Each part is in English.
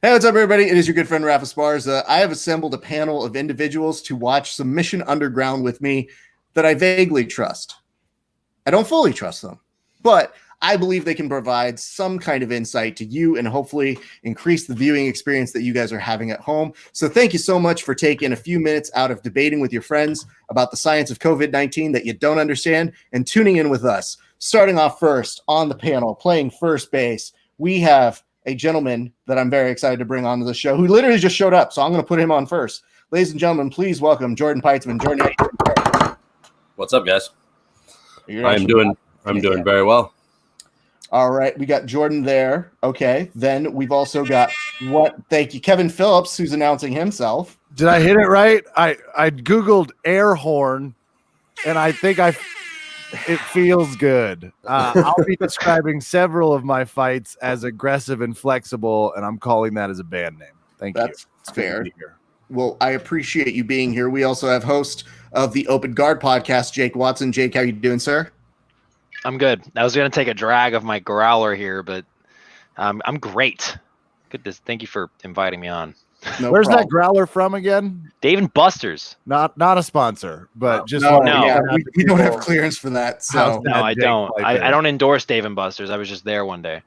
Hey, what's up, everybody? It is your good friend, Rafa Sparza. I have assembled a panel of individuals to watch Submission Underground with me that I vaguely trust. I don't fully trust them, but I believe they can provide some kind of insight to you and hopefully increase the viewing experience that you guys are having at home. So thank you so much for taking a few minutes out of debating with your friends about the science of COVID-19 that you don't understand and tuning in with us. Starting off first on the panel, playing first base, we have a gentleman that I'm very excited to bring onto the show who literally just showed up. So I'm going to put him on first. Ladies and gentlemen, please welcome Jordan Peitzman. Jordan, what's up, guys? I'm doing very well. All right, we got Jordan there. Okay, then we've also got thank you, Kevin Phillips, who's announcing himself. Did I hit it right? I Googled air horn, and I think it feels good. I'll be describing several of my fights as aggressive and flexible, and I'm calling that as a band name. Thank you. That's fair. Well, I appreciate you being here. We also have host of the Open Guard podcast, Jake Watson. Jake, how you doing, sir? I'm good. I was going to take a drag of my growler here, but I'm great. Good. Thank you for inviting me on. Where's that growler from again? Dave & Buster's. Not a sponsor, but just no. Yeah, we don't have clearance for that. So no, I don't. I don't endorse Dave & Buster's. I was just there one day.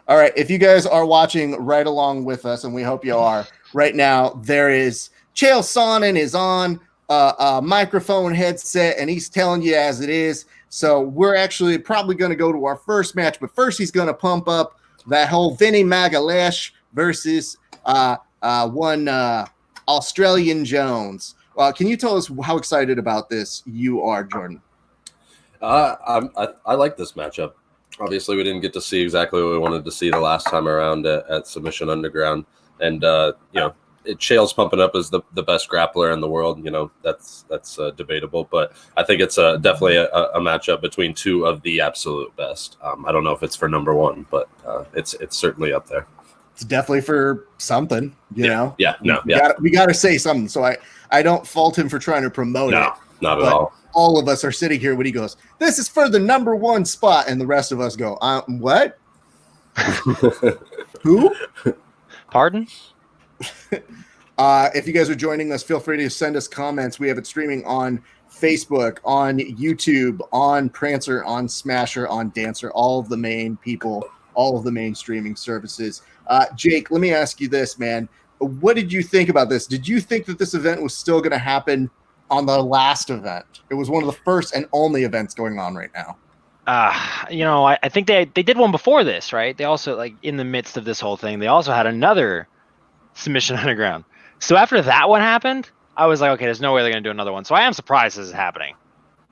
All right. If you guys are watching right along with us, and we hope you are, right now there is Chael Sonnen is on a microphone headset, and he's telling you as it is. So we're actually probably going to go to our first match, but first he's going to pump up that whole Vinny Magalhaes versus one Australian Jones. Can you tell us how excited about this you are, Jordan? I like this matchup. Obviously, we didn't get to see exactly what we wanted to see the last time around at Submission Underground, and Chael's pumping up as the best grappler in the world. You know, that's debatable, but I think it's definitely a matchup between two of the absolute best. I don't know if it's for number one, but it's certainly up there. It's definitely for something, you know. Yeah, We got to say something. So I don't fault him for trying to promote it. Not at all. All of us are sitting here when he goes, "This is for the number one spot," and the rest of us go, "What? Who? Pardon?" If you guys are joining us, feel free to send us comments. We have it streaming on Facebook, on YouTube, on Prancer, on Smasher, on Dancer, all of the main people, all of the main streaming services. Jake, let me ask you this, man. What did you think about this? Did you think that this event was still going to happen on the last event? It was one of the first and only events going on right now. I think they did one before this, right? They also, like, in the midst of this whole thing, they also had another Submission Underground. So after that one happened, I was like, okay, there's no way they're going to do another one. So I am surprised this is happening.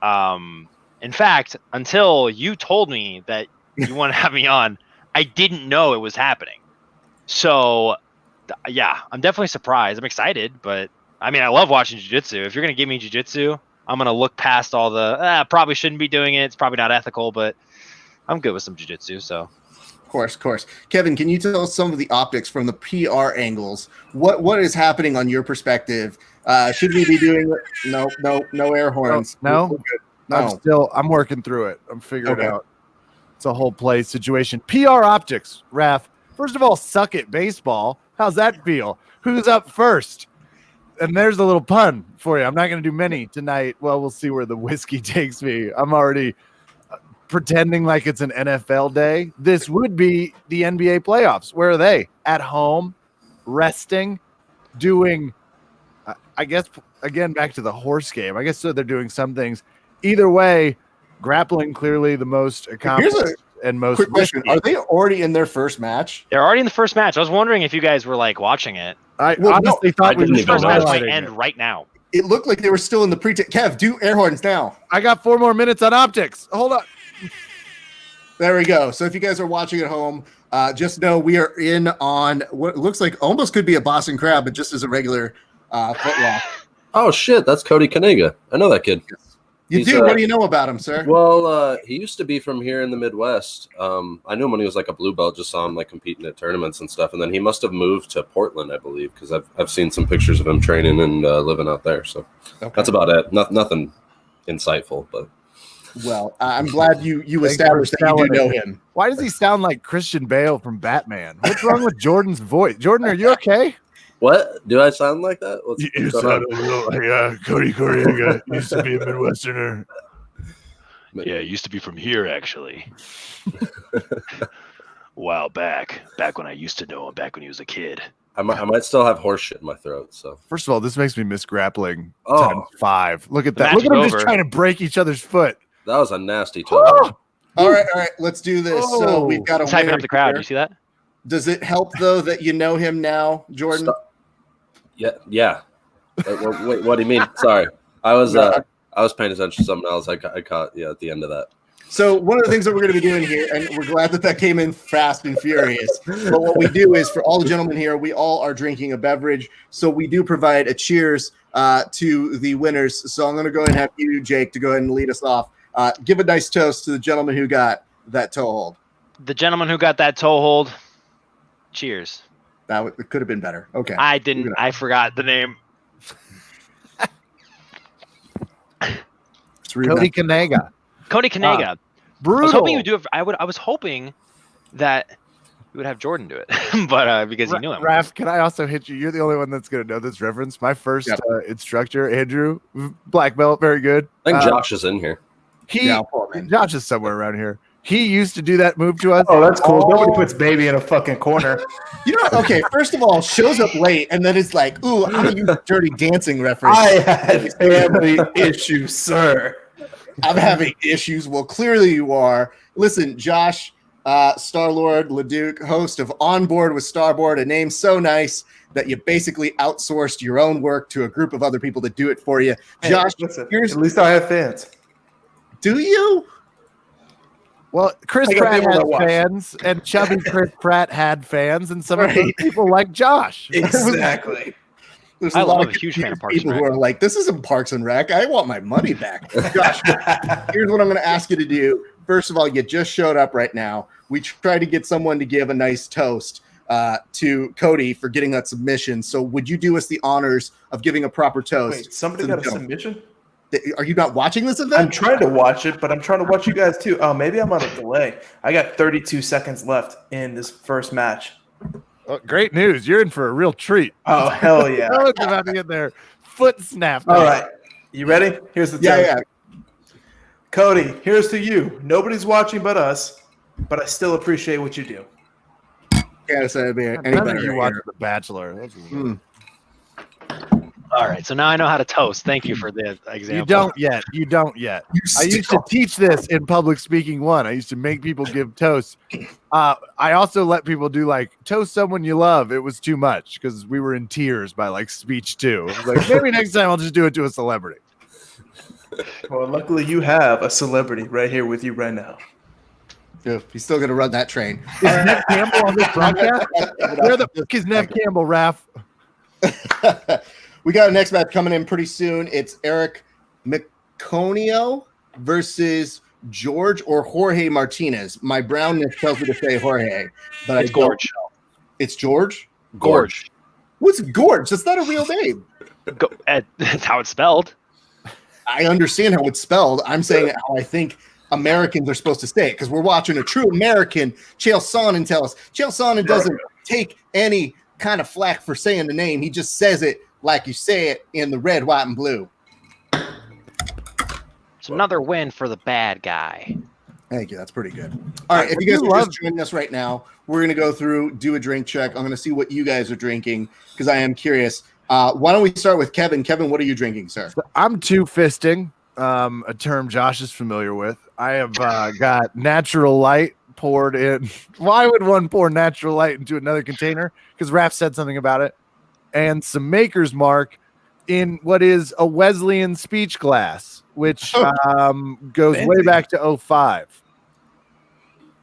In fact, until you told me that you want to have me on, I didn't know it was happening. So, yeah, I'm definitely surprised. I'm excited, but I mean, I love watching jiu-jitsu. If you're going to give me jiu-jitsu, I'm going to look past all the, probably shouldn't be doing it. It's probably not ethical, but I'm good with some jiu-jitsu, so. Of course. Kevin, can you tell us some of the optics from the PR angles? What is happening on your perspective? Should we be doing no air horns? No. I'm working through it. I'm figuring it out. It's a whole play situation. PR optics, Raph. First of all, suck it, baseball. How's that feel? Who's up first? And there's a little pun for you. I'm not going to do many tonight. Well, we'll see where the whiskey takes me. I'm already pretending like it's an NFL day. This would be the NBA playoffs. Where are they? At home, resting, doing, I guess, again, back to the horse game. I guess so they're doing some things. Either way, grappling clearly the most accomplished and most. Quick question. Are they already in their first match? They're already in the first match. I was wondering if you guys were, like, watching it. I honestly thought we were first match might end right now. It looked like they were still in the Kev, do air horns now. I got 4 more minutes on optics. Hold on. There we go. So if you guys are watching at home, just know we are in on what looks like almost could be a Boston Crab, but just as a regular footlock. Oh, shit. That's Cody Kenaga. I know that kid. What do you know about him, sir? Well, he used to be from here in the Midwest. I knew him when he was like a blue belt, just saw him like competing at tournaments and stuff. And then he must have moved to Portland, I believe, because I've seen some pictures of him training and living out there. So that's about it. Nothing insightful, but Well, I'm glad you Thanks established for that you do telling know it. him. Why does he sound like Christian Bale from Batman? What's wrong with Jordan's voice? Jordan, are you okay? What? Do I sound like that? What's You going sound on? a little like Cody Corrigan used to be a Midwesterner. Yeah, used to be from here, actually. Wow, back when I used to know him, back when he was a kid. I might still have horse shit in my throat. So First of all, this makes me miss grappling Oh. times 5. Look at The that. match Look at is him just over. trying to break each other's foot. that was a nasty toe. All right, let's do this. So Oh. we've got a He's hyping winner up the crowd. here. You see that? Does it help though that you know him now, Jordan? Yeah. Wait, what do you mean? Sorry, I was paying attention to something else. I caught at the end of that. So one of the things that we're going to be doing here, and we're glad that came in fast and furious, but what we do is for all the gentlemen here, we all are drinking a beverage. So we do provide a cheers to the winners. So I'm going to go ahead and have you, Jake, to go ahead and lead us off. Give a nice toast to the gentleman who got that toe hold. The gentleman who got that toe hold. Cheers. It could have been better. Okay. I didn't. I forgot the name. It's rude Cody enough. Kenaga. Cody Kenaga. Brutal. I was hoping you would do it. I was hoping that you would have Jordan do it, but because you knew him. Raph, can I also hit you? You're the only one that's going to know this reference. My first instructor, Andrew, black belt, very good. I think Josh is in here. I'll pull it in. Josh is somewhere around here. He used to do that move to us. Oh, that's cool. Nobody puts baby in a fucking corner. You know, okay, first of all, shows up late, and then it's like, ooh, I'm going to use Dirty Dancing reference. I had family issues, sir. I'm having issues. Well, clearly you are. Listen, Josh, Star-Lord, LEDUC, host of On Board with Starboard, a name so nice that you basically outsourced your own work to a group of other people to do it for you. Hey, Josh, listen, here's at least I have fans. do you? Well, Chris I got Pratt people had that watch. fans, and chubby Chris Pratt had fans, and some of those Right. people like Josh. Exactly. There's I a lot love of a huge fan of confused Parks and people who Rec. are like, this isn't Parks and Rec. I want my money back. Josh, here's what I'm going to ask you to do. First of all, you just showed up right now. We tried to get someone to give a nice toast to Cody for getting that submission. So would you do us the honors of giving a proper toast? Wait, somebody to the got a gentleman? submission? Are you not watching this I'm event? trying to watch it, but I'm trying to watch you guys too. Oh, maybe I'm on a delay. I got 32 seconds left in this first match. Oh, great news. You're in for a real treat. Oh, hell yeah. I was about to get their foot snapped. All off. right. You ready? Here's the Yeah, toast. Cody, here's to you. Nobody's watching but us, but I still appreciate what you do. Can't say it'd be any None better of you right watch here. The Bachelor. That's Mm. All right, so now I know how to toast. Thank you for the example. You don't yet. You don't yet. I used to teach this in Public Speaking 1. I used to make people give toasts. I also let people do like toast someone you love. It was too much because we were in tears by like speech 2. It was like, maybe next time I'll just do it to a celebrity. Well, luckily you have a celebrity right here with you right now. Yeah, he's still going to run that train. Is Nev Campbell on this broadcast? Where the fuck is Nev Campbell, Raph? We got a next match coming in pretty soon. It's Eric McConico versus George or Jorge Martinez. My brownness tells me to say Jorge, but It's I don't Gorge. know. It's George? Gorge. What's Gorge? That's not a real name. That's how it's spelled. I understand how it's spelled. I'm saying how I think Americans are supposed to say it because we're watching a true American, Chael Sonnen, tell us. Chael Sonnen doesn't take any kind of flack for saying the name. He just says it like you say it in the red, white, and blue. It's another win for the bad guy. Thank you. That's pretty good. All right. If you guys are just joining us right now, we're going to go through, do a drink check. I'm going to see what you guys are drinking because I am curious. Why don't we start with Kevin? Kevin, what are you drinking, sir? I'm two-fisting, a term Josh is familiar with. I have got natural light poured in. Why would one pour natural light into another container? Because Raph said something about it. And some Maker's Mark in what is a Wesleyan speech glass, which goes way back to 05.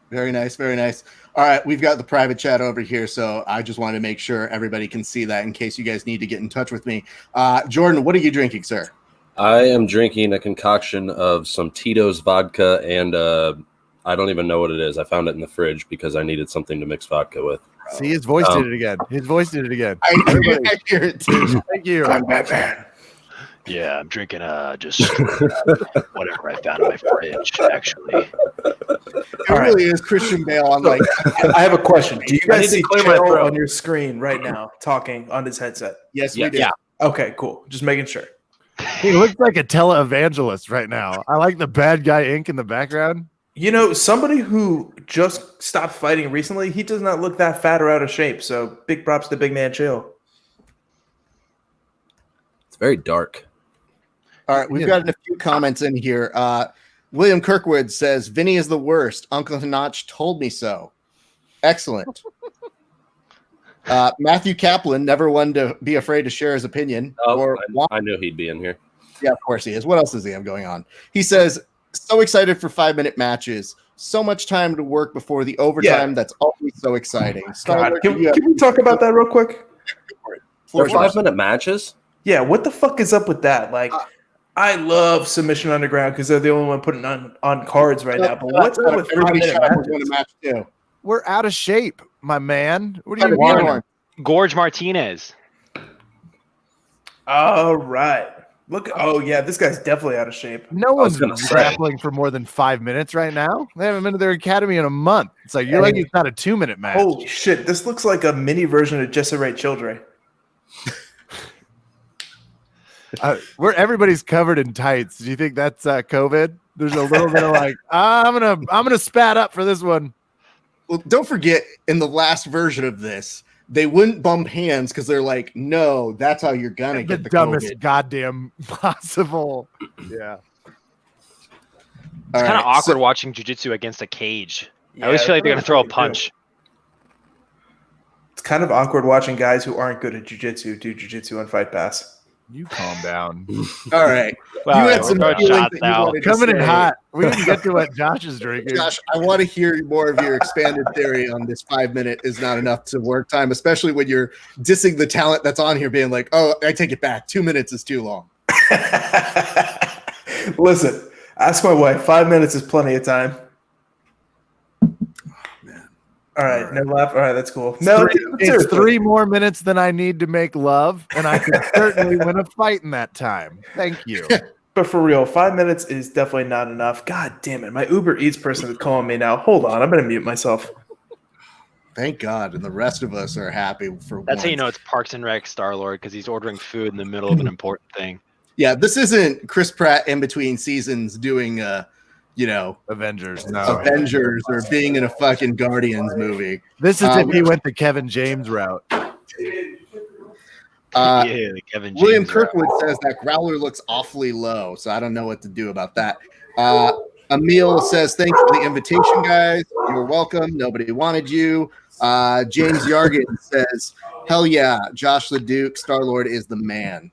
Very nice. Very nice. All right. We've got the private chat over here. So I just wanted to make sure everybody can see that in case you guys need to get in touch with me. Jordan, what are you drinking, sir? I am drinking a concoction of some Tito's vodka and I don't even know what it is. I found it in the fridge because I needed something to mix vodka with. See, his voice did it again. His voice did it again. I hear it too. Thank you. I'm Batman. Yeah, I'm drinking just whatever I found in my fridge, actually. It really is Christian Bale on like. I have a question. Do you I need guys to see clear my Checco throat. on your screen right now talking on his headset? Yes, Yeah. we do. Yeah. Okay, cool. Just making sure. He looks like a televangelist right now. I like the bad guy ink in the background. You know, somebody who just stopped fighting recently, he does not look that fat or out of shape. So big props to Big Man Chill. It's very dark. All right, we've gotten a few comments in here. William Kirkwood says, Vinny is the worst. Uncle Notch told me so. Excellent. Matthew Kaplan, never one to be afraid to share his opinion. Oh, I knew he'd be in here. Yeah, of course he is. What else does he have going on? He says, so excited for 5-minute matches. So much time to work before the overtime. Yeah. That's always so exciting. God, can we talk about that real quick? For 5-minute matches? Yeah, what the fuck is up with that? Like, I love Submission Underground because they're the only one putting on cards right now. But what's up with everybody 5-minute shut up matches? when a match too? We're out of shape, my man. What do you Warren. mean? Gorge Martinez. All right. Look. Oh, yeah, this guy's definitely out of shape. No one's gonna say. grappling for more than 5 minutes right now. They haven't been to their academy in a month. It's like you're like it's not a 2-minute match. Holy shit, this looks like a mini version of Jesse Ray Childre. Where everybody's covered in tights. Do you think that's COVID? There's a little bit of like I'm gonna spat up for this one. Well, don't forget, in the last version of this, they wouldn't bump hands because they're like, no, that's how you're gonna The get the dumbest COVID. goddamn possible. Yeah. All It's kind right, of awkward watching jiu-jitsu against a cage. I always feel like they're going to throw a punch. It's kind of awkward watching guys who aren't good at jiu-jitsu do jiu-jitsu on Fight Pass. You calm down. All right. Wow, You had we're some throwing feelings shots that you out. wanted to Coming in say. hot. We didn't get to what Josh is drinking. Josh, I want to hear more of your expanded theory on this 5-minute is not enough to work time, especially when you're dissing the talent that's on here, being like, oh, I take it back. 2 minutes is too long. Listen, ask my wife. 5 minutes is plenty of time. All right, no laugh. All right, that's cool. No, It's 3 more minutes than I need to make love, and I could certainly win a fight in that time. Thank you. But for real, 5 minutes is definitely not enough. God damn it. My Uber Eats person is calling me now. Hold on. I'm going to mute myself. Thank God. And the rest of us are happy for That's how you once. know it's Parks and Rec Star-Lord because he's ordering food in the middle of an important thing. Yeah, this isn't Chris Pratt in between seasons doing, Avengers. No. Avengers or being in a fucking Guardians movie. This is if he went the Kevin James route. Yeah, the Kevin William James route. Kirkwood says that growler looks awfully low, so I don't know what to do about that. Emil says, thanks for the invitation, guys. You're welcome. Nobody wanted you. James Yargan says, hell yeah, Josh LeDuc, Star-Lord is the man.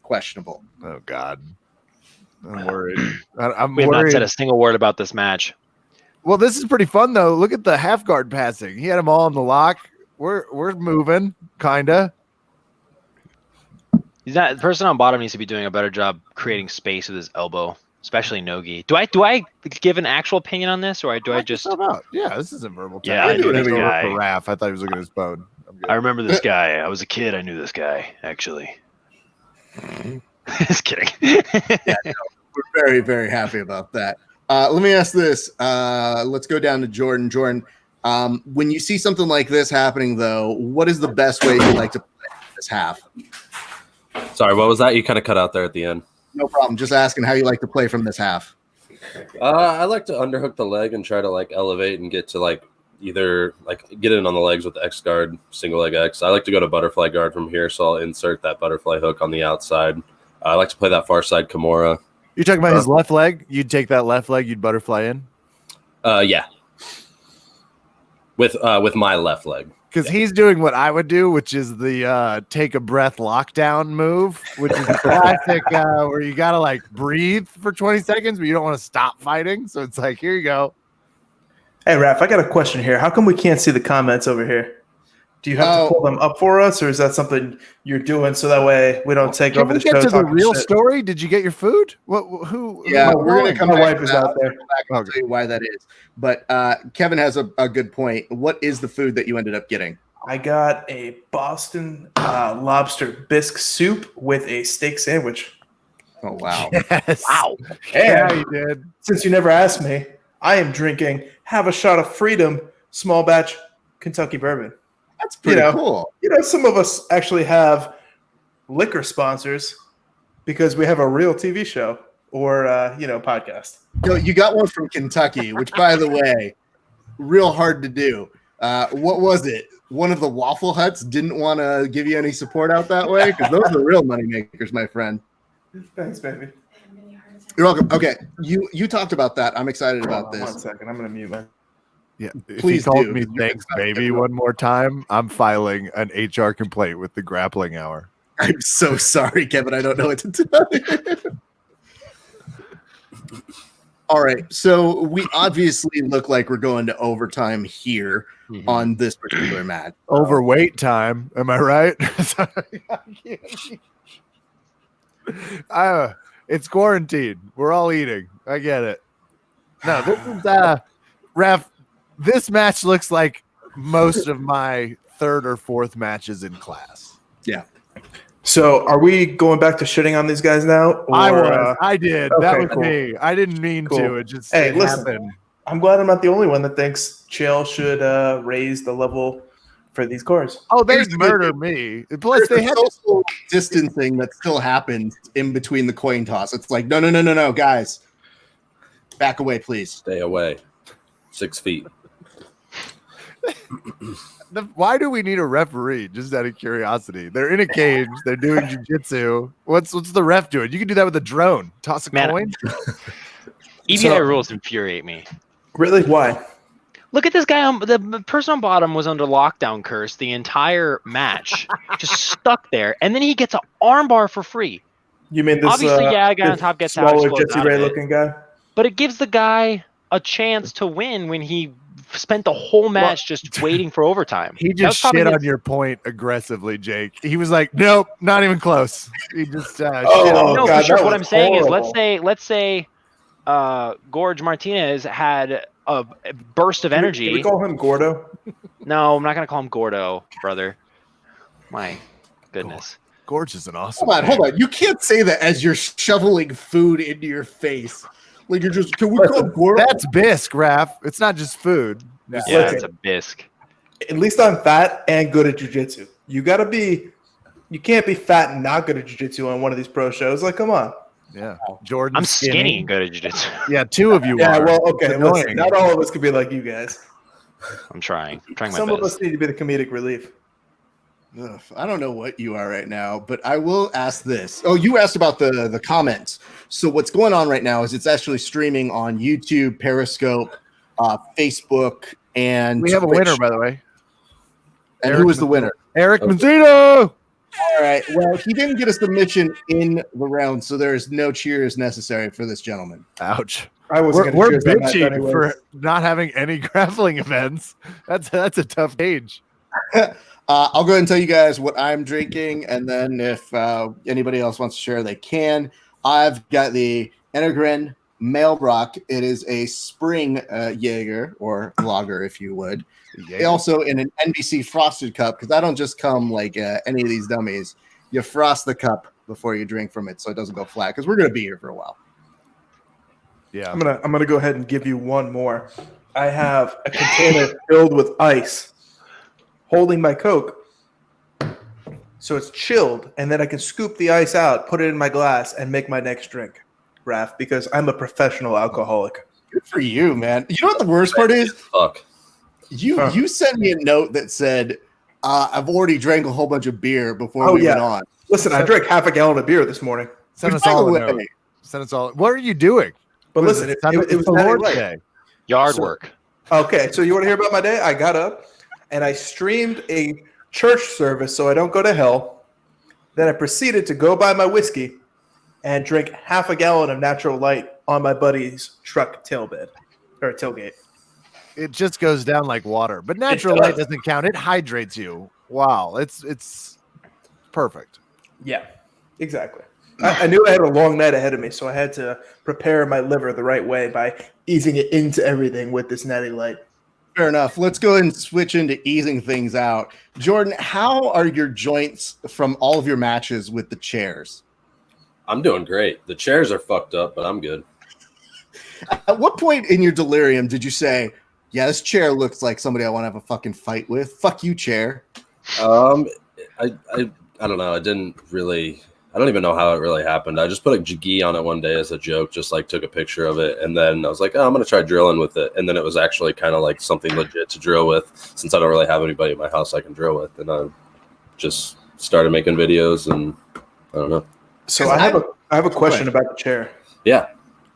Questionable. Oh, God. I'm worried. I'm We have not worried. said a single word about this match. Well, this is pretty fun, though. Look at the half guard passing. He had them all in the lock. We're moving, kind of. The person on bottom needs to be doing a better job creating space with his elbow, especially Nogi. Do I give an actual opinion on this, or do I just? Yeah, this isn't verbal. Yeah, I knew this For guy. Raph. I thought he was looking at his phone. I'm good. I remember this guy. I was a kid. I knew this guy, actually. Just kidding. We're very, very happy about that. Let me ask this. Let's go down to Jordan. Jordan, when you see something like this happening, though, what is the best way you like to play this half? Sorry, what was that? You kind of cut out there at the end. No problem. Just asking how you like to play from this half. I like to underhook the leg and try to like elevate and get to either get in on the legs with the X guard, single leg X. I like to go to butterfly guard from here, so I'll insert that butterfly hook on the outside. I like to play that far side Kimura. You're talking about his left leg? You'd take that left leg, you'd butterfly in? Yeah. With my left leg. Because he's doing what I would do, which is the take a breath lockdown move, which is a classic where you got to breathe for 20 seconds, but you don't want to stop fighting. So it's like, here you go. Hey, Raph, I got a question here. How come we can't see the comments over here? Do you have to pull them up for us, or is that something you're doing so that way we don't take over the show? Can we get to the talking real shit? story? Did you get your food? Yeah, who- we're going to come My back wife to is that. out there. I'll come back and tell you why that is. But Kevin has a good point. What is the food that you ended up getting? I got a Boston lobster bisque soup with a steak sandwich. Oh, wow. Yes. Wow. Yeah, And you did. since you never asked me, I am drinking Have a Shot of Freedom small batch Kentucky bourbon. That's pretty know, cool. Some of us actually have liquor sponsors because we have a real TV show or, podcast. You got one from Kentucky, which, by the way, real hard to do. What was it? One of the Waffle Huts didn't want to give you any support out that way? Because those are real money makers, my friend. Thanks, baby. You're welcome. Okay, you talked about that. I'm excited about Hold on this. 1 second. I'm going to mute my. Yeah. If Please he called do, me 'cause you're thanks, excited. baby, one more time, I'm filing an HR complaint with the grappling hour. I'm so sorry, Kevin. I don't know what to tell you. All right, so we obviously look like we're going to overtime here on this particular match. Overweight time, am I right? It's quarantine. We're all eating. I get it. No, this is Ref. This match looks like most of my third or fourth matches in class. Yeah. So are we going back to shitting on these guys now? Or, I did. okay, That was cool. me. I didn't mean Cool. to. It just Hey, it listen. happened. I'm glad I'm not the only one that thinks Chael should raise the level for these cores. Oh, they Here's the good murder me. Plus, There's they a had social distancing that still happens in between the coin toss. It's like, no, guys. Back away, please. Stay away. 6 feet. Why do we need a referee? Just out of curiosity, they're in a cage. They're doing jujitsu. What's the ref doing? You can do that with a drone. Toss a coin. EBI rules infuriate me. Really? Why? Look at this guy. The person on bottom was under lockdown curse the entire match, just stuck there, and then he gets an armbar for free. You mean this? Obviously, yeah, guy on this top gets out, smaller explodes Jesse out of Ray it. looking guy. But it gives the guy a chance to win when he spent the whole match just waiting for overtime. He That was just probably shit his- on your point aggressively, Jake. He was like, "Nope, not even close." He just shit Oh, on. No, God, for sure. that What was I'm saying is, horrible. let's say, Gorge Martinez had a burst of Can energy. we call him Gordo? No, I'm not gonna call him Gordo, brother. My goodness. Gorge is an awesome. Hold on. You can't say that as you're shoveling food into your face. Like you're just, can we call Gordo? That's bisque, Raph. It's not just food. Just Yeah, Listen. it's a bisque. At least I'm fat and good at jujitsu. You can't be fat and not good at jujitsu on one of these pro shows. Like, come on. yeah. Jordan, I'm skinny and good at jiu-jitsu. Yeah, two of you Yeah, are. well, okay. It's Listen, annoying. not all of us could be like you guys. I'm trying my Some of best. us need to be the comedic relief. Ugh, I don't know what you are right now, but I will ask this. Oh, you asked about the comments. So what's going on right now is it's actually streaming on YouTube, Periscope, Facebook, and We have a Twitch. winner, by the way. And Eric who is the winner? Eric Okay. Mazzino. All right. Well, he didn't get a submission in the round, so there is no cheers necessary for this gentleman. Ouch. I was We're bitching for not having any grappling events. That's a tough gauge. I'll go ahead and tell you guys what I'm drinking, and then if anybody else wants to share, they can. I've got the Enegren Mailbrock. It is a spring Jaeger or lager, if you would. Also in an NBC frosted cup, because I don't just come like any of these dummies. You frost the cup before you drink from it, so it doesn't go flat. Because we're gonna be here for a while. Yeah. I'm gonna go ahead and give you one more. I have a container filled with ice, holding my Coke, so it's chilled, and then I can scoop the ice out, put it in my glass, and make my next drink, Raph, because I'm a professional alcoholic. Good for you, man. You know what the worst part is? Fuck. You sent me a note that said, I've already drank a whole bunch of beer before Oh, we yeah. went on. Listen, I drank half a gallon of beer this morning, Send Which, us by the all a way, note. Send us all. What are you doing? but What is listen, it? it was the Natty Lord's Light. Day. Yard So- work. Okay, so you want to hear about my day? I got up and I streamed a church service so I don't go to hell. Then I proceeded to go buy my whiskey and drink half a gallon of natural light on my buddy's truck tailgate. It just goes down like water. But natural does. light doesn't count. It hydrates you. Wow. It's perfect. Yeah, exactly. I knew I had a long night ahead of me, so I had to prepare my liver the right way by easing it into everything with this natty light. Fair enough. Let's go ahead and switch into easing things out. Jordan, how are your joints from all of your matches with the chairs? I'm doing great. The chairs are fucked up, but I'm good. At what point in your delirium did you say, "Yeah, this chair looks like somebody I want to have a fucking fight with"? Fuck you, chair. I don't know. I didn't really. I don't even know how it really happened. I just put a gi on it one day as a joke, just like took a picture of it, and then I was like, "Oh, I'm gonna try drilling with it." And then it was actually kind of like something legit to drill with, since I don't really have anybody in my house I can drill with, and I just started making videos, and I don't know. So I have a question about the chair. Yeah.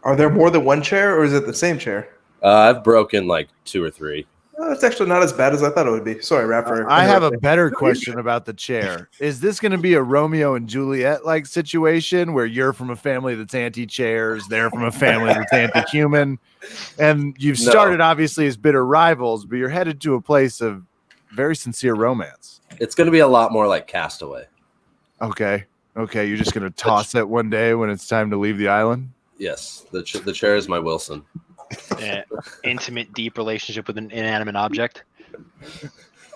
Are there more than one chair, or is it the same chair? I've broken like 2 or 3. That's actually not as bad as I thought it would be. Sorry, rapper. I have a better question about the chair. Is this going to be a Romeo and Juliet like situation where you're from a family that's anti-chairs, they're from a family that's anti-human, and you've started obviously as bitter rivals, but you're headed to a place of very sincere romance? It's going to be a lot more like Castaway. Okay, you're just going to toss it one day when it's time to leave the island? Yes, the chair is my Wilson. Intimate, deep relationship with an inanimate object.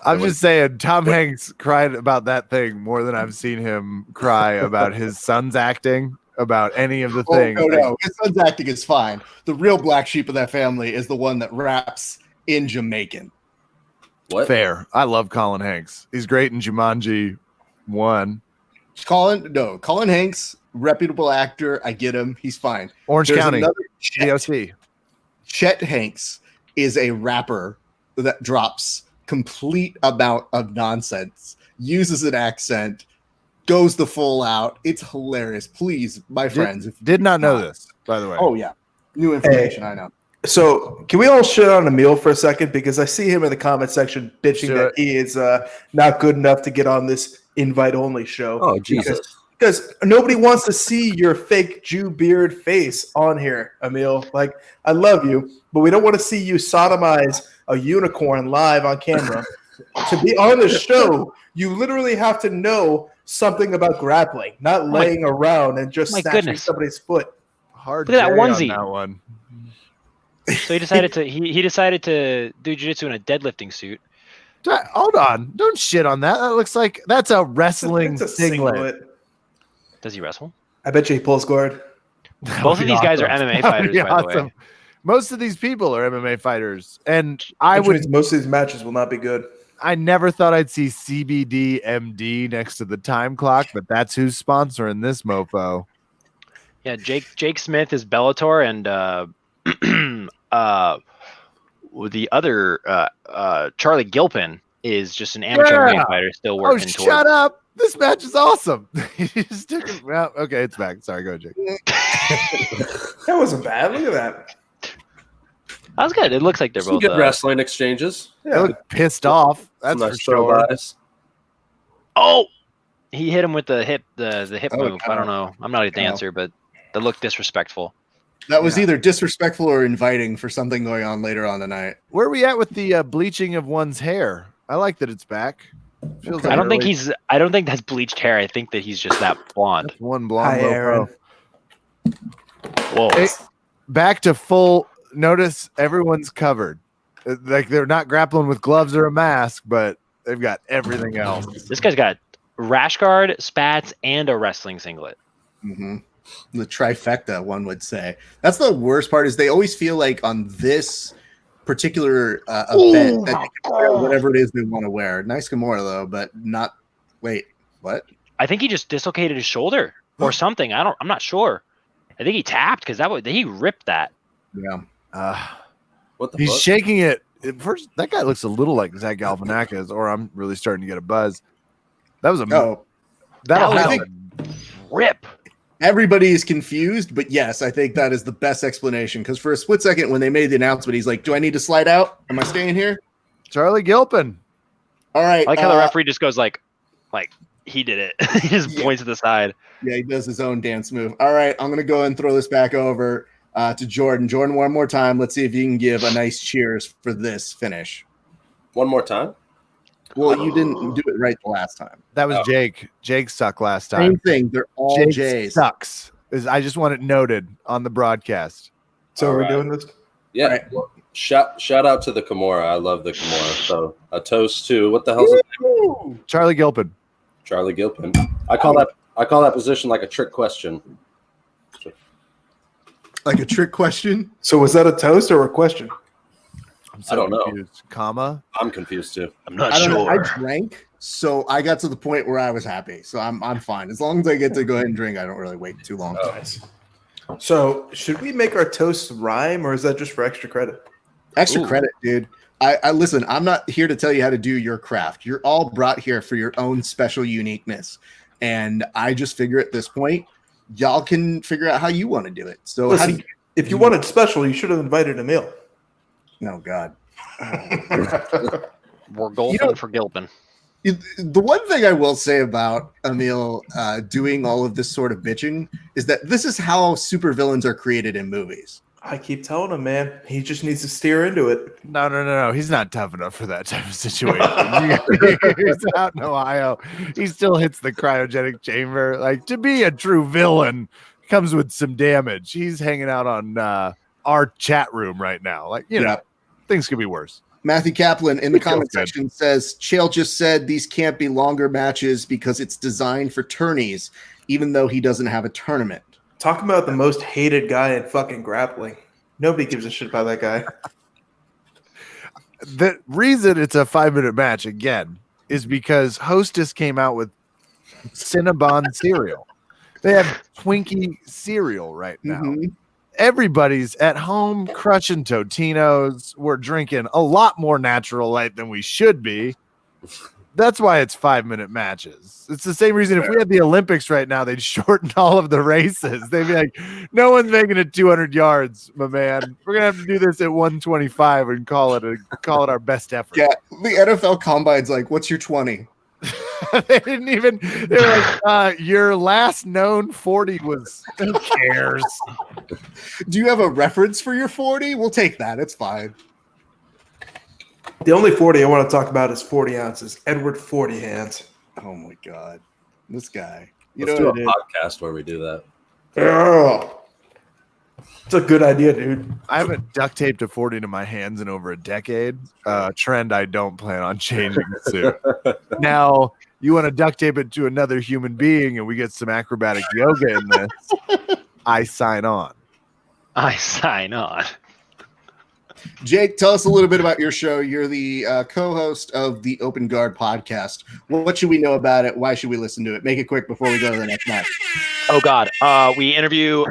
I'm just saying, Tom Hanks cried about that thing more than I've seen him cry about his son's acting, about any of the things. No. His son's acting is fine. The real black sheep of that family is the one that raps in Jamaican. What? Fair. I love Colin Hanks. He's great in Jumanji 1. Colin Hanks, reputable actor. I get him. He's fine. Orange There's County, another DOC. Chet Hanks is a rapper that drops complete amount of nonsense, uses an accent, goes the full out. It's hilarious. Please, my friends. Did not know this, by the way. Oh, yeah. New information, I know. So can we all shit on Emil for a second? Because I see him in the comment section bitching that he is not good enough to get on this invite-only show. Oh, Jesus. Because nobody wants to see your fake Jew beard face on here, Emil. Like, I love you, but we don't want to see you sodomize a unicorn live on camera. To be on the show, you literally have to know something about grappling, not laying around and just snatching somebody's foot. Hard. Look at that onesie. On that one. So he decided to he decided to do jiu-jitsu in a deadlifting suit. Hold on. Don't shit on that. That looks like that's a wrestling singlet. Does he wrestle? I bet you he pulls guard. Both of these guys are MMA fighters, by the way. Most of these people are MMA fighters, and most of these matches will not be good. I never thought I'd see CBD MD next to the time clock, but that's who's sponsoring this mofo. Yeah, Jake Smith is Bellator, and the other Charlie Gilpin is just an amateur MMA fighter still working. Oh, shut up! This match is awesome. Well, okay, it's back. Sorry, go, Jake. That wasn't bad. Look at that. That was good. It looks like they're Some both good wrestling exchanges. Yeah. They look pissed off. That's Some for nice sure. buys. Oh, he hit him with the hip move. God. I don't know. I'm not a dancer, but that looked disrespectful. That was either disrespectful or inviting for something going on later on tonight. Where are we at with the bleaching of one's hair? I like that it's back. Feels like I don't think that's bleached hair. I think that he's just that blonde. That's one blonde. Hi, Aaron. Whoa. Back to full. Notice everyone's covered. Like they're not grappling with gloves or a mask, but they've got everything else. This guy's got rash guard, spats, and a wrestling singlet. Mm-hmm. The trifecta, one would say. That's the worst part, is they always feel like on this particular event that they can wear whatever it is they want to wear. Nice Kimura, though, but not. Wait, what? I think he just dislocated his shoulder or something. I'm not sure. I think he tapped because he ripped that. Yeah. What the He's fuck? shaking it. At first, that guy looks a little like Zach Galifianakis, or I'm really starting to get a buzz. That was a I think rip. everybody is confused, but yes, I think that is the best explanation. Because for a split second, when they made the announcement, he's like, "Do I need to slide out? Am I staying here?" Charlie Gilpin. All right. I like how the referee just goes like he did it. He just points to the side. Yeah, he does his own dance move. All right, I'm gonna go and throw this back over to Jordan. Jordan, one more time. Let's see if you can give a nice cheers for this finish. One more time? Well, you didn't do it right the last time. That was Jake. Jake sucked last time. Same thing. They're all Jake J's. sucks. I just want it noted on the broadcast. So All we're right. doing this? Yeah. Right. Well, shout out to the Kimura. I love the Kimura. So a toast to what the hell's his name? Charlie Gilpin. Charlie Gilpin. I call that position like a trick question. Like a trick question? So was that a toast or a question? I'm I don't know. confused. Comma. I'm confused too. I'm not I don't know. I sure. drank, so I got to the point where I was happy. So I'm fine. As long as I get to go ahead and drink, I don't really wait too long. Nice. So should we make our toasts rhyme, or is that just for extra credit? Extra credit, dude. I listen, I'm not here to tell you how to do your craft. You're all brought here for your own special uniqueness. And I just figure at this point, y'all can figure out how you want to do it. So Listen, how do you, if you wanted special, you should have invited Emil. oh God. We're golfing for Gilpin. The one thing I will say about Emil doing all of this sort of bitching is that this is how supervillains are created in movies. I keep telling him, man, he just needs to steer into it. No. He's not tough enough for that type of situation. He's out in Ohio. He still hits the cryogenic chamber. Like, to be a true villain comes with some damage. He's hanging out on our chat room right now. Like, you know, things could be worse. Matthew Kaplan in the comment section says, Chael just said these can't be longer matches because it's designed for tourneys, even though he doesn't have a tournament. Talk about the most hated guy in fucking grappling. Nobody gives a shit about that guy. The reason it's a 5-minute match, again, is because Hostess came out with Cinnabon cereal. They have Twinkie cereal right now. Mm-hmm. Everybody's at home crushing Totinos. We're drinking a lot more natural light than we should be. That's why it's 5-minute matches. It's the same reason if we had the Olympics right now, they'd shorten all of the races. They'd be like, no one's making it 200 yards, my man. We're gonna have to do this at 125 and call it our best effort. Yeah, the NFL Combine's like, what's your 20? They didn't even. They're like, your last known 40 was. Who cares? Do you have a reference for your 40? We'll take that. It's fine. The only 40 I want to talk about is 40 ounces. Edward 40 hands. Oh my God, this guy. Let's do a podcast where we do that. Oh, it's a good idea, dude. I haven't duct taped a 40 to my hands in over a decade. Trend I don't plan on changing soon. Now, you want to duct tape it to another human being and we get some acrobatic yoga in this, I sign on. I sign on. Jake, tell us a little bit about your show. You're the co-host of the Open Guard podcast. What should we know about it? Why should we listen to it? Make it quick before we go to the next match. Oh God, we interview.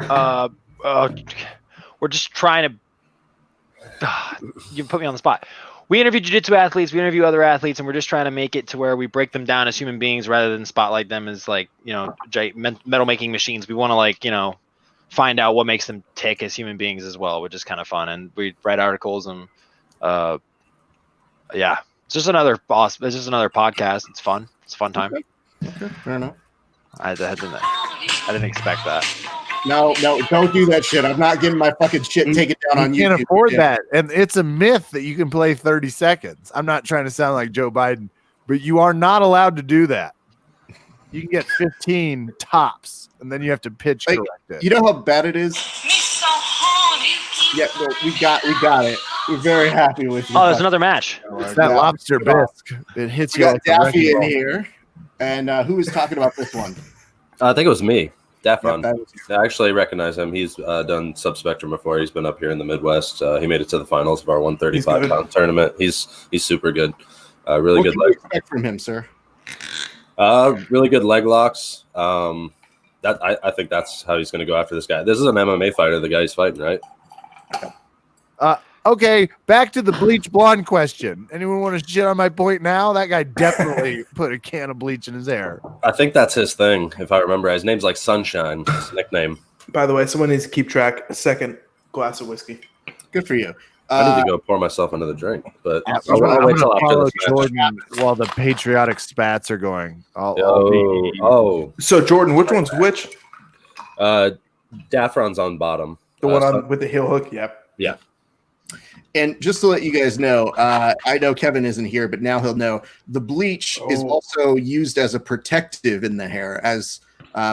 We're just trying to. You put me on the spot. We interview jiu-jitsu athletes. We interview other athletes, and we're just trying to make it to where we break them down as human beings rather than spotlight them as like metal making machines. We want to find out what makes them tick as human beings as well, which is kind of fun. And we write articles and it's just another podcast. It's fun. It's a fun time. Okay. Fair enough. I didn't expect that. No, don't do that shit. I'm not getting my fucking shit taken down on YouTube. You can't afford that. And it's a myth that you can play 30 seconds. I'm not trying to sound like Joe Biden, but you are not allowed to do that. You can get 15 tops, and then you have to pitch correct it. You know how bad it is? Yeah, no, we got it. We're very happy with you. Oh, there's another match. It's that lobster bisque. It hits We you got like a Daffy wrecking in ball. here. And who was talking about this one? I think it was me, Daffron. Yeah, that was you. I actually recognize him. He's done Subspectrum before. He's been up here in the Midwest. He made it to the finals of our 135-pound tournament. He's super good. Really What good can you leg. expect from him, sir? Really good leg locks. I think that's how he's going to go after this guy. This is an MMA fighter. The guy he's fighting, right? Okay, back to the bleach blonde question. Anyone want to shit on my point now? That guy definitely put a can of bleach in his hair. I think that's his thing, if I remember. His name's like Sunshine, his nickname. By the way, someone needs to keep track. A second glass of whiskey. Good for you. I need to go pour myself another drink, but I'm I'll gonna wait till after follow this match. Jordan while the patriotic spats are going. So, Jordan, which one's which? Daffron's on bottom. The one on with the heel hook? Yep. Yeah. And just to let you guys know, I know Kevin isn't here, but now he'll know the bleach is also used as a protective in the hair, as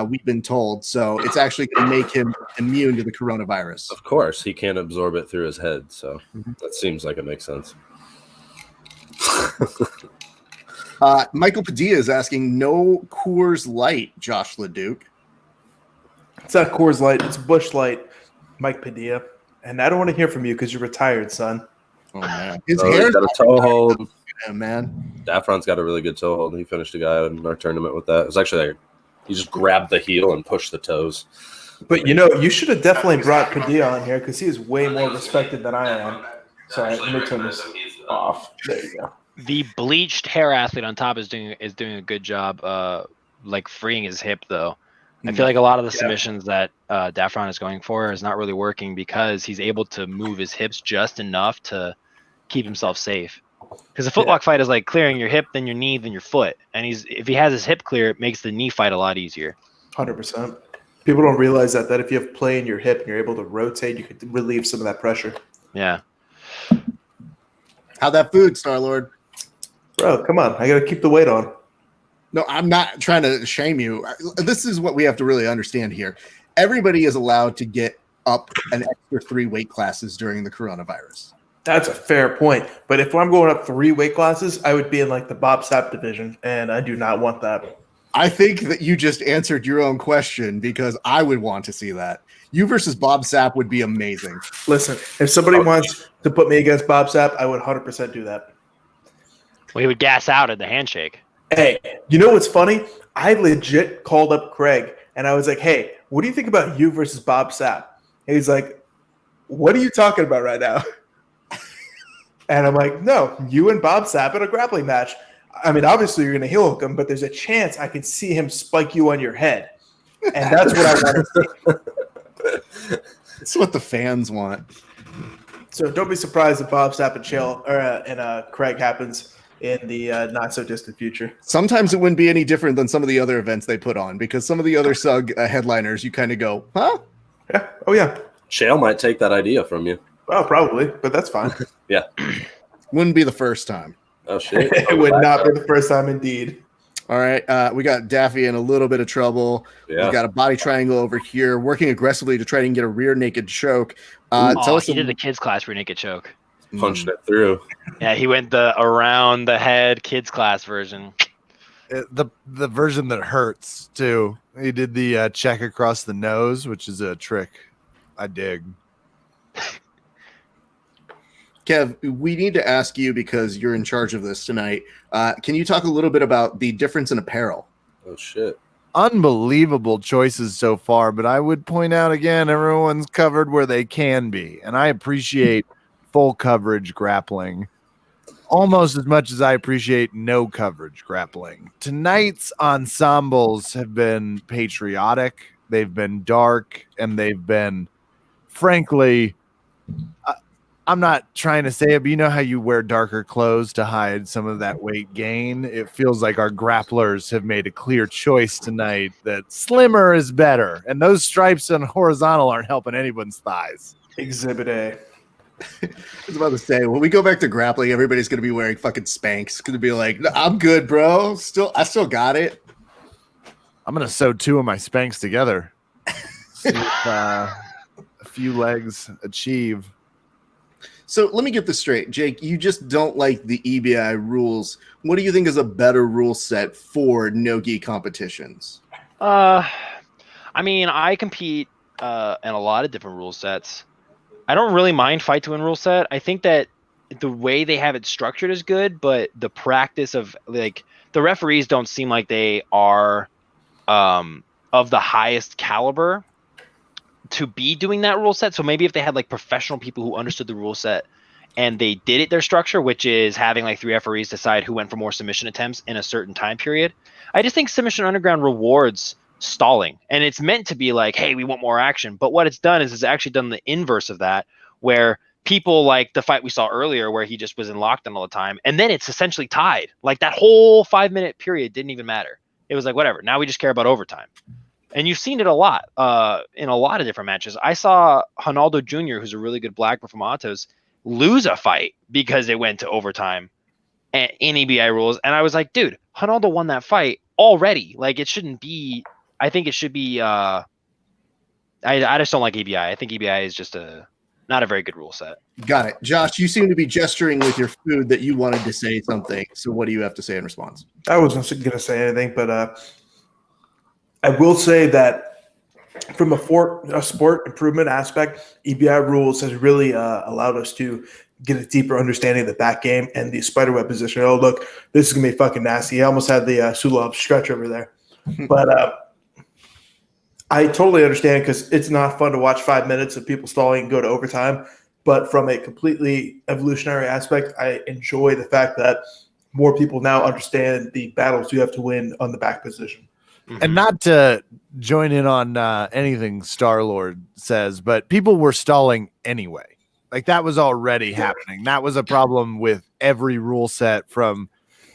we've been told. So it's actually going to make him immune to the coronavirus. Of course, he can't absorb it through his head, so that seems like it makes sense. Michael Padilla is asking, no Coors Light, Josh LeDuc. It's not Coors Light. It's Busch Light. Mike Padilla. And I don't want to hear from you because you're retired, son. Oh, man. His He's hair's got a toe hold. yeah, man. Daffron's got a really good toe hold. He finished a guy in our tournament with that. It was actually like, he just grabbed the heel and pushed the toes. But, you should have definitely brought Padilla on here because he is way more respected than I am. Sorry, let me turn this off. There you go. The bleached hair athlete on top is doing a good job, like freeing his hip though. I feel like a lot of the submissions that Daffron is going for is not really working because he's able to move his hips just enough to keep himself safe. Because a footlock fight is like clearing your hip, then your knee, then your foot, and if he has his hip clear, it makes the knee fight a lot easier. 100%. People don't realize that if you have play in your hip and you're able to rotate, you can relieve some of that pressure. Yeah. How'd that food, Star-Lord? Bro, come on. I got to keep the weight on. No, I'm not trying to shame you. This is what we have to really understand here. Everybody is allowed to get up an extra 3 weight classes during the coronavirus. That's a fair point. But if I'm going up 3 weight classes, I would be in like the Bob Sapp division, and I do not want that. I think that you just answered your own question because I would want to see that. You versus Bob Sapp would be amazing. Listen, if somebody wants to put me against Bob Sapp, I would 100% do that. Well, he would gas out at the handshake. Hey, you know what's funny? I legit called up Craig, and I was like, hey, what do you think about you versus Bob Sapp? And he's like, what are you talking about right now? And I'm like, no, you and Bob Sapp in a grappling match. I mean, obviously you're going to heel hook him, but there's a chance I can see him spike you on your head. And that's what I want to see. It's what the fans want. So don't be surprised if Bob Sapp and Craig happens in the not so distant future. Sometimes it wouldn't be any different than some of the other events they put on because some of the other SUG headliners, you kind of go, huh? Yeah. Oh, yeah. Chael might take that idea from you. Well, probably, but that's fine. Yeah. Wouldn't be the first time. Oh, shit. It would not be the first time, indeed. All right. We got Daffy in a little bit of trouble. Yeah. We got a body triangle over here, working aggressively to try and get a rear naked choke. Tell us he did the kids class rear naked choke. Punched it through. Yeah, he went the around the head kids class version. The version that hurts too. He did the check across the nose, which is a trick I dig. Kev, we need to ask you because you're in charge of this tonight. Can you talk a little bit about the difference in apparel? Oh, shit. Unbelievable choices so far, but I would point out again, everyone's covered where they can be. And I appreciate full coverage grappling almost as much as I appreciate no coverage grappling. Tonight's ensembles have been patriotic, they've been dark, and they've been, frankly, I'm not trying to say it, but you know how you wear darker clothes to hide some of that weight gain? It feels like our grapplers have made a clear choice tonight that slimmer is better, and those stripes on horizontal aren't helping anyone's thighs. Exhibit A. I was about to say, when we go back to grappling, everybody's going to be wearing fucking Spanx. It's going to be like, I'm good, bro. I still got it. I'm going to sew 2 of my Spanx together. See if a few legs achieve. So let me get this straight. Jake, you just don't like the EBI rules. What do you think is a better rule set for no-gi competitions? I mean, I compete in a lot of different rule sets. I don't really mind fight to win rule set. I think that the way they have it structured is good, but the practice of like the referees don't seem like they are of the highest caliber to be doing that rule set. So maybe if they had like professional people who understood the rule set and they did it their structure, which is having like 3 referees decide who went for more submission attempts in a certain time period. I just think Submission Underground rewards stalling, and it's meant to be like, hey, we want more action. But what it's done is it's actually done the inverse of that, where people like the fight we saw earlier where he just was in lockdown all the time, and then it's essentially tied. Like that whole 5-minute period didn't even matter. It was like, whatever, now we just care about overtime. And you've seen it a lot in a lot of different matches. I saw Ronaldo Jr., who's a really good black belt from Atos, lose a fight because it went to overtime in EBI rules. And I was like, dude, Ronaldo won that fight already. Like, it shouldn't be. I think it should be. I just don't like EBI. I think EBI is just not a very good rule set. Got it. Josh, you seem to be gesturing with your food that you wanted to say something. So what do you have to say in response? I wasn't going to say anything, but I will say that from a sport improvement aspect, EBI rules has really allowed us to get a deeper understanding of the back game and the spiderweb position. Oh, look, this is going to be fucking nasty. I almost had the Sulov stretch over there. But I totally understand because it's not fun to watch 5 minutes of people stalling and go to overtime. But from a completely evolutionary aspect, I enjoy the fact that more people now understand the battles you have to win on the back position. And not to join in on anything Star-Lord says, but people were stalling anyway. Like that was already happening. That was a problem with every rule set from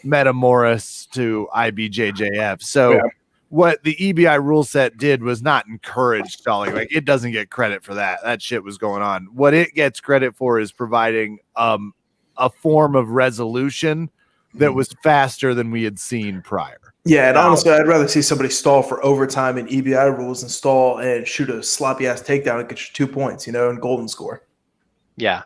Meta Morris to IBJJF. So what the EBI rule set did was not encourage stalling. Like it doesn't get credit for that. That shit was going on. What it gets credit for is providing a form of resolution that was faster than we had seen prior. Yeah, and honestly, I'd rather see somebody stall for overtime in EBI rules and stall and shoot a sloppy ass takedown and get you 2 points, and golden score. Yeah,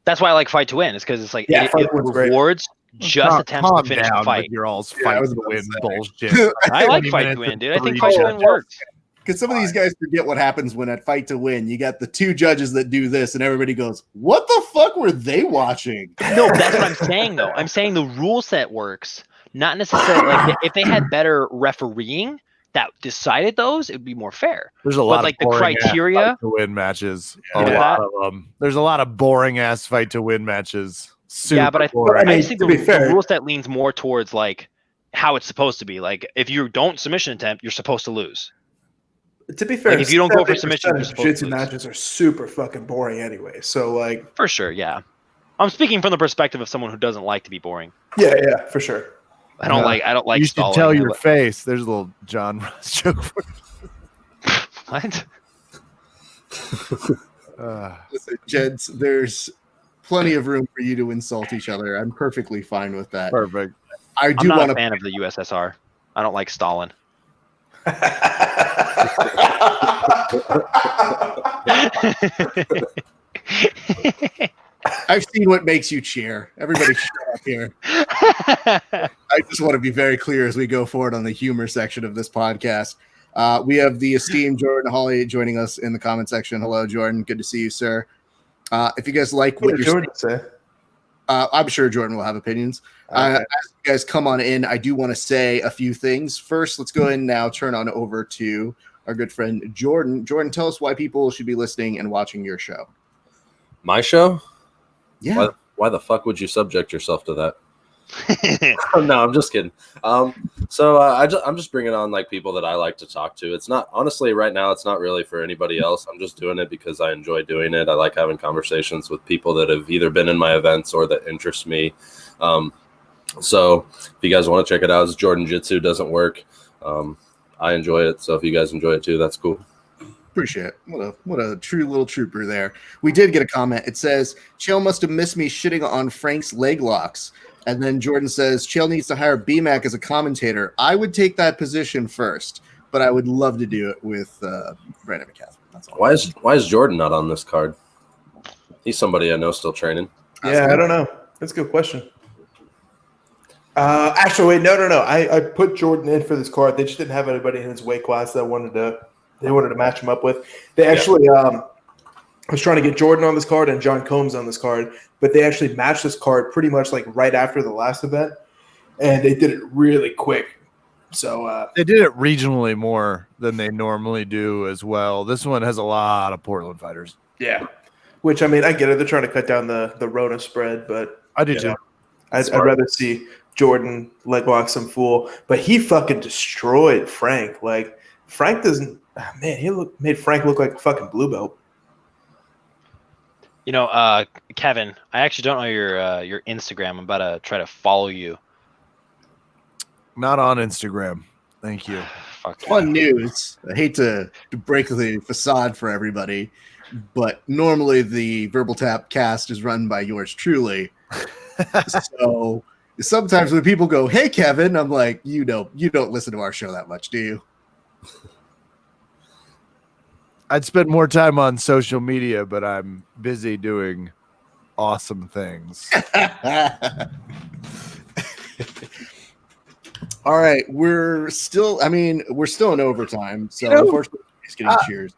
that's why I like fight to win. It's because it's like it rewards just attempts to finish the fight. You're all fight to win bullshit. I like fight to win, dude. I think fight to win works. Because some of these guys forget what happens when at fight to win, you got the two judges that do this, and everybody goes, "What the fuck were they watching?" No, that's what I'm saying though. I'm saying the rule set works. Not necessarily like if they had better refereeing that decided those, it would be more fair. There's a lot of the criteria to win matches. A lot of them. There's a lot of boring ass fight to win matches. Yeah, but I just think the rule set leans more towards like how it's supposed to be. Like if you don't submission attempt, you're supposed to lose. To be fair, like if you don't go for submission, you're supposed to jiu-jitsu lose. matches are super fucking boring anyway. So like for sure, yeah. I'm speaking from the perspective of someone who doesn't like to be boring. Yeah, for sure. I don't like. You should tell your face. There's a little John Ross joke for you. What? Listen, gents, there's plenty of room for you to insult each other. I'm perfectly fine with that. Perfect. I'm not a fan of the USSR. I don't like Stalin. I've seen what makes you cheer. Everybody shut up here. I just want to be very clear as we go forward on the humor section of this podcast. We have the esteemed Jordan Hawley joining us in the comment section. Hello, Jordan. Good to see you, sir. If you guys like what you're saying, I'm sure Jordan will have opinions. As you guys come on in, I do want to say a few things. First, let's go ahead and now turn on over to our good friend Jordan. Jordan, tell us why people should be listening and watching your show. My show? Yeah. Why the fuck would you subject yourself to that? No, I'm just kidding. I'm just bringing on like people that I like to talk to. It's not honestly right now. It's not really for anybody else. I'm just doing it because I enjoy doing it. I like having conversations with people that have either been in my events or that interest me. So if you guys want to check it out, it's Jordan Jitsu. Doesn't work. I enjoy it. So if you guys enjoy it too, that's cool. Appreciate it. What a true little trooper there. We did get a comment. It says, Chael must have missed me shitting on Frank's leg locks. And then Jordan says, Chael needs to hire BMAC as a commentator. I would take that position first, but I would love to do it with Brandon McCaffrey. That's all. Why is Jordan not on this card? He's somebody I know still training. Yeah, I don't know. That's a good question. Actually, wait, no. I put Jordan in for this card. They just didn't have anybody in his weight class that wanted to match him up with. They actually I was trying to get Jordan on this card and John Combs on this card, but they actually matched this card pretty much like right after the last event, and they did it really quick. So they did it regionally more than they normally do as well. This one has a lot of Portland fighters. Yeah, which I mean, I get it. They're trying to cut down the Rona spread, but I do too. I'd rather see Jordan leg lock some fool, but he fucking destroyed Frank. Like Frank doesn't. Man, he made Frank look like a fucking blue belt. You know, Kevin, I actually don't know your Instagram. I'm about to try to follow you. Not on Instagram. Thank you. Fun news. I hate to break the facade for everybody, but normally the Verbal Tap cast is run by yours truly. So sometimes when people go, "Hey, Kevin," I'm like, you don't listen to our show that much, do you? I'd spend more time on social media, but I'm busy doing awesome things. All right, we're still in overtime, so unfortunately, we He's getting cheers.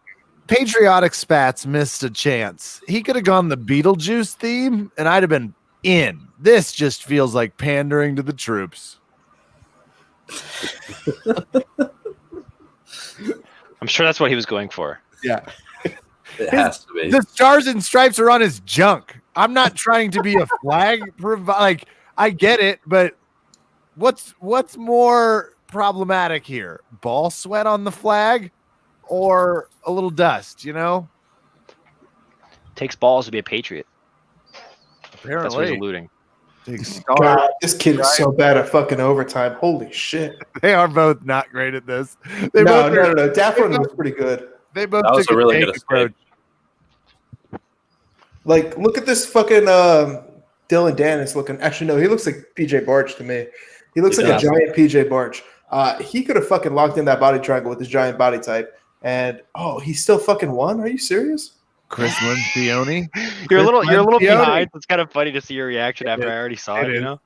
Patriotic Spats missed a chance. He could have gone the Beetlejuice theme, and I'd have been in. This just feels like pandering to the troops. I'm sure that's what he was going for. Yeah. It has to be. The stars and stripes are on his junk. I'm not trying to be a flag. Like, I get it, but what's more problematic here? Ball sweat on the flag or a little dust, you know? Takes balls to be a Patriot. Apparently. That's what he's alluding. God, this kid is so bad at fucking overtime. Holy shit. They are both not great at this. No. Daffron was pretty good. They both That was took a really tank good approach. Like, look at this fucking Dylan Dennis looking. Actually, no, he looks like PJ Barch to me. He looks like a giant PJ Barch. He could have fucking locked in that body triangle with his giant body type. And, he still fucking won? Are you serious? Chris Lencioni. You're a little Lencioni. behind. It's kind of funny to see your reaction after I already saw it. You know,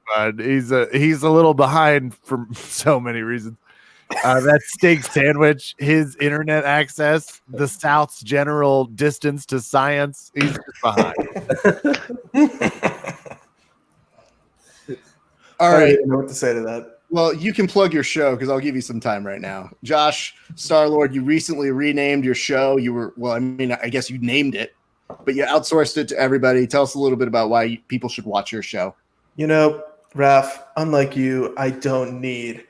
He's a little behind for so many reasons. That steak sandwich, his internet access, the South's general distance to science, he's just behind. All I right. don't know what to say to that. Well, you can plug your show because I'll give you some time right now. Josh, Star-Lord, you recently renamed your show. I guess you named it, but you outsourced it to everybody. Tell us a little bit about why people should watch your show. You know, Raph, unlike you, I don't need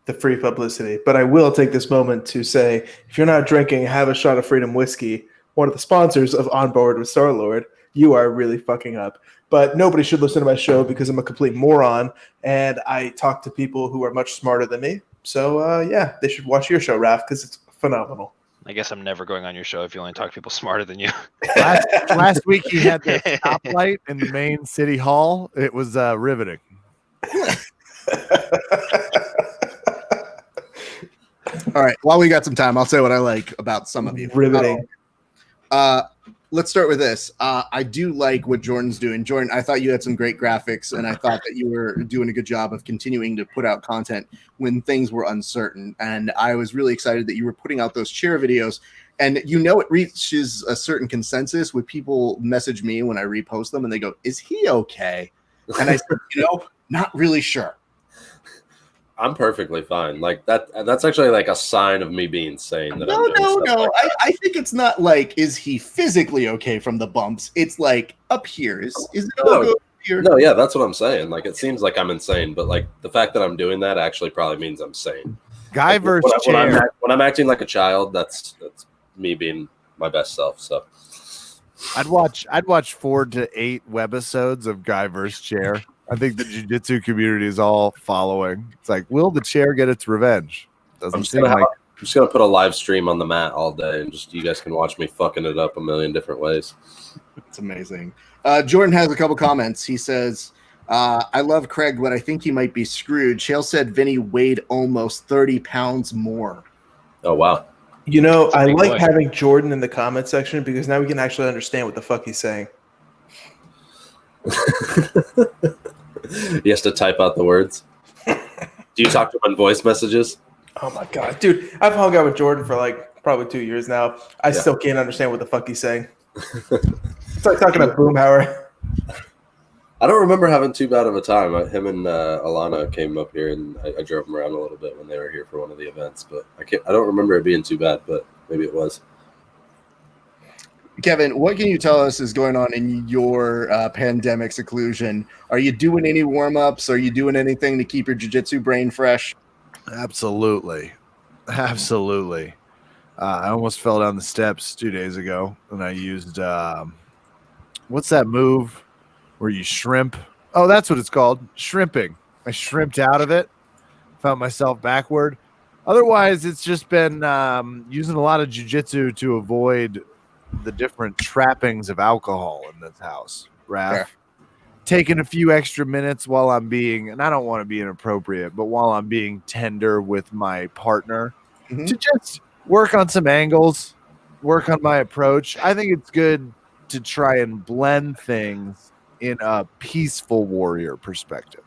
the free publicity, but I will take this moment to say, if you're not drinking, have a shot of Freedom Whiskey, one of the sponsors of On Board with Star-Lord, you are really fucking up. But nobody should listen to my show because I'm a complete moron, and I talk to people who are much smarter than me. So, they should watch your show, Raph, because it's phenomenal. I guess I'm never going on your show if you only talk to people smarter than you. Last week he had the stoplight in the main city hall. It was riveting. All right. While we got some time, I'll say what I like about some of you. Riveting. Let's start with this. I do like what Jordan's doing. Jordan, I thought you had some great graphics, and I thought that you were doing a good job of continuing to put out content when things were uncertain. And I was really excited that you were putting out those cheer videos. And it reaches a certain consensus when people message me when I repost them, and they go, "Is he okay?" And I said, not really sure. I'm perfectly fine. Like that's actually like a sign of me being sane. That No. I think it's not like, is he physically okay from the bumps? It's like up here. Is it all good up here? No, yeah, that's what I'm saying. Like it seems like I'm insane, but like the fact that I'm doing that actually probably means I'm sane. Guy Like, versus chair. when I'm acting like a child, that's me being my best self. So I'd watch 4 to 8 webisodes of Guy versus chair. I think the jiu-jitsu community is all following. It's like, will the chair get its revenge? I'm just gonna put a live stream on the mat all day, and just you guys can watch me fucking it up a million different ways. It's amazing. Jordan has a couple comments. He says, I love Craig, but I think he might be screwed. Shale said Vinny weighed almost 30 pounds more. Oh wow. I like having Jordan in the comment section because now we can actually understand what the fuck he's saying. He has to type out the words. Do you talk to him on voice messages? Oh my god, dude! I've hung out with Jordan for like probably 2 years now. I still can't understand what the fuck he's saying. It's like talking to Boomhauer. I don't remember having too bad of a time. Him and Alana came up here, and I drove them around a little bit when they were here for one of the events. But I don't remember it being too bad, but maybe it was. Kevin, what can you tell us is going on in your pandemic seclusion? Are you doing any warm-ups? Are you doing anything to keep your jiu-jitsu brain fresh? Absolutely. I almost fell down the steps 2 days ago, and I used what's that move where you shrimp? Oh, that's what it's called, shrimping. I shrimped out of it, found myself backward. Otherwise, it's just been using a lot of jiu-jitsu to avoid the different trappings of alcohol in this house. Raph, Fair. Taking a few extra minutes while I'm being, and I don't want to be inappropriate, but while I'm being tender with my partner to just work on some angles, work on my approach. I think it's good to try and blend things in a peaceful warrior perspective.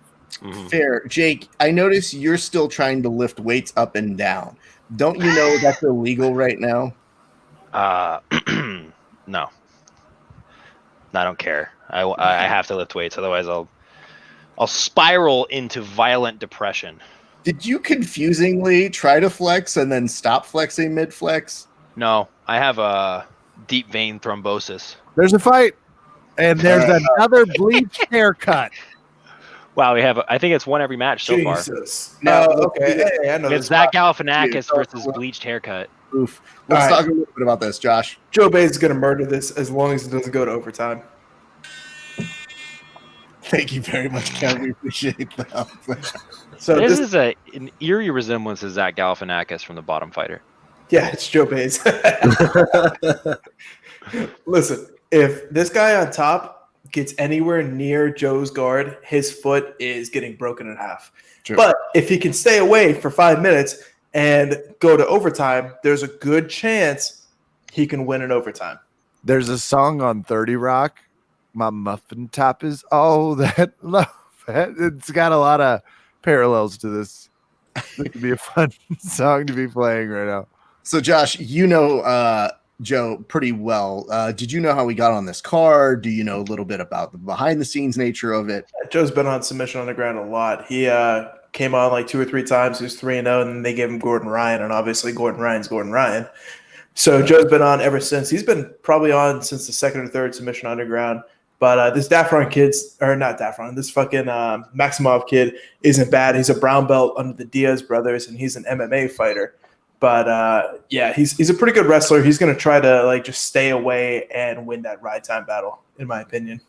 Fair. Jake, I notice you're still trying to lift weights up and down. Don't you know that's illegal right now? No, I don't care. I have to lift weights, otherwise I'll spiral into violent depression. Did you confusingly try to flex and then stop flexing mid flex? No, I have a deep vein thrombosis. There's a fight, and there's another bleached haircut. Wow, we have. I think it's one every match so far. Jesus. Now, Okay. Hey, I know It's this. Zach Galifianakis versus bleached haircut. Oof. Let's All right. talk a little bit about this, Josh. Joe Baize is going to murder this as long as it doesn't go to overtime. Thank you very much, Ken. We appreciate that. So This this is an eerie resemblance to Zach Galifianakis from The Bottom Fighter. yeah, it's Joe Baize. Listen, if this guy on top gets anywhere near Joe's guard, his foot is getting broken in half. Sure. But if he can stay away for 5 minutes and go to overtime, there's a good chance he can win in overtime. There's a song on 30 Rock. My muffin top is all that love. It's got a lot of parallels to this. It could be a fun song to be playing right now. So, Josh, you know Joe pretty well. Did you know how we got on this card? Do you know a little bit about the behind-the-scenes nature of it? Joe's been on Submission Underground a lot. He came on like 2 or 3 times. He was 3-0, and then they gave him Gordon Ryan, and obviously Gordon Ryan's Gordon Ryan. So Joe's been on ever since. He's been probably on since the 2nd or 3rd Submission Underground. But this Daffron kid's, or not Daffron, this fucking Maximov kid isn't bad. He's a brown belt under the Diaz brothers, and he's an MMA fighter. But yeah, he's a pretty good wrestler. He's going to try to like just stay away and win that ride time battle, in my opinion.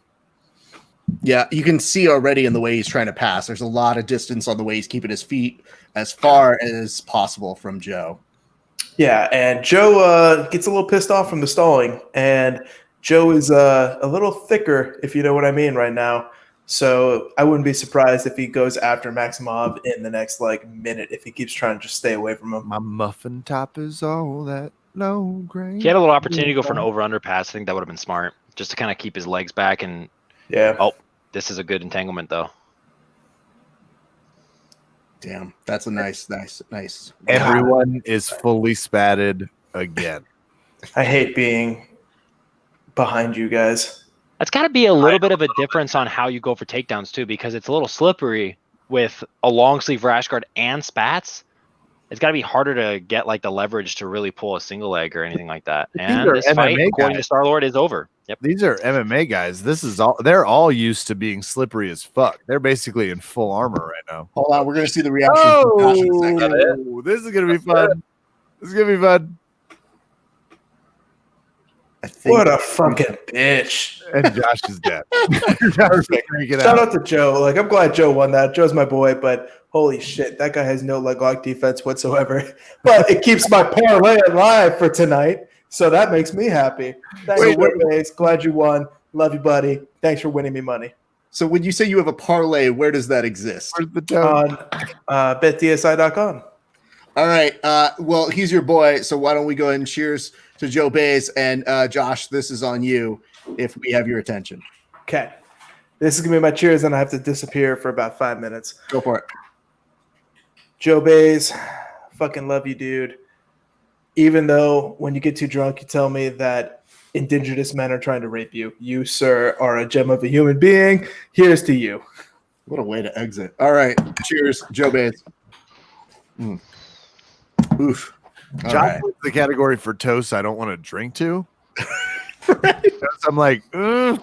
Yeah, you can see already in the way he's trying to pass. There's a lot of distance on the way he's keeping his feet as far as possible from Joe. Yeah, and Joe gets a little pissed off from the stalling, and Joe is a little thicker, if you know what I mean, right now. So I wouldn't be surprised if he goes after Maximov in the next like minute if he keeps trying to just stay away from him. My muffin top is all that low grade. He had a little opportunity to go for an over-under pass. I think that would have been smart, just to kind of keep his legs back. And Yeah. oh, this is a good entanglement, though. Damn, that's a nice. Everyone is fully spatted again. I hate being behind you guys. That's got to be a little bit of a difference on how you go for takedowns, too, because it's a little slippery with a long sleeve rash guard and spats. It's got to be harder to get like the leverage to really pull a single leg or anything like that. And this fight, according to Star-Lord, is over. Yep. These are MMA guys. This is all. They're all used to being slippery as fuck. They're basically in full armor right now. Hold on, we're gonna see the reaction. From Josh in a second. Oh, this is gonna be fun. This is gonna be fun. I think What a fucking bitch. And Josh is dead. Perfect. Shout out to Joe. Like, I'm glad Joe won that. Joe's my boy, but holy shit, that guy has no leg lock defense whatsoever. But it keeps my parlay alive for tonight, so that makes me happy. Thanks, glad you won. Love you, buddy. Thanks for winning me money. So when you say you have a parlay, where does that exist? Where's the tone? On betdsi.com. All right. Well, he's your boy, so why don't we go ahead and cheers to Joe Baize, and Josh, this is on you if we have your attention. Okay. This is going to be my cheers, and I have to disappear for about 5 minutes. Go for it. Joe Baize, fucking love you, dude. Even though when you get too drunk, you tell me that indigenous men are trying to rape you. You, sir, are a gem of a human being. Here's to you. What a way to exit. All right. Cheers, Joe Baize. Oof. All Josh right. was the category for toast I don't want to drink to. I'm like, I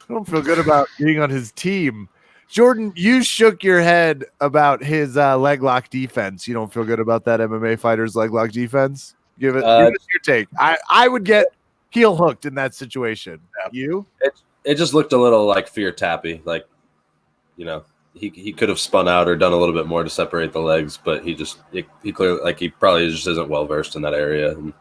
don't feel good about being on his team. Jordan, you shook your head about his leg lock defense. You don't feel good about that MMA fighter's leg lock defense? Give us your take. I would get heel hooked in that situation. Yeah. You? It just looked a little like fear tappy. Like, you know, he could have spun out or done a little bit more to separate the legs, but he clearly, like, he probably just isn't well versed in that area, and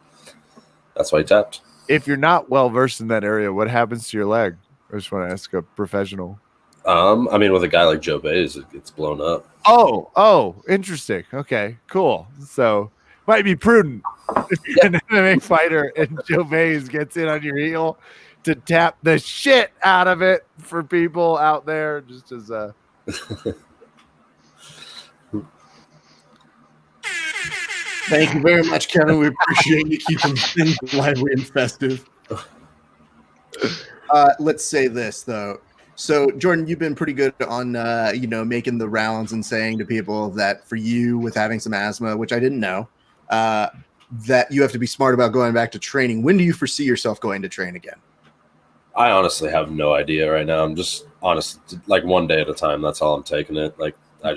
that's why he tapped. If you're not well versed in that area, what happens to your leg? I just want to ask a professional. I mean, with a guy like Joe Baize, it gets blown up. Oh, interesting. Okay, cool. So might be prudent if you're an MMA fighter and Joe Baize gets in on your heel to tap the shit out of it for people out there, just as Thank you very much, Kevin. We appreciate you keeping things lively and festive. Let's say this though. So, Jordan, you've been pretty good on, making the rounds and saying to people that for you, with having some asthma, which I didn't know, that you have to be smart about going back to training. When do you foresee yourself going to train again? I honestly have no idea right now. I'm just honest, like one day at a time. That's all I'm taking it. Like I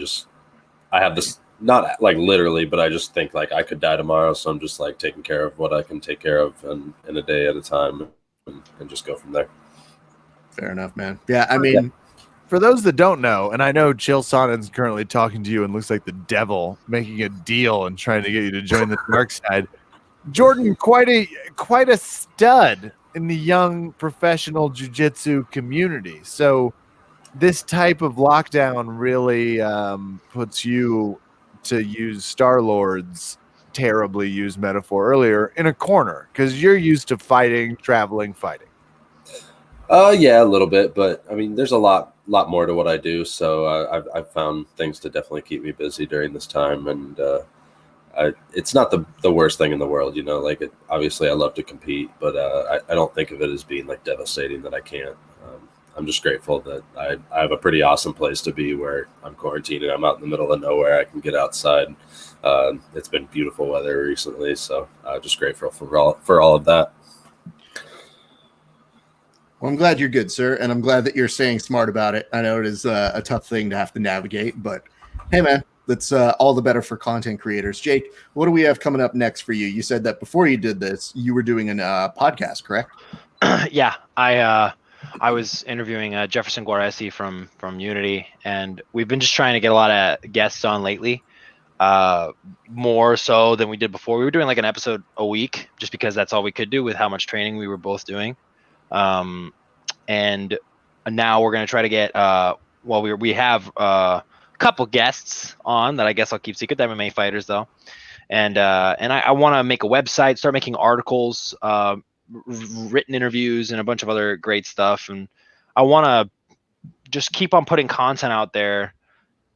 have this, not like literally, but I just think like I could die tomorrow. So I'm just like taking care of what I can take care of and in a day at a time and just go from there. Fair enough, man. Yeah, I mean, for those that don't know, and I know Chill Sonnen's currently talking to you and looks like the devil making a deal and trying to get you to join the dark side. Jordan, quite a stud in the young professional jiu-jitsu community. So this type of lockdown really puts you, to use Star-Lord's terribly used metaphor earlier, in a corner because you're used to fighting, traveling, fighting. Yeah, a little bit, but I mean, there's a lot more to what I do. So I've found things to definitely keep me busy during this time, and it's not the worst thing in the world, Like, obviously, I love to compete, but I don't think of it as being like devastating that I can't. I'm just grateful that I have a pretty awesome place to be where I'm quarantined and I'm out in the middle of nowhere. I can get outside. It's been beautiful weather recently, so just grateful for all of that. Well, I'm glad you're good, sir, and I'm glad that you're staying smart about it. I know it is a tough thing to have to navigate, but hey, man, that's all the better for content creators. Jake, what do we have coming up next for you? You said that before you did this, you were doing a podcast, correct? Yeah, I was interviewing Jefferson Guaresi from Unity, and we've been just trying to get a lot of guests on lately, more so than we did before. We were doing like an episode a week just because that's all we could do with how much training we were both doing. And now we're going to try to get, we have a couple guests on that I guess I'll keep secret, the MMA fighters though. And I want to make a website, start making articles, written interviews, and a bunch of other great stuff. And I want to just keep on putting content out there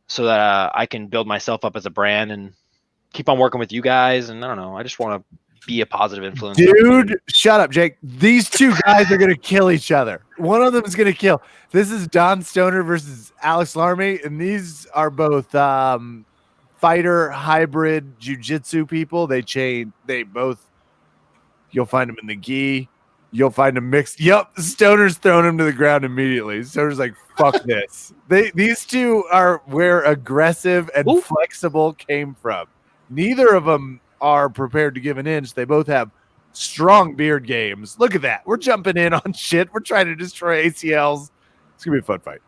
so that I can build myself up as a brand and keep on working with you guys. And I don't know, I just want to be a positive influence. Dude, shut up, Jake. These two guys are going to kill each other. One of them is going to kill. This is Don Stoner versus Alex Larmey, and these are both fighter hybrid jiu-jitsu people. They both, you'll find them in the gi. You'll find them mixed. Yep, Stoner's throwing him to the ground immediately. Stoner's like, fuck this. These two are where aggressive and flexible came from. Neither of them are prepared to give an inch. They both have strong beard games. Look at that. We're jumping in on shit. We're trying to destroy ACLs. It's gonna be a fun fight.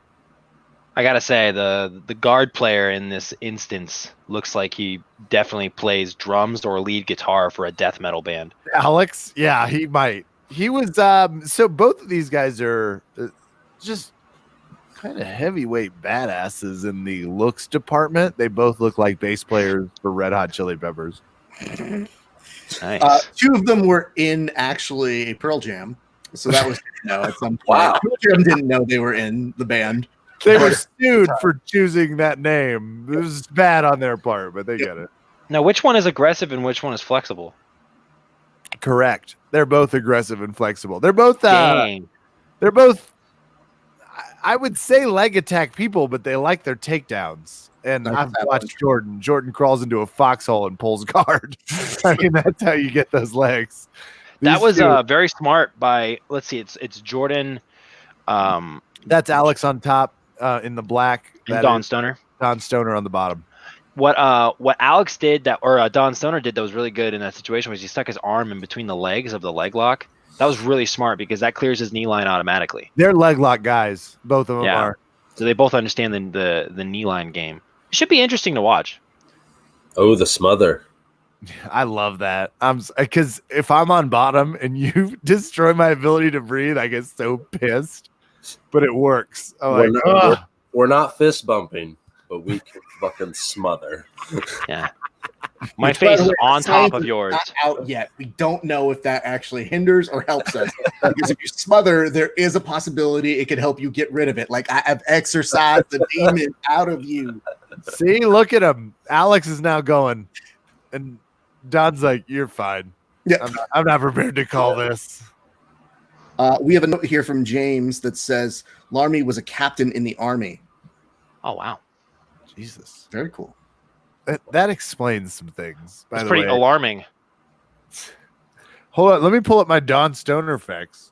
I gotta say, the guard player in this instance looks like he definitely plays drums or lead guitar for a death metal band. Alex, yeah, he might. He was so both of these guys are just kind of heavyweight badasses in the looks department. They both look like bass players for Red Hot Chili Peppers. Nice. Two of them were in actually Pearl Jam, so that was at some point. Wow. Pearl Jam didn't know they were in the band. They were sued for choosing that name. It was bad on their part, but they get it. Now, which one is aggressive and which one is flexible? Correct. They're both aggressive and flexible. They're both Dang. I would say leg attack people, but they like their takedowns. And I've watched Jordan. Jordan crawls into a foxhole and pulls guard. I mean, that's how you get those legs. That was very smart by, let's see, it's Jordan. That's Alex on top in the black. And Don Stoner. Don Stoner on the bottom. What Alex did Don Stoner did that was really good in that situation was he stuck his arm in between the legs of the leg lock. That was really smart because that clears his knee line automatically. They're leg lock guys. Both of them are. So they both understand the knee line game. It should be interesting to watch. Oh, the smother. I love that. Because if I'm on bottom and you destroy my ability to breathe, I get so pissed. But it works. We're not fist bumping, but we can fucking smother. Yeah. My face is on top of yours. Not out yet. We don't know if that actually hinders or helps us. Because if you smother, there is a possibility it could help you get rid of it. Like I have exorcised the demon out of you. See, look at him. Alex is now going. And Don's like, you're fine. Yeah. I'm not prepared to call this. We have a note here from James that says Larmey was a captain in the army. Oh wow, Jesus. Very cool. That explains some things. By that's the pretty way, alarming. hold on. Let me pull up my Don Stoner facts.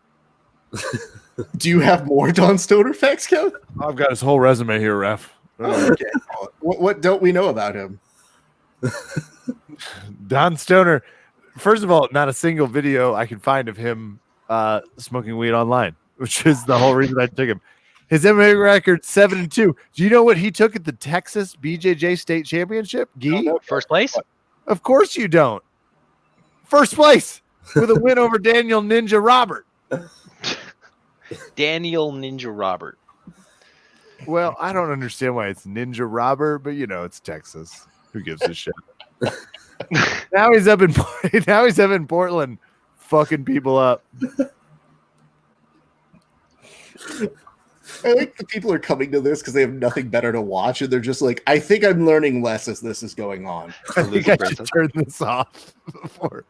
Do you have more Don Stoner facts, Kev? I've got his whole resume here, Ref. Okay. What don't we know about him? Don Stoner. First of all, not a single video I can find of him smoking weed online, which is the whole reason I took him. His MMA record 7-2. Do you know what he took at the Texas BJJ State Championship? Gee? First place. Of course you don't. First place with a win over Daniel Ninja Robert. Daniel Ninja Robert. Well, I don't understand why it's Ninja Robert, but it's Texas. Who gives a shit? Now he's up in Portland, fucking people up. I like the people are coming to this because they have nothing better to watch, and they're just like, I think I'm learning less as this is going on. I think I should turn this off before.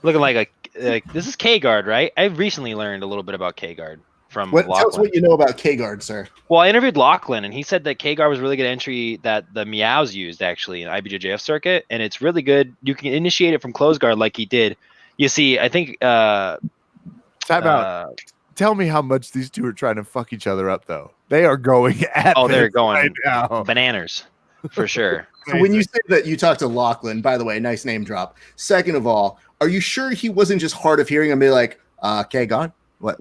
Looking like this is K-Guard, right? I recently learned a little bit about K-Guard from Tell us Lachlan. what you know about K-Guard, sir. Well, I interviewed Lachlan, and he said that K-Guard was a really good entry that the Meows used actually in IBJJF circuit, and it's really good. You can initiate it from close guard like he did. You see, I think. Time out. Tell me how much these two are trying to fuck each other up, though. They are going at they're this going right now. bananas for sure. So when you say that you talked to Lachlan, by the way, nice name drop. Second of all, are you sure he wasn't just hard of hearing and be like, K-Guard? What?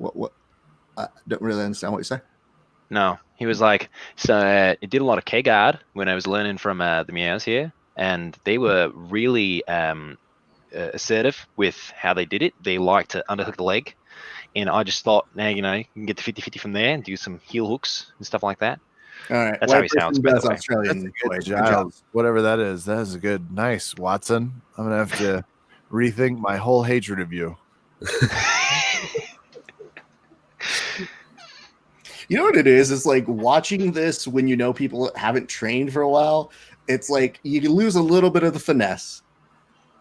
I don't really understand what you say. No, he was like, so it did a lot of K-Guard when I was learning from the Meows here, and they were really assertive with how they did it. They liked to underhook the leg, and I just thought, now you can get the 50-50 from there and do some heel hooks and stuff like that. All right. That's how he sounds, by the way. Australian. Good job. Whatever that is. That is a good. Nice, Watson. I'm going to have to rethink my whole hatred of you. You know what it is? It's like watching this when people haven't trained for a while. It's like you lose a little bit of the finesse,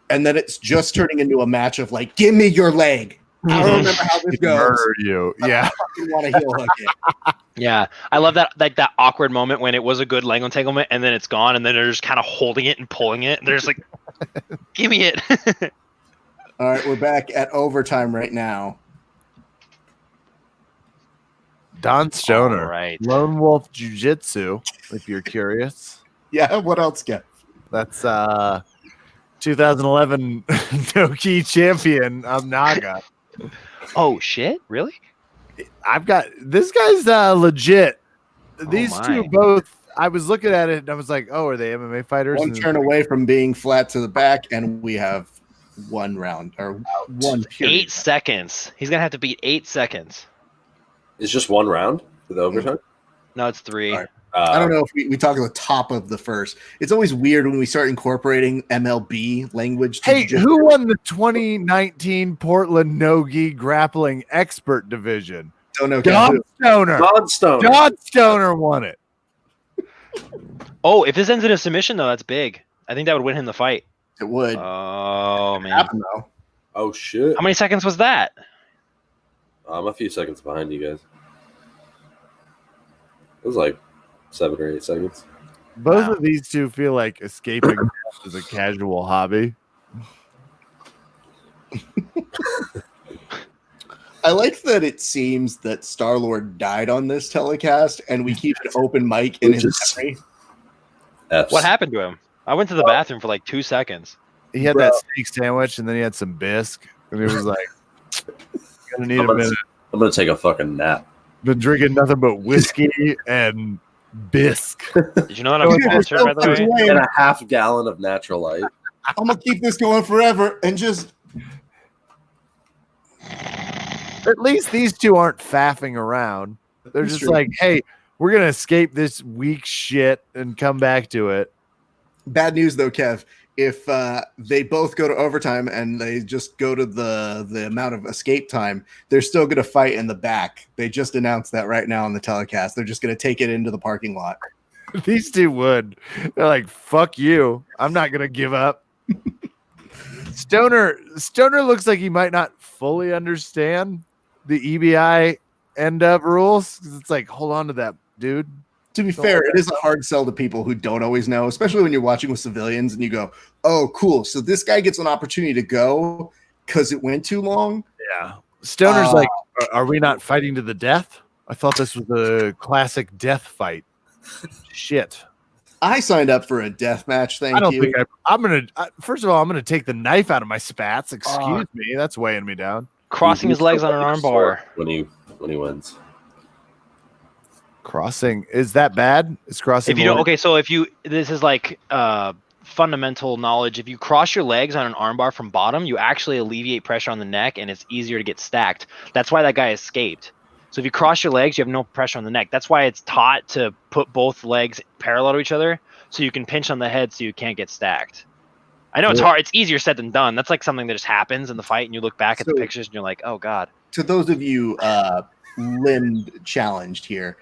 and then it's just turning into a match of like, give me your leg. I don't remember how this goes. Murder you. Yeah. I fucking want to heel hook it. Yeah, I love that, like that awkward moment when it was a good leg entanglement and then it's gone, and then they're just kind of holding it and pulling it. They're just like, give me it. All right, we're back at overtime right now. Don Stoner. All right. Lone Wolf Jiu-Jitsu, if you're curious. Yeah, what else, Kev? That's 2011 no-key champion of Naga. Oh shit! Really? I've got this guy's legit. These my. two both. I was looking at it and I was like, "Oh, are they MMA fighters?" One turn away from being flat to the back, and we have one round or one period. 8 seconds. He's gonna have to beat 8 seconds. It's just one round for the overtime. No, it's 3. All right. I don't know if we talk at the top of the first. It's always weird when we start incorporating MLB language. Hey, who won the 2019 Portland No-Gi Grappling Expert Division? Don't know. Don Stoner. Don Stoner. Don Stoner won it. Oh, if this ends in a submission though, that's big. I think that would win him the fight. It would. Oh man! Happen, though. Oh shit! How many seconds was that? I'm a few seconds behind you guys. It was like 7 or 8 seconds. Both of these two feel like escaping is a casual hobby. I like that it seems that Star-Lord died on this telecast, and we keep an open mic in his memory. F's. What happened to him? I went to the bathroom for like 2 seconds. He had that steak sandwich and then he had some bisque, and he was like, "Gonna need a minute." I'm gonna take a fucking nap. Been drinking nothing but whiskey and bisque. Did you know that I'm sponsored, by the way? And a half gallon of natural light. I'm gonna keep this going forever and just. At least these two aren't faffing around. They're just like, "Hey, we're gonna escape this weak shit and come back to it." Bad news though, Kev. If they both go to overtime and they just go to the amount of escape time, they're still going to fight in the back. They just announced that right now on the telecast. They're just going to take it into the parking lot. These two would. They're like, "Fuck you. I'm not going to give up." Stoner looks like he might not fully understand the EBI end of rules. It's like, hold on to that, dude. To be fair, it is a hard sell to people who don't always know, especially when you're watching with civilians and you go, oh, cool. So this guy gets an opportunity to go because it went too long. Yeah. Stoner's like, are we not fighting to the death? I thought this was a classic death fight. Shit. I signed up for a death match. Thank you. I don't think I'm going to, first of all, I'm going to take the knife out of my spats. Excuse me. That's weighing me down. Crossing his legs on an armbar. When he wins. Crossing. Is that bad? Is crossing. If you don't, okay, so if you, this is like fundamental knowledge. If you cross your legs on an armbar from bottom, you actually alleviate pressure on the neck and it's easier to get stacked. That's why that guy escaped. So if you cross your legs, you have no pressure on the neck. That's why it's taught to put both legs parallel to each other so you can pinch on the head so you can't get stacked. I know it's hard. It's easier said than done. That's like something that just happens in the fight and you look back at the pictures and you're like, oh, God. To those of you limb challenged here,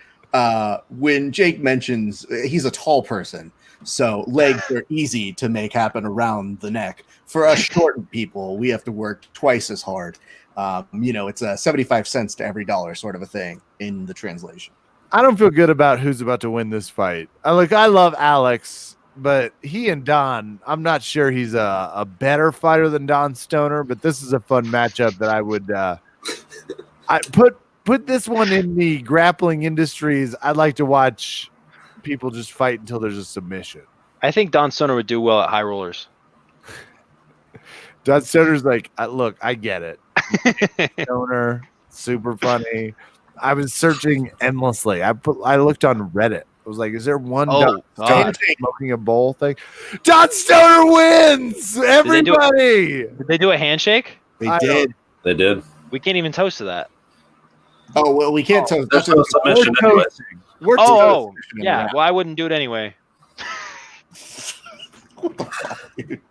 when Jake mentions he's a tall person, so legs are easy to make happen around the neck. For us short people, we have to work twice as hard. It's a 75 cents to every dollar sort of a thing in the translation. I don't feel good about who's about to win this fight. I love Alex, but he and Don, I'm not sure he's a better fighter than Don Stoner, but this is a fun matchup that I would I put this one in the grappling industries. I'd like to watch people just fight until there's a submission. I think Don Stoner would do well at high rollers. Don Stoner's like, look, I get it. Stoner, super funny. I was searching endlessly. I looked on Reddit. I was like, is there one Don Stoner smoking a bowl thing? Don Stoner wins! Everybody! Did they do a handshake? They did. They did. We can't even toast to that. Oh, well, we can't toast. There's no submission anyway. Yeah. Well, I wouldn't do it anyway. What the fuck, dude?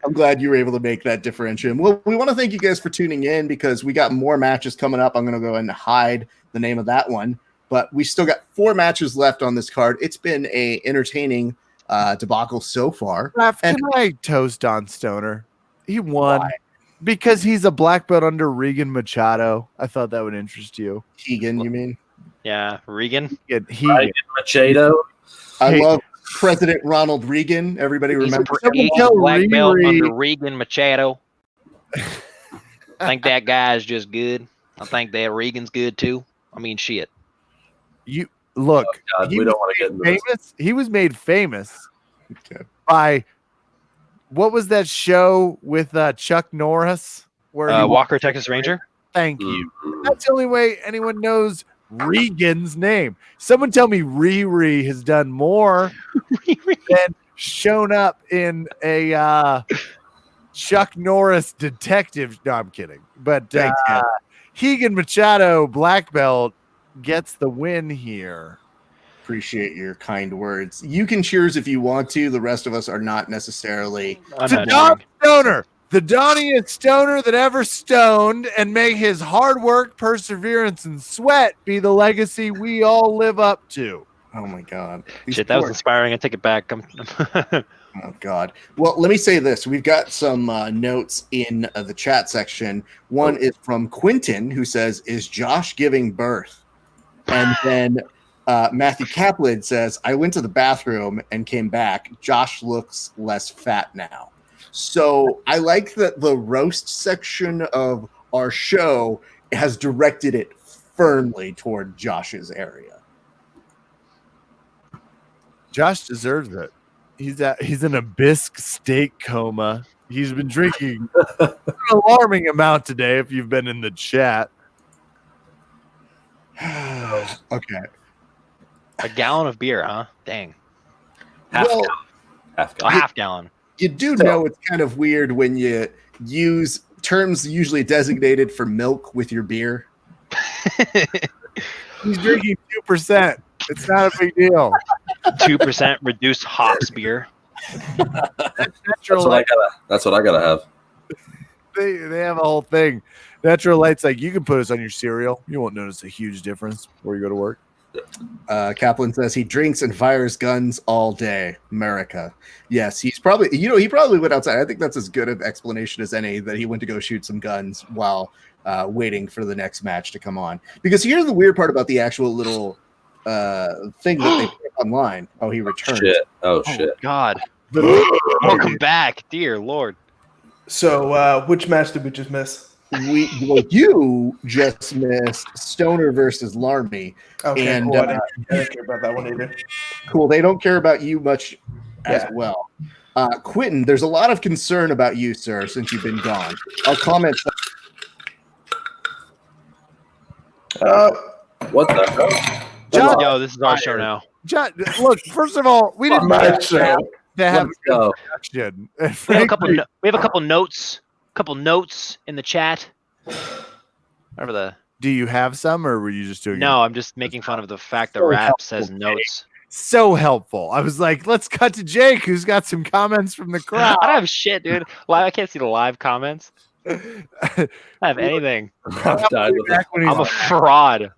I'm glad you were able to make that differentiation. Well, we want to thank you guys for tuning in because we got more matches coming up. I'm going to go ahead and hide the name of that one, but we still got 4 matches left on this card. It's been a entertaining debacle so far. Can I toast Don Stoner? He won. Why? Because he's a black belt under Regan Machado. I thought that would interest you. Keegan, you mean? Yeah, Regan. Regan Machado. I love President Ronald Reagan. Everybody remember him? Black belt under Regan Machado. I think that guy is just good. I think that Regan's good too. I mean, shit. You look. Oh, God, we don't want to get into famous. This. He was made famous by what was that show with Chuck Norris? Where Walker, Texas Ranger. Thank you. That's the only way anyone knows Regan's name. Someone tell me Riri has done more than shown up in a Chuck Norris detective. No, I'm kidding. But Regan Machado, black belt, gets the win here. Appreciate your kind words. You can cheers if you want to. The rest of us are not necessarily. To Don Stoner, the Donniest stoner that ever stoned, and may his hard work, perseverance, and sweat be the legacy we all live up to. Oh my God. Shit, that was inspiring. I take it back. Oh God. Well, let me say this. We've got some notes in the chat section. One is from Quentin, who says, "Is Josh giving birth?" And then Matthew Kaplan says, "I went to the bathroom and came back. Josh looks less fat now." So I like that the roast section of our show has directed it firmly toward Josh's area. Josh deserves it. He's in a bisque steak coma. He's been drinking an alarming amount today if you've been in the chat. Okay. A gallon of beer, huh? Dang. Half gallon. You do know it's kind of weird when you use terms usually designated for milk with your beer. He's drinking 2%. It's not a big deal. 2% reduced hops beer. That's what I gotta have. They have a whole thing. Natural Light's like, you can put us on your cereal. You won't notice a huge difference before you go to work. Kaplan says he drinks and fires guns all day. America. Yes, he's probably, he probably went outside. I think that's as good an explanation as any, that he went to go shoot some guns while waiting for the next match to come on. Because here's the weird part about the actual little thing that they put online. Oh, he returned. Shit. Oh, shit. God. Welcome back, dear Lord. So, which match did we just miss? You just missed Stoner versus Larmey. Okay, and cool. I didn't care about that one either. Cool. They don't care about you much as well. Quentin, there's a lot of concern about you, sir, since you've been gone. I'll comment. What the hell? John, Yo, this is our show now. John, look, first of all, we didn't My show. have Let's go. introduction. We have a couple notes. Couple notes in the chat. Whatever the. Do you have some, or were you just doing? No, I'm just making fun of the fact that Rap says notes. So helpful. I was like, let's cut to Jake, who's got some comments from the crowd. I don't have shit, dude. I can't see the live comments. I don't have anything. Ralph died with it. I'm a fraud.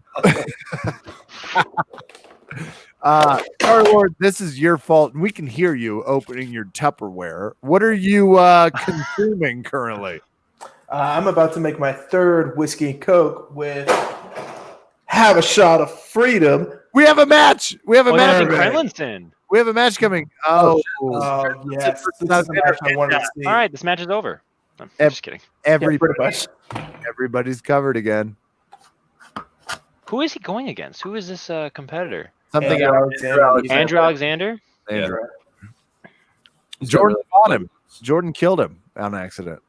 Star-Lord, this is your fault, and we can hear you opening your Tupperware. What are you consuming currently? I'm about to make my third whiskey and coke with Have a Shot of Freedom. We have a match. We have a match. Crelinsten. We have a match coming. Oh, Yes. This is the match I wanted to see. All right, this match is over. I'm just kidding. Pretty much. Everybody's covered again. Who is he going against? Who is this competitor? Something Andrew Alexander? Andrew. Jordan fought him. Jordan killed him on accident.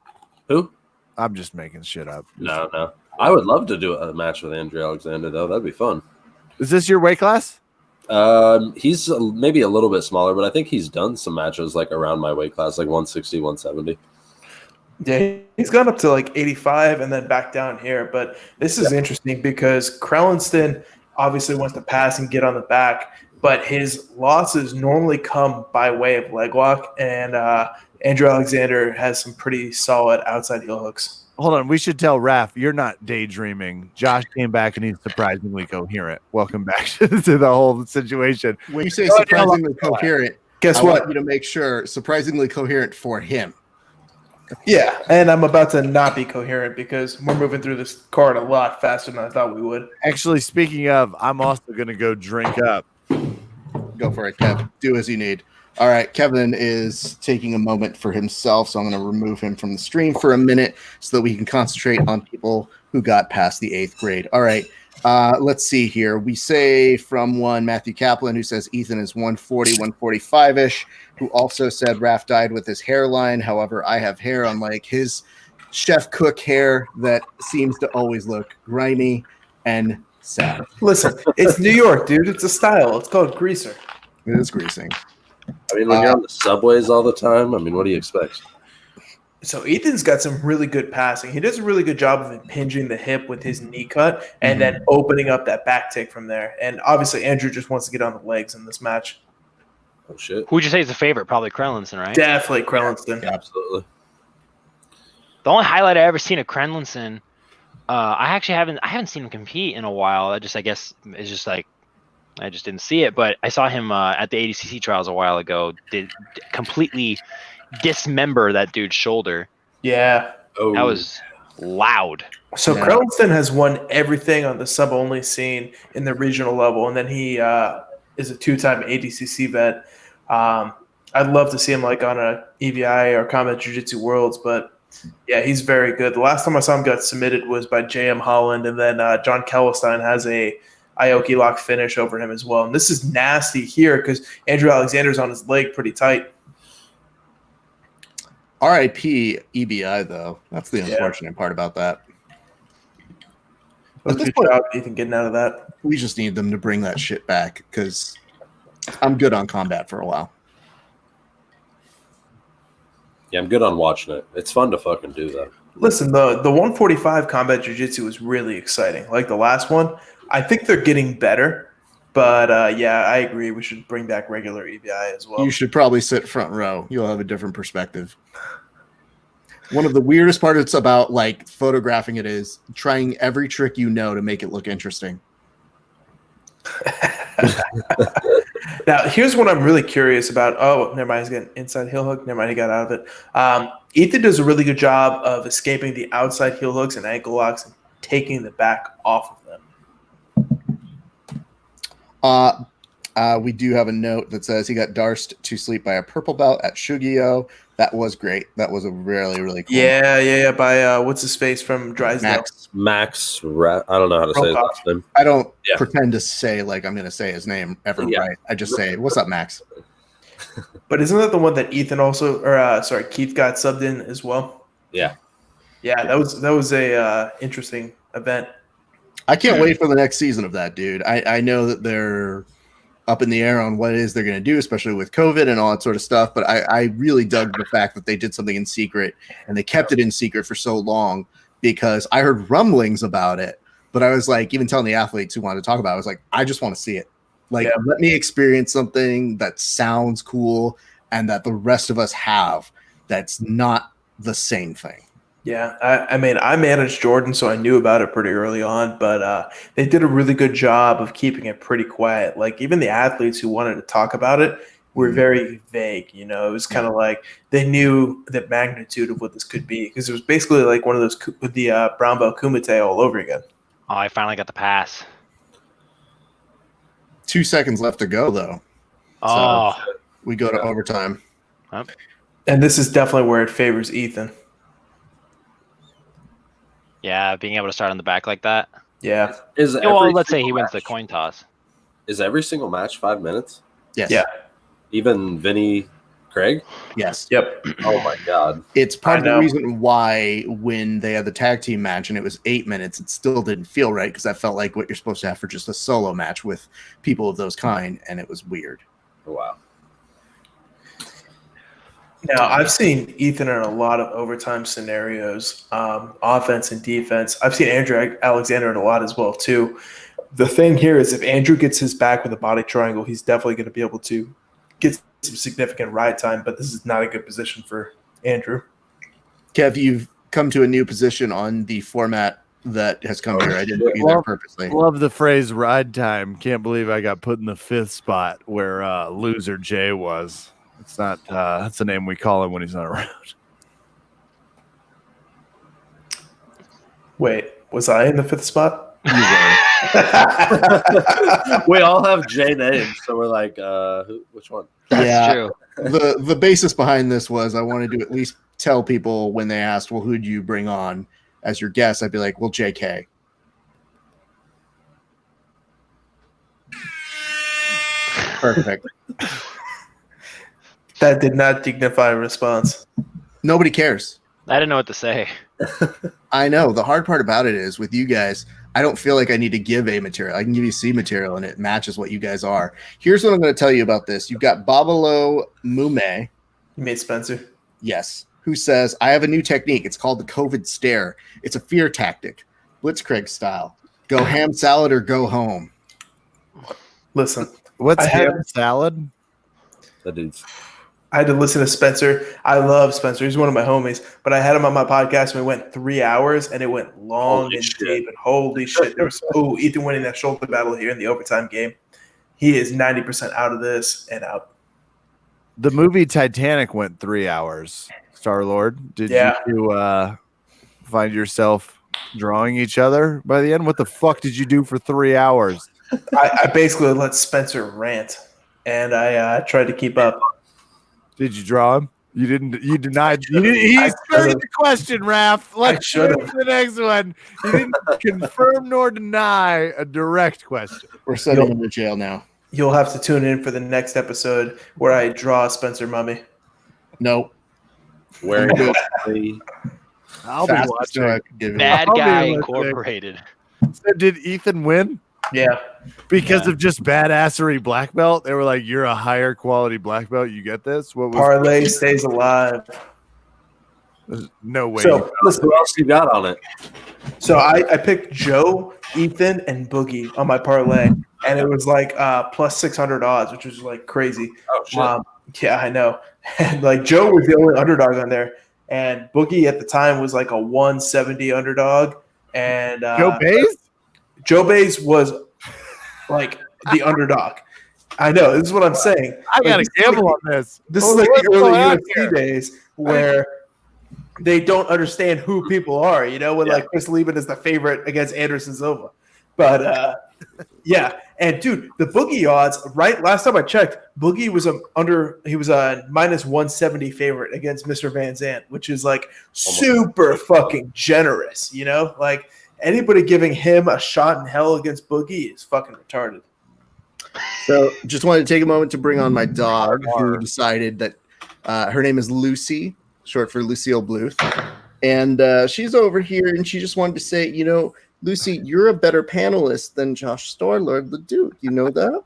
Who? I'm just making shit up. No. I would love to do a match with Andrew Alexander, though. That'd be fun. Is this your weight class? He's maybe a little bit smaller, but I think he's done some matches like around my weight class, like 160, 170. Yeah, he's gone up to like 85 and then back down here. But this is interesting because Crelinsten obviously wants to pass and get on the back, but his losses normally come by way of leg lock, and Andrew Alexander has some pretty solid outside heel hooks. Hold on, we should tell Raph you're not daydreaming. Josh came back and he's surprisingly coherent. Welcome back to the whole situation. When you say surprisingly coherent, Guess I what? want you to make sure surprisingly coherent for him. Yeah, and I'm about to not be coherent because we're moving through this card a lot faster than I thought we would. Actually, speaking of, I'm also going to go drink up. Go for it, Kev. Do as you need. All right, Kevin is taking a moment for himself, so I'm going to remove him from the stream for a minute so that we can concentrate on people who got past the 8th grade. All right, let's see here. We say from one Matthew Kaplan, who says Ethan is 140, 145-ish, who also said Raph died with his hairline. However, I have hair unlike his chef cook hair that seems to always look grimy and sad. Listen, it's New York, dude. It's a style. It's called greaser. It is greasing. I mean, when you're on the subways all the time, I mean, what do you expect? So Ethan's got some really good passing. He does a really good job of impinging the hip with his knee cut and then opening up that back take from there. And obviously, Andrew just wants to get on the legs in this match. Oh, shit. Who would you say is the favorite? Probably Crelinsten, right? Definitely Crelinsten. Absolutely. The only highlight I ever seen of Crelinsten, I haven't seen him compete in a while. I guess it's just like I just didn't see it. But I saw him at the ADCC trials a while ago. Did completely dismember that dude's shoulder. Yeah. Oh, That was loud. So Yeah. Crelinsten has won everything on the sub-only scene in the regional level, and then he is a 2-time ADCC vet. I'd love to see him like on a EVI or Combat Jiu-Jitsu Worlds, but yeah, he's very good. The last time I saw him got submitted was by J.M. Holland, and then John Kellenstein has a Aoki lock finish over him as well. And this is nasty here because Andrew Alexander's on his leg pretty tight. R.I.P. EBI, though. That's the unfortunate part about that. But good job, Ethan, getting out of that. We just need them to bring that shit back because I'm good on combat for a while. yeah, I'm good on watching it. It's fun to fucking do that. Listen, the 145 Combat Jiu-Jitsu was really exciting. Like the last one, I think they're getting better. But, yeah, I agree. We should bring back regular EBI as well. You should probably sit front row. You'll have a different perspective. One of the weirdest parts about like photographing it is trying every trick you know to make it look interesting. Now, here's what I'm really curious about. Oh, never mind. He's getting inside heel hook. Never mind. He got out of it. Ethan does a really good job of escaping the outside heel hooks and ankle locks and taking the back off of them. We do have a note that says he got darsed to sleep by a purple belt at Shugio. That was great. That was a really, really cool. Yeah. By what's his face from Drysdale? Max. I don't know how to say his last name. I don't pretend to say like I'm going to say his name ever right. I just say, "What's up, Max?" But isn't that the one that Ethan also, or Keith got subbed in as well? Yeah. Yeah, that was a interesting event. I can't wait for the next season of that, dude. I know that they're up in the air on what it is they're going to do, especially with COVID and all that sort of stuff. But I really dug the fact that they did something in secret and they kept it in secret for so long because I heard rumblings about it. But I was like, even telling the athletes who wanted to talk about it, I was like, I just want to see it. Like, let me experience something that sounds cool and that the rest of us have that's not the same thing. Yeah, I mean, I managed Jordan, so I knew about it pretty early on, but they did a really good job of keeping it pretty quiet. Like, even the athletes who wanted to talk about it were very vague, you know? It was kind of like they knew the magnitude of what this could be because it was basically like one of those with the brown belt Kumite all over again. Oh, I finally got the pass. 2 seconds left to go, though. Oh. So we go to overtime. And this is definitely where it favors Ethan. Yeah, being able to start on the back like that. Yeah. Let's say he wins the coin toss. Is every single match 5 minutes? Yes. Yeah. Even Vinny Craig? Yes. Yep. Oh my God. It's part of the reason why when they had the tag team match and it was 8 minutes, it still didn't feel right because that felt like what you're supposed to have for just a solo match with people of those kind, and it was weird. Wow. Now, I've seen Ethan in a lot of overtime scenarios, offense and defense. I've seen Andrew Alexander in a lot as well, too. The thing here is if Andrew gets his back with a body triangle, he's definitely going to be able to get some significant ride time, but this is not a good position for Andrew. Kev, you've come to a new position on the format that has come here. I didn't put you there purposely. Love the phrase ride time. Can't believe I got put in the 5th spot where loser Jay was. It's not that's the name we call him when he's not around. Wait, was I in the 5th spot? We all have J names, so we're like, which one? That's true. The basis behind this was I wanted to at least tell people when they asked, well, who'd you bring on as your guest? I'd be like, well, JK. Perfect. That did not dignify a response. Nobody cares. I didn't know what to say. I know. The hard part about it is with you guys, I don't feel like I need to give A material. I can give you C material, and it matches what you guys are. Here's what I'm going to tell you about this. You've got Babalo Mume. You made Spencer? Yes. Who says, I have a new technique. It's called the COVID stare. It's a fear tactic. Blitzkrieg style. Go ham salad or go home. Listen. What's ham salad? That dude's. I had to listen to Spencer. I love Spencer. He's one of my homies. But I had him on my podcast, and we went 3 hours, and it went long and deep. And holy shit, there was Ethan winning that shoulder battle here in the overtime game. He is 90% out of this and out. The movie Titanic went 3 hours. Star-Lord, did you find yourself drawing each other by the end? What the fuck did you do for 3 hours? I basically let Spencer rant, and I tried to keep up. Did you draw him? You didn't. You denied. He skirted the question, Raph. Let's move to the next one. You didn't confirm nor deny a direct question. We're sending him to jail now. You'll have to tune in for the next episode where I draw Spencer Mummy. Nope. Where I'll be watching. Bad Guy Incorporated. So did Ethan win? Yeah. Because of just badassery black belt? They were like, you're a higher quality black belt. You get this? What was Parlay stays alive. There's no way. So, listen, who else you got on it? So I picked Joe, Ethan, and Boogie on my parlay, and it was like plus 600 odds, which was like crazy. Oh, shit. Yeah, I know. And like Joe was the only underdog on there, and Boogie at the time was like a 170 underdog. And Joe Baize? Joe Baize was like the underdog. I know. This is what I'm saying. I got to Like, gamble on this. This Oh, is like what's the early going on UFC here? days where they don't understand who people are, when like Chris Lieben is the favorite against Anderson Silva. But yeah, and dude, the Boogie odds, right? Last time I checked, Boogie was a minus 170 favorite against Mr. Van Zandt, which is like super fucking generous, Like anybody giving him a shot in hell against Boogie is fucking retarded. So just wanted to take a moment to bring on my dog, who decided that her name is Lucy, short for Lucille Bluth. And she's over here, and she just wanted to say, Lucy, you're a better panelist than Josh Storlord, the Duke. You know that?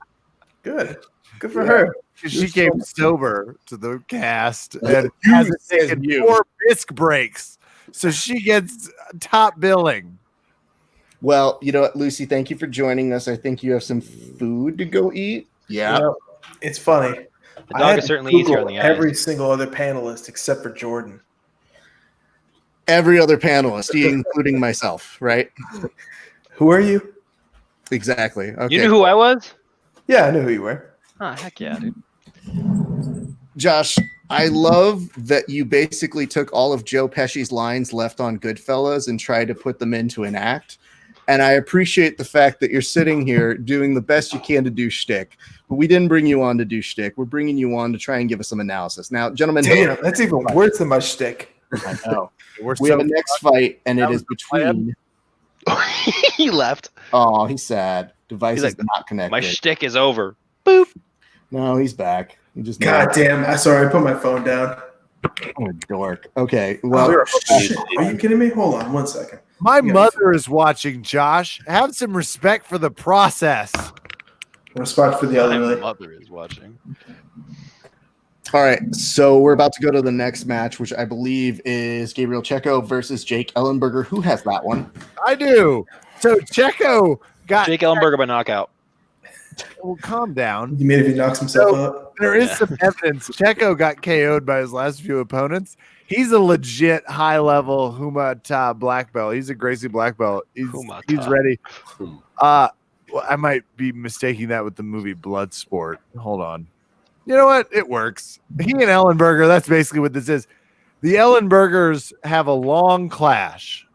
Good for her. She came sober to the cast and hasn't taken 4 bisque breaks. So she gets top billing. Well, you know what, Lucy, thank you for joining us. I think you have some food to go eat. Yeah. It's funny. The dog is certainly easier on the eyes. Every single other panelist except for Jordan. Every other panelist, including myself, right? Who are you? Exactly. Okay. You knew who I was? Yeah, I knew who you were. Oh, heck yeah, dude. Josh, I love that you basically took all of Joe Pesci's lines left on Goodfellas and tried to put them into an act. And I appreciate the fact that you're sitting here doing the best you can to do shtick. But we didn't bring you on to do shtick. We're bringing you on to try and give us some analysis. Now, gentlemen, Damn, that's even worse than my shtick. I know. We have a next fight, and it is between. He left. Oh, he's sad. Device He's is not connected. My shtick is over. No, he's back. He just God damn. Sorry, I put my phone down. Oh, dork. Okay. Well, Shit. Are you kidding me? Hold on 1 second. My mother is watching, Josh. Have some respect for the process. Respect for the My elderly. mother is watching. all right. So we're about to go to the next match, which I believe is Gabriel Checco versus Jake Ellenberger. Who has that one? I do. So Checco got. Jake Ellenberger by knockout. Well, calm down. You mean if he knocks himself up? There is some evidence. Checco got KO'd by his last few opponents. He's a legit high-level Humata black belt. He's a Gracie black belt. He's ready. Well, I might be mistaking that with the movie Bloodsport. Hold on. You know what? It works. He and Ellenberger, that's basically what this is. The Ellenbergers have a long clash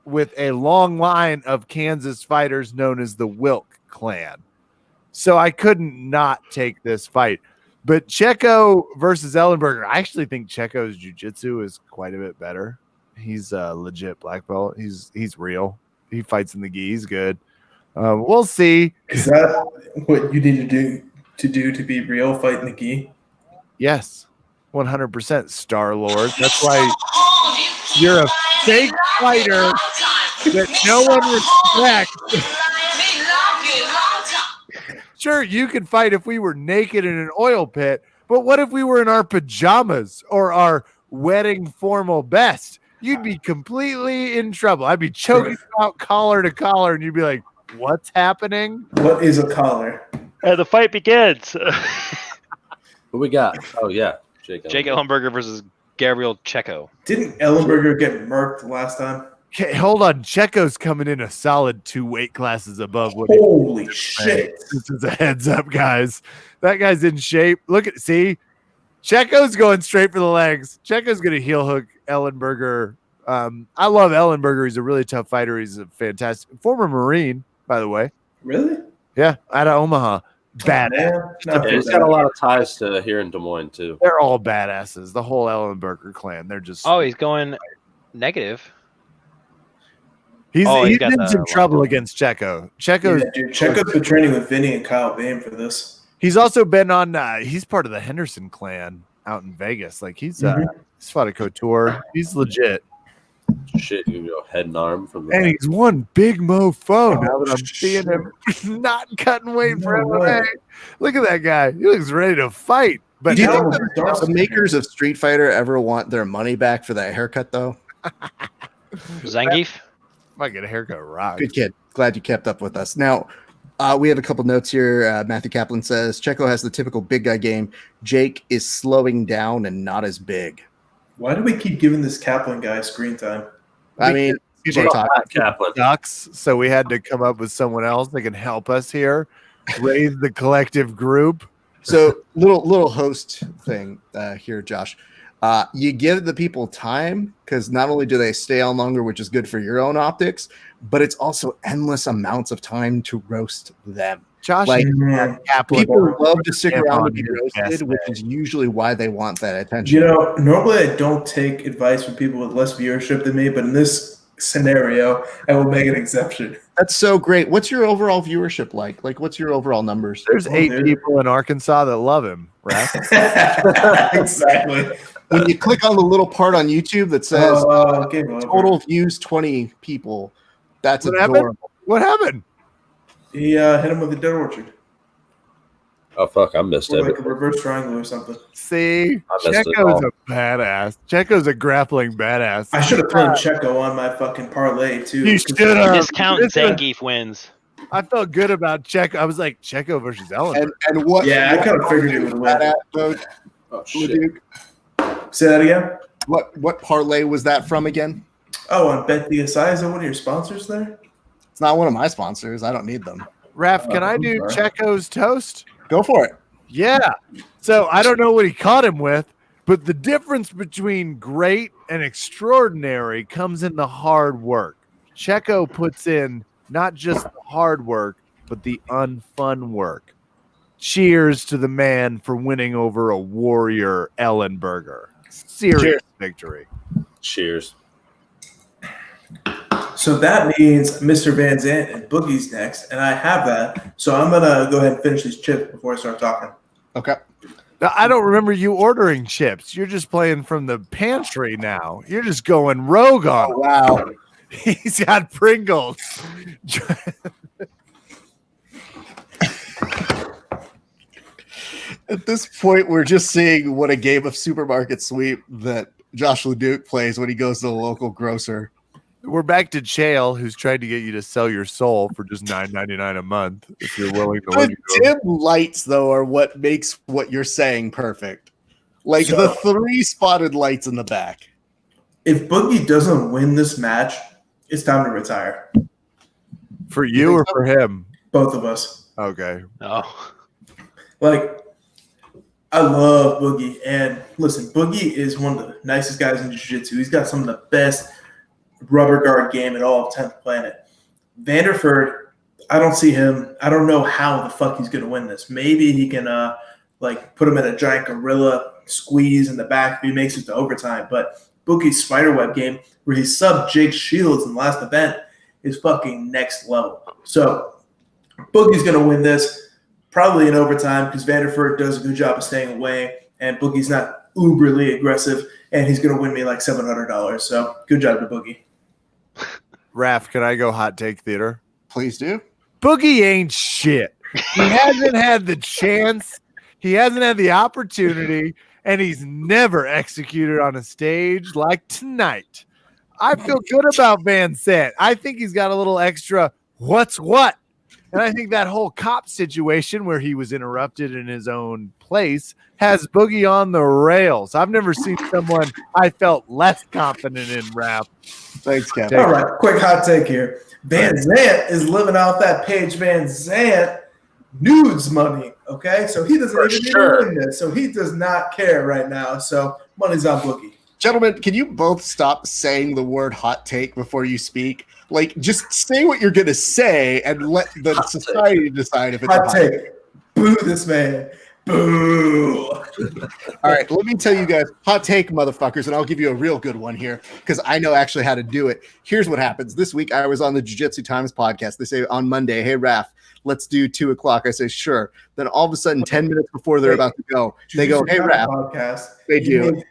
with a long line of Kansas fighters known as the Wilk clan. So I couldn't not take this fight. But Checco versus Ellenberger, I actually think Checco's jiu-jitsu is quite a bit better. He's a legit black belt. He's real. He fights in the gi. He's good. We'll see. Is that what you need to do to be real, fight in the gi? Yes, 100% Star-Lord. That's why you're a fake fighter that no one respects. Sure, you could fight if we were naked in an oil pit, but what if we were in our pajamas or our wedding formal best? You'd be completely in trouble. I'd be choking you out collar to collar, and you'd be like, what's happening? What is a collar? The fight begins. Who we got? Oh, yeah. Jake Ellenberger versus Gabriel Checco. Didn't Ellenberger get murked last time? Okay, hold on. Checco's coming in a solid 2 weight classes above what Holy shit. This is a heads up, guys. That guy's in shape. See? Checco's going straight for the legs. Checco's going to heel hook Ellenberger. I love Ellenberger. He's a really tough fighter. He's a fantastic former Marine, by the way. Really? Yeah, out of Omaha. Badass. Yeah, he's got a lot of ties to here in Des Moines, too. They're all badasses. The whole Ellenberger clan. They're just. Oh, he's going negative. He's got in some trouble against Checco. Checco's been training with Vinny and Kyle Bain for this. He's also been on. He's part of the Henderson clan out in Vegas. Like he's fought a Couture. He's legit. Shit, you go head and arm from the And he's one big mofo now that I'm seeing him not cutting weight for MMA. Look at that guy. He looks ready to fight. But do you think the makers of Street Fighter ever want their money back for that haircut, though? Zangief? Might get a haircut rock. Good kid. Glad you kept up with us. Now, we have a couple notes here. Matthew Kaplan says, Checco has the typical big guy game. Jake is slowing down and not as big. Why do we keep giving this Kaplan guy screen time? I mean, people are talking. Kaplan. Ducks, so we had to come up with someone else that can help us here. raise the collective group. So little host thing here, Josh. You give the people time because not only do they stay on longer, which is good for your own optics, but it's also endless amounts of time to roast them. Josh, Like Kaplan, people love to stick around to be his roasted, best which day. is usually why they want that attention. You know, normally I don't take advice from people with less viewership than me, but in this scenario, I will make an exception. That's so great. What's your overall viewership like? Like, what's your overall numbers? There's 8 people in Arkansas that love him, right? Exactly. When you click on the little part on YouTube that says total views 20 people, that's adorable. What happened? He hit him with a dead orchard. Oh fuck! I missed it. Like a reverse triangle or something. See, I missed it Checco's all. a badass. Checco's a grappling badass. I should have thrown Checco on my fucking parlay too. You should have. Discount Zangief wins. I felt good about Checco. I was like Checco versus Ellenberger. And what? Yeah, I kind of figured it would win. Oh shit! Say that again. What parlay was that from again? Oh, on Bet DSI, is that one of your sponsors there? It's not one of my sponsors. I don't need them. Raph, can I do Checco's toast? Go for it. Yeah. So I don't know what he caught him with, but the difference between great and extraordinary comes in the hard work. Checco puts in not just the hard work, but the unfun work. Cheers to the man for winning over a warrior Ellenberger. Serious victory. Cheers. So that means Mr. Van Zant and Boogie's next, and I have that. So I'm gonna go ahead and finish these chips before I start talking. Okay. Now, I don't remember you ordering chips. You're just playing from the pantry now. You're just going rogue on. Oh, wow. He's got Pringles. At this point, we're just seeing what a game of supermarket sweep that Josh LeDuc plays when he goes to the local grocer. We're back to Chael, who's tried to get you to sell your soul for just $9.99 a month if you're willing to The look dim lights, though, are what makes what you're saying perfect. Like So- the 3 spotted lights in the back. If Boogie doesn't win this match, it's time to retire. for you or for him. Both of us. Okay. Oh, Like, I love Boogie. And listen, Boogie is one of the nicest guys in jiu-jitsu. He's got some of the best rubber guard game in all of 10th Planet. Vanderford, I don't see him. I don't know how the fuck he's going to win this. Maybe he can like put him in a giant gorilla squeeze in the back if he makes it to overtime. But Boogie's spiderweb game, where he subbed Jake Shields in the last event, is fucking next level. So Boogie's going to win this probably in overtime because Vanderford does a good job of staying away, and Boogie's not uberly aggressive, and he's going to win me like $700. So good job to Boogie. Raph, can I go hot take theater? Please do. Boogie ain't shit. He hasn't had the chance. He hasn't had the opportunity, and he's never executed on a stage like tonight. I feel good about Van Sant. I think he's got a little extra what's what. And I think that whole cop situation where he was interrupted in his own place has Boogie on the rails. I've never seen someone I felt less confident in, Raph. Thanks, Kevin. All right, quick hot take here. Van Zant is living off that Paige Van Zant nudes money, okay? So he doesn't even need to win this. So he does not care right now. So money's on Boogie. Gentlemen, can you both stop saying the word hot take before you speak? Like, just say what you're going to say and let the society decide if it's a Hot take. Boo this man. Boo. All right, let me tell you guys, hot take, motherfuckers, and I'll give you a real good one here because I know actually how to do it. Here's what happens. This week, I was on the Jiu-Jitsu Times podcast. They say on Monday, hey, Raph, let's do 2 o'clock. I say, sure. Then all of a sudden, 10 minutes before they're about to go, they go, hey, Raph. Podcast. They You do. mean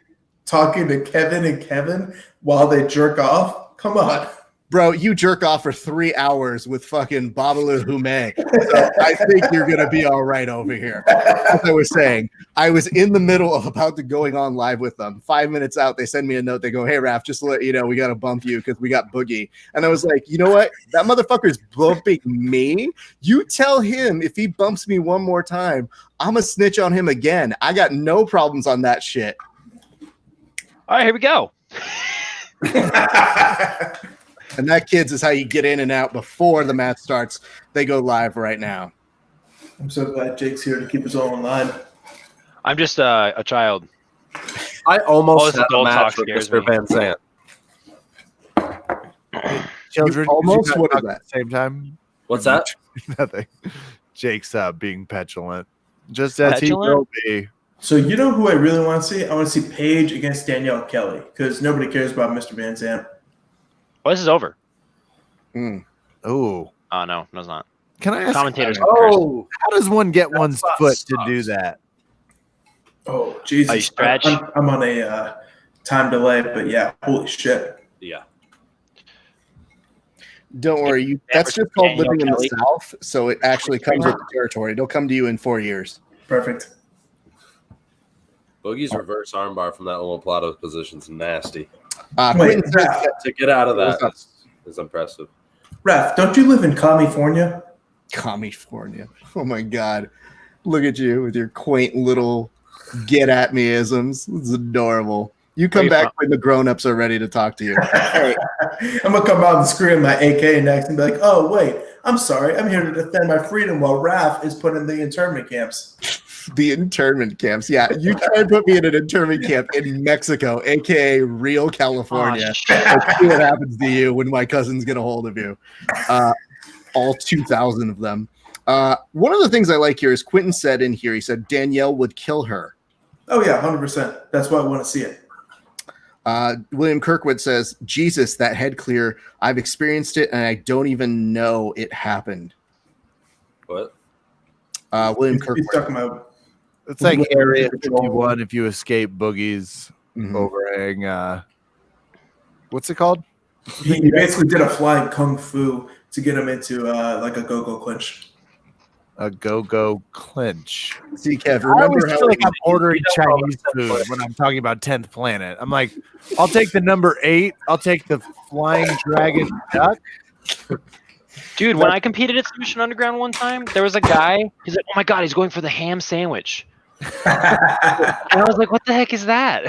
talking to Kevin and Kevin while they jerk off? Come on. Bro, you jerk off for 3 hours with fucking Babalu Hume. So I think you're going to be all right over here. As I was saying, I was in the middle of about to going on live with them. 5 minutes out, they send me a note. They go, hey, Raph, just to let you know, we got to bump you because we got Boogie. And I was like, you know what? That motherfucker's bumping me. You tell him if he bumps me one more time, I'm going to snitch on him again. I got no problems on that shit. all right, here we go. And that, kids, is how you get in and out before the match starts. They go live right now. I'm so glad Jake's here to keep us all in line. I'm just a child. I All almost this had a adult talk match with scares Mr. me. Van Zandt. Children, almost? you guys What is talk that? At the same time? What's that? Nothing. Jake's being petulant. Just as Petulant? he will be. So you know who I really want to see? I want to see Paige against Danielle Kelly because nobody cares about Mr. Van Zandt. Oh, this is over. Mm. Oh. Oh no, no, it's not. Can I ask? Commentators. Oh, How does one get one's not foot to sucks. do that? Oh, Jesus. Oh, you stretch? I'm on a time delay, but yeah, holy shit. yeah. Don't worry, that's just called living in the South, so it actually comes with the territory. It'll come to you in 4 years. Perfect. Boogie's reverse armbar from that omoplata position's nasty. Wait, Quentin says Raph, To get out of that What's is impressive. Raph, don't you live in California? California. Oh my God. Look at you with your quaint little get at me isms. It's adorable. You come back when the grown-ups are ready to talk to you. I'm going to come out and scream my AK next and be like, oh, wait, I'm sorry. I'm here to defend my freedom while Raph is put in the internment camps. The internment camps. Yeah, you try and put me in an internment camp in Mexico, aka real California. Let's see what happens to you when my cousins get a hold of you. All 2,000 of them. One of the things I like here is Quentin said in here, he said Danielle would kill her. Oh, yeah, 100%. That's why I want to see it. William Kirkwood says, Jesus, that head clear. I've experienced it, and I don't even know it happened. What? William He's Kirkwood. talking about It's like Area 51 if you escape Boogie's Mhm. overhang. What's it called? he basically did a flying kung fu to get him into like a go-go clinch. A go-go clinch. See, Kev, I remember always how feel like I'm ordering You know Chinese food when I'm talking about 10th Planet. I'm like, I'll take the number 8. I'll take the flying dragon duck. Dude, when I competed at Submission Underground one time, there was a guy. He's like, "Oh my god, he's going for the ham sandwich," and I was like, "What the heck is that?"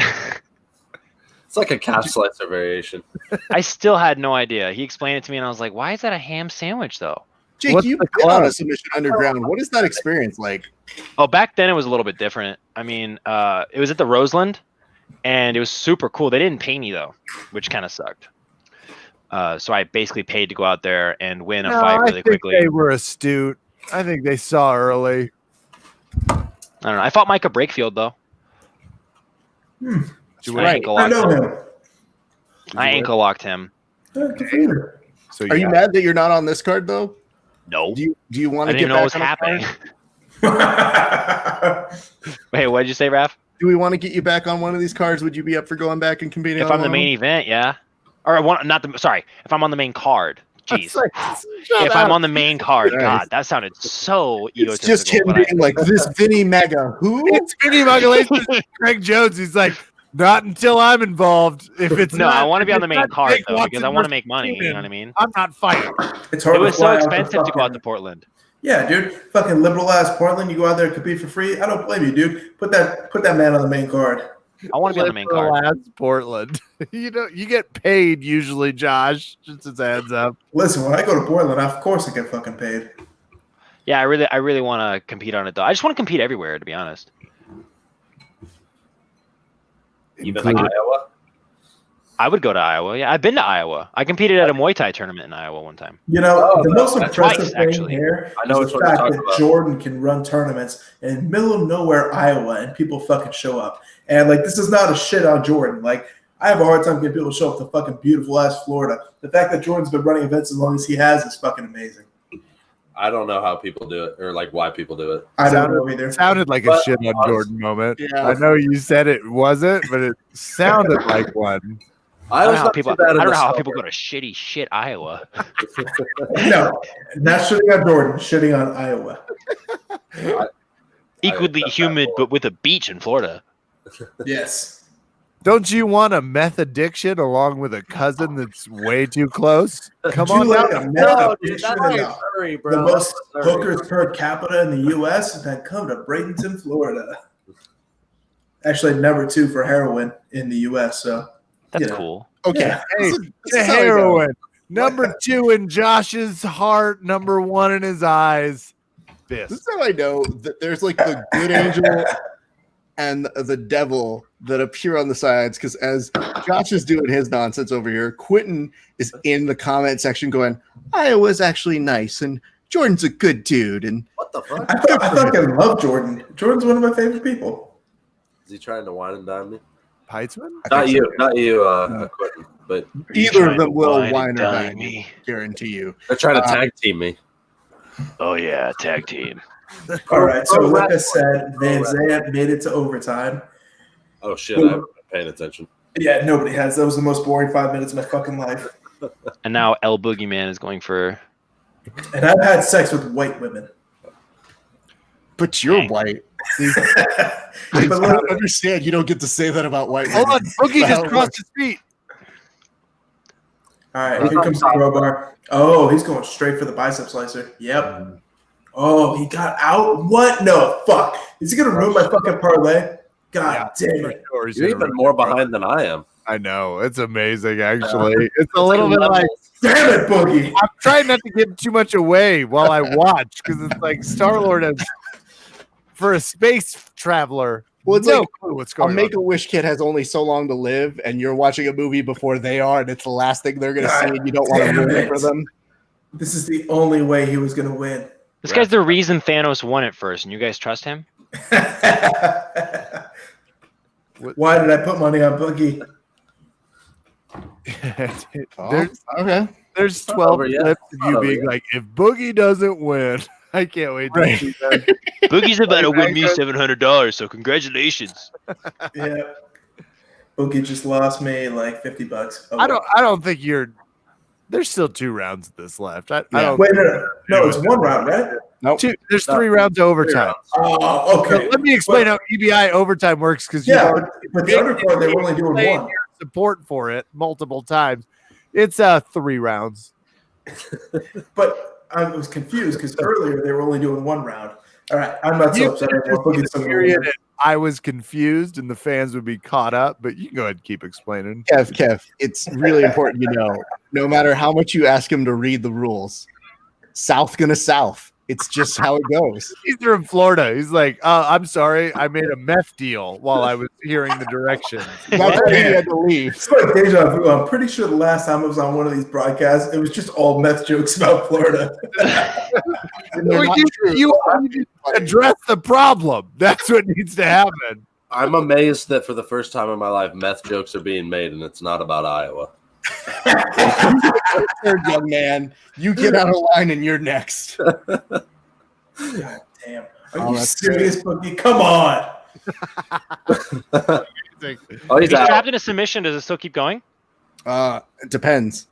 It's like a calf slicer variation. I still had no idea. He explained it to me, and I was like, "Why is that a ham sandwich, though?" Jake, What's you've the been on a club? Submission Underground. What is that experience like? Oh, back then it was a little bit different. I mean, it was at the Roseland, and it was super cool. They didn't pay me though, which kind of sucked. So I basically paid to go out there and win a fight I really think quickly. they were astute. I think they saw early. I don't know. I fought Micah Brakefield though. You I win. ankle I locked know him. him. I ankle locked him. Good for you. So Are you mad that you're not on this card though? No, Do you want I to didn't get even know what back was on a happening. card? Wait, what did you say, Raph? Do we want to get you back on one of these cards? Would you be up for going back and competing? If on I'm the one? main event, yeah. Or I want not the sorry. If I'm on the main card, jeez. Shut If up. I'm on the main card, Nice. God, that sounded so It's egotistical. just him but I- being like this Vinny Mega. Who? It's Vinny Magalhaes and Craig Jones. He's like, not until I'm involved. If it's no, not, I want to if be on the it's main not card Jake though because Watson I want to versus make money. You know Keenan, what I mean? I'm not fighting. It's hard It was to so fly out expensive to go out fucking- to Portland. Yeah, dude. Fucking liberal ass Portland. You go out there and compete for free. I don't blame you, dude. Put that man on the main card. I want to be on the main card. Liberal ass Portland. You get paid usually, Josh. Just as a heads up. Listen, when I go to Portland, of course I get fucking paid. Yeah, I really want to compete on it though. I just want to compete everywhere, to be honest. Even like Iowa. I would go to Iowa. Yeah, I've been to Iowa. I competed at a Muay Thai tournament in Iowa one time. You know, Oh, the most that's impressive twice, thing actually. here I know is which the one you're fact talking that about. Jordan can run tournaments in middle of nowhere, Iowa, and people fucking show up. And like, this is not a shit on Jordan. Like, I have a hard time getting people to show up to fucking beautiful ass Florida. The fact that Jordan's been running events as long as he has is fucking amazing. I don't know how people do it or like why people do it. I don't know either. It sounded like a But- shit on Jordan moment. Yeah. I know you said it wasn't, but it sounded like one. I don't know how not people. too bad I in don't know the how summer. people go to shit Iowa. No, not shitting on Jordan, shitting on Iowa. Equally accept that humid, more. but with a beach in Florida. Yes. Don't you want a meth addiction along with a cousin that's way too close? Come Would on you like down. a meth No, dude, addiction that's in like Surrey, bro. the most That's Surrey. hookers per capita in the U.S. and come to Bradenton, Florida. Actually, number 2 for heroin in the U.S. So That's Yeah. cool. Okay. Yeah. Hey, This the is how we go. heroin. Number 2 in Josh's heart, number 1 in his eyes. This fist. is how I know that there's like the good angel and the devil that appear on the sides. Because as Josh is doing his nonsense over here, Quentin is in the comment section going, "Iowa's actually nice, and Jordan's a good dude." And What the fuck? I fucking love Jordan. Jordan's one of my favorite people. Is he trying to wine and dine me? Heitzman? Not you, Quentin, but either of them to will wine whine and or dine dine me. me. Guarantee you. they're trying to tag team me. Oh yeah, tag team. All right, so like I said, Van Zandt made it to overtime. Oh shit, I haven't been paying attention. Yeah, nobody has. That was the most boring 5 minutes of my fucking life. And now El Boogeyman is going for. And I've had sex with white women. But you're white. I But don't understand. You don't get to say that about white Hold women. on, Boogie just How it crossed works. his feet. all right, here comes the crowbar. Oh, he's going straight for the bicep slicer. Yep. Oh, he got out? What? No, fuck. Is he going to ruin my fucking parlay? God damn it. Sure, he's You're gonna even run- more behind than I am. I know. It's amazing, actually. It's a little bit like, Damn it, Boogie. I'm trying not to give too much away while I watch, because it's like Star-Lord has, for a space traveler, Well, it's no like clue what's a going on. Make-A-Wish kid has only so long to live, and you're watching a movie before they are, and it's the last thing they're going to see, and you don't want to Damn ruin it it. for them. This is the only way he was going to win. This guy's the reason Thanos won it first, and you guys trust him? Why did I put money on Boogie? Okay. There's 12 over yet. clips of Not you over being yet. like, if Boogie doesn't win, I can't wait to Right. see that. Boogie's about to win me $700, so congratulations. Yeah. Boogie just lost me like $50. Oh, I don't think you're. There's still 2 rounds of this left. I don't. Wait, no, it's one round, right? Nope. There's 3 rounds of overtime. Oh, So okay. let me explain how EBI overtime works, because Yeah, but the undercard, they were only doing one. support for it multiple times. It's 3 rounds. But I was confused because earlier they were only doing 1 round. All right, I'm not so You upset could anymore. just Boogie's still gonna period win. it. I was confused, and the fans would be caught up. But you can go ahead and keep explaining. Kev, it's really important you know, no matter how much you ask him to read the rules, South gonna South. It's just how it goes. He's from Florida. He's like, I'm sorry, I made a meth deal while I was hearing the directions. That's why he had to leave. It's like deja vu. I'm pretty sure the last time I was on one of these broadcasts, it was just all meth jokes about Florida. And they're not true. You address the problem. That's what needs to happen. I'm amazed that for the first time in my life, meth jokes are being made, and it's not about Iowa. Third, young man, you get out of line and you're next. God damn. Are Oh, you that's serious, Boogie? Come on. Oh, If he's he's out. trapped in a submission, does it still keep going? It depends.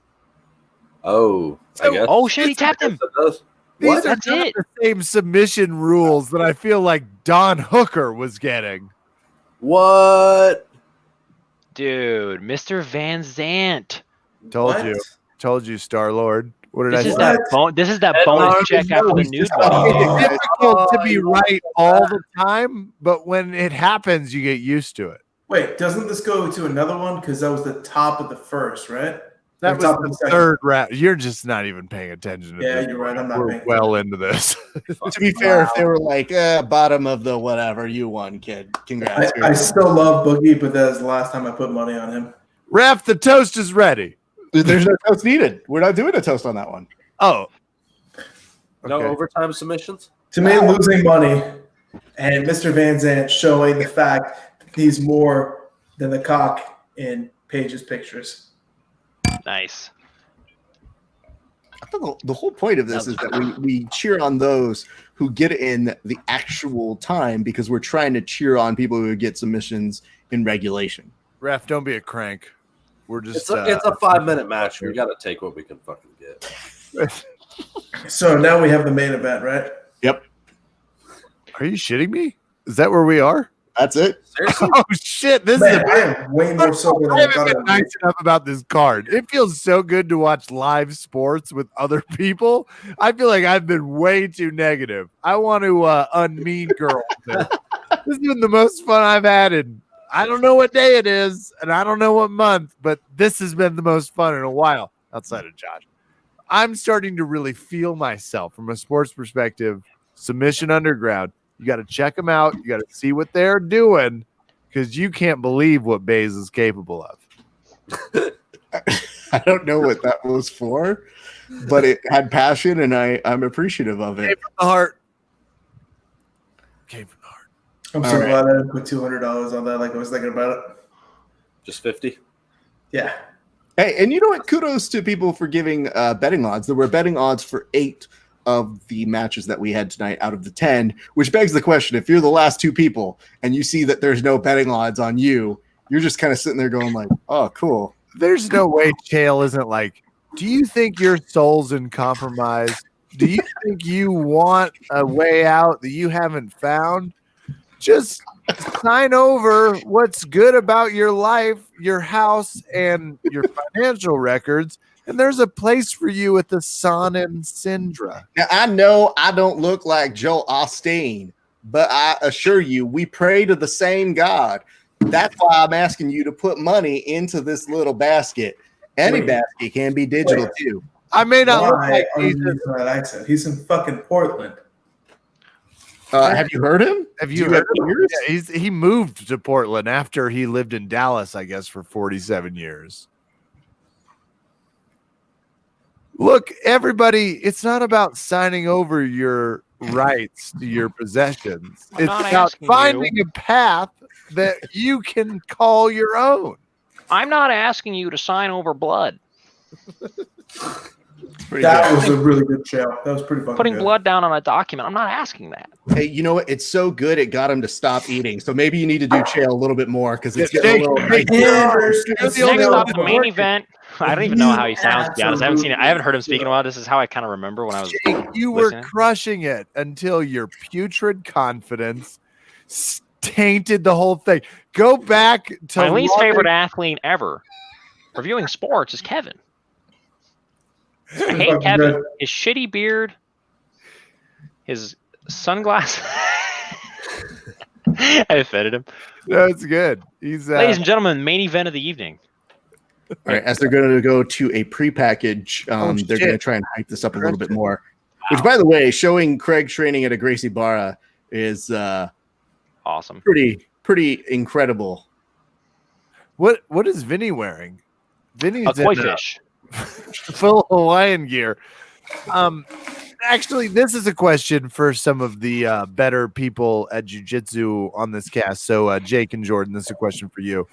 Oh, I guess. Oh shit, he tapped him. It does. These What? are That's not it. the same submission rules that I feel like Don Hooker was getting. What? Dude, Mr. Van Zandt. Told you, Star Lord. What did This I is say? that this is that Ed bonus Hargis, check after the nude Oh, body. It's difficult to be right all the time, but when it happens, you get used to it. Wait, doesn't this go to another one? Because that was the top of the first, right? That Or was top of the second. third round. You're just not even paying attention to Yeah, this. you're right. I'm not We're paying well into this. To be fair, if they were like, bottom of the whatever, you won, kid. Congrats. I still love Boogie, but that was the last time I put money on him. Ref, the toast is ready. There's no toast needed. We're not doing a toast on that one. Oh. No Okay. overtime submissions? To me, losing money and Mr. Van Zandt showing the fact that he's more than the cock in Paige's pictures. Nice. I thought the whole point of this is that we cheer on those who get in the actual time because we're trying to cheer on people who get submissions in regulation. Ref, don't be a crank. We're just It's a 5-minute match. We got to take what we can fucking get. So now we have the main event, right? Yep. Are you shitting me? Is that where we are? That's it. Seriously? Oh shit! This Man, is I am way more sober than I I haven't thought I been would. nice enough about this card. It feels so good to watch live sports with other people. I feel like I've been way too negative. I want to unmean girl this. This has been the most fun I've had in I don't know what day it is, and I don't know what month, but this has been the most fun in a while outside of Josh. I'm starting to really feel myself from a sports perspective Submission Underground. You got to check them out. You got to see what they're doing because you can't believe what Baize is capable of. I don't know what that was for, but it had passion, and I'm appreciative of Came it. from the heart. Came from the heart. I'm so glad I didn't put $200 on that. Like I was thinking about it. Just 50. Yeah. Hey, and you know what? Kudos to people for giving betting odds. There were betting odds for 8 of the matches that we had tonight out of the 10, which begs the question: if you're the last 2 people and you see that there's no betting odds on you, you're just kind of sitting there going like, "Oh, cool." There's no way Chael isn't like, do you think your soul's in compromise? Do you think you want a way out that you haven't found? Just sign over what's good about your life, your house, and your financial records, and there's a place for you at the San and Sindra. Now, I know I don't look like Joel Osteen, but I assure you, we pray to the same God. That's why I'm asking you to put money into this little basket. Any basket can be digital too. I may not look Why like are you he's using that accent? He's in fucking Portland. Have you heard him? Have you Do heard have him? ears? Yeah, he moved to Portland after he lived in Dallas, I guess, for 47 years. Look, everybody, it's not about signing over your rights to your possessions. I'm It's not about asking finding a path that you can call your own. I'm not asking you to sign over blood. That was a really good show. That was pretty fucking Putting good. blood down on a document. I'm not asking that. Hey, you know what? It's so good it got him to stop eating. So maybe you need to do Chael a little bit more because it's getting a little. It's the only Next one up, that's the main working. event. I don't even know how he sounds. To be honest, I haven't seen it. I haven't heard him speak in a Absolutely. while. This is how I kind of remember when I was. Jake, you listening. were crushing it until your putrid confidence tainted the whole thing. Go back to My least Robert- favorite athlete ever reviewing sports is Kevin. I hate fucking Kevin. good. His shitty beard, his sunglasses. I offended him. That's good. He's Ladies and gentlemen, main event of the evening. All right, as they're going to go to a pre-package, they're going to shit. try and hype this up a little bit more. Which, by the way, showing Craig training at a Gracie Barra is Awesome. pretty incredible. what is Vinny wearing? Vinny's A koi in fish. full Hawaiian gear. Actually, this is a question for some of the better people at jiu-jitsu on this cast. So, Jake and Jordan, this is a question for you.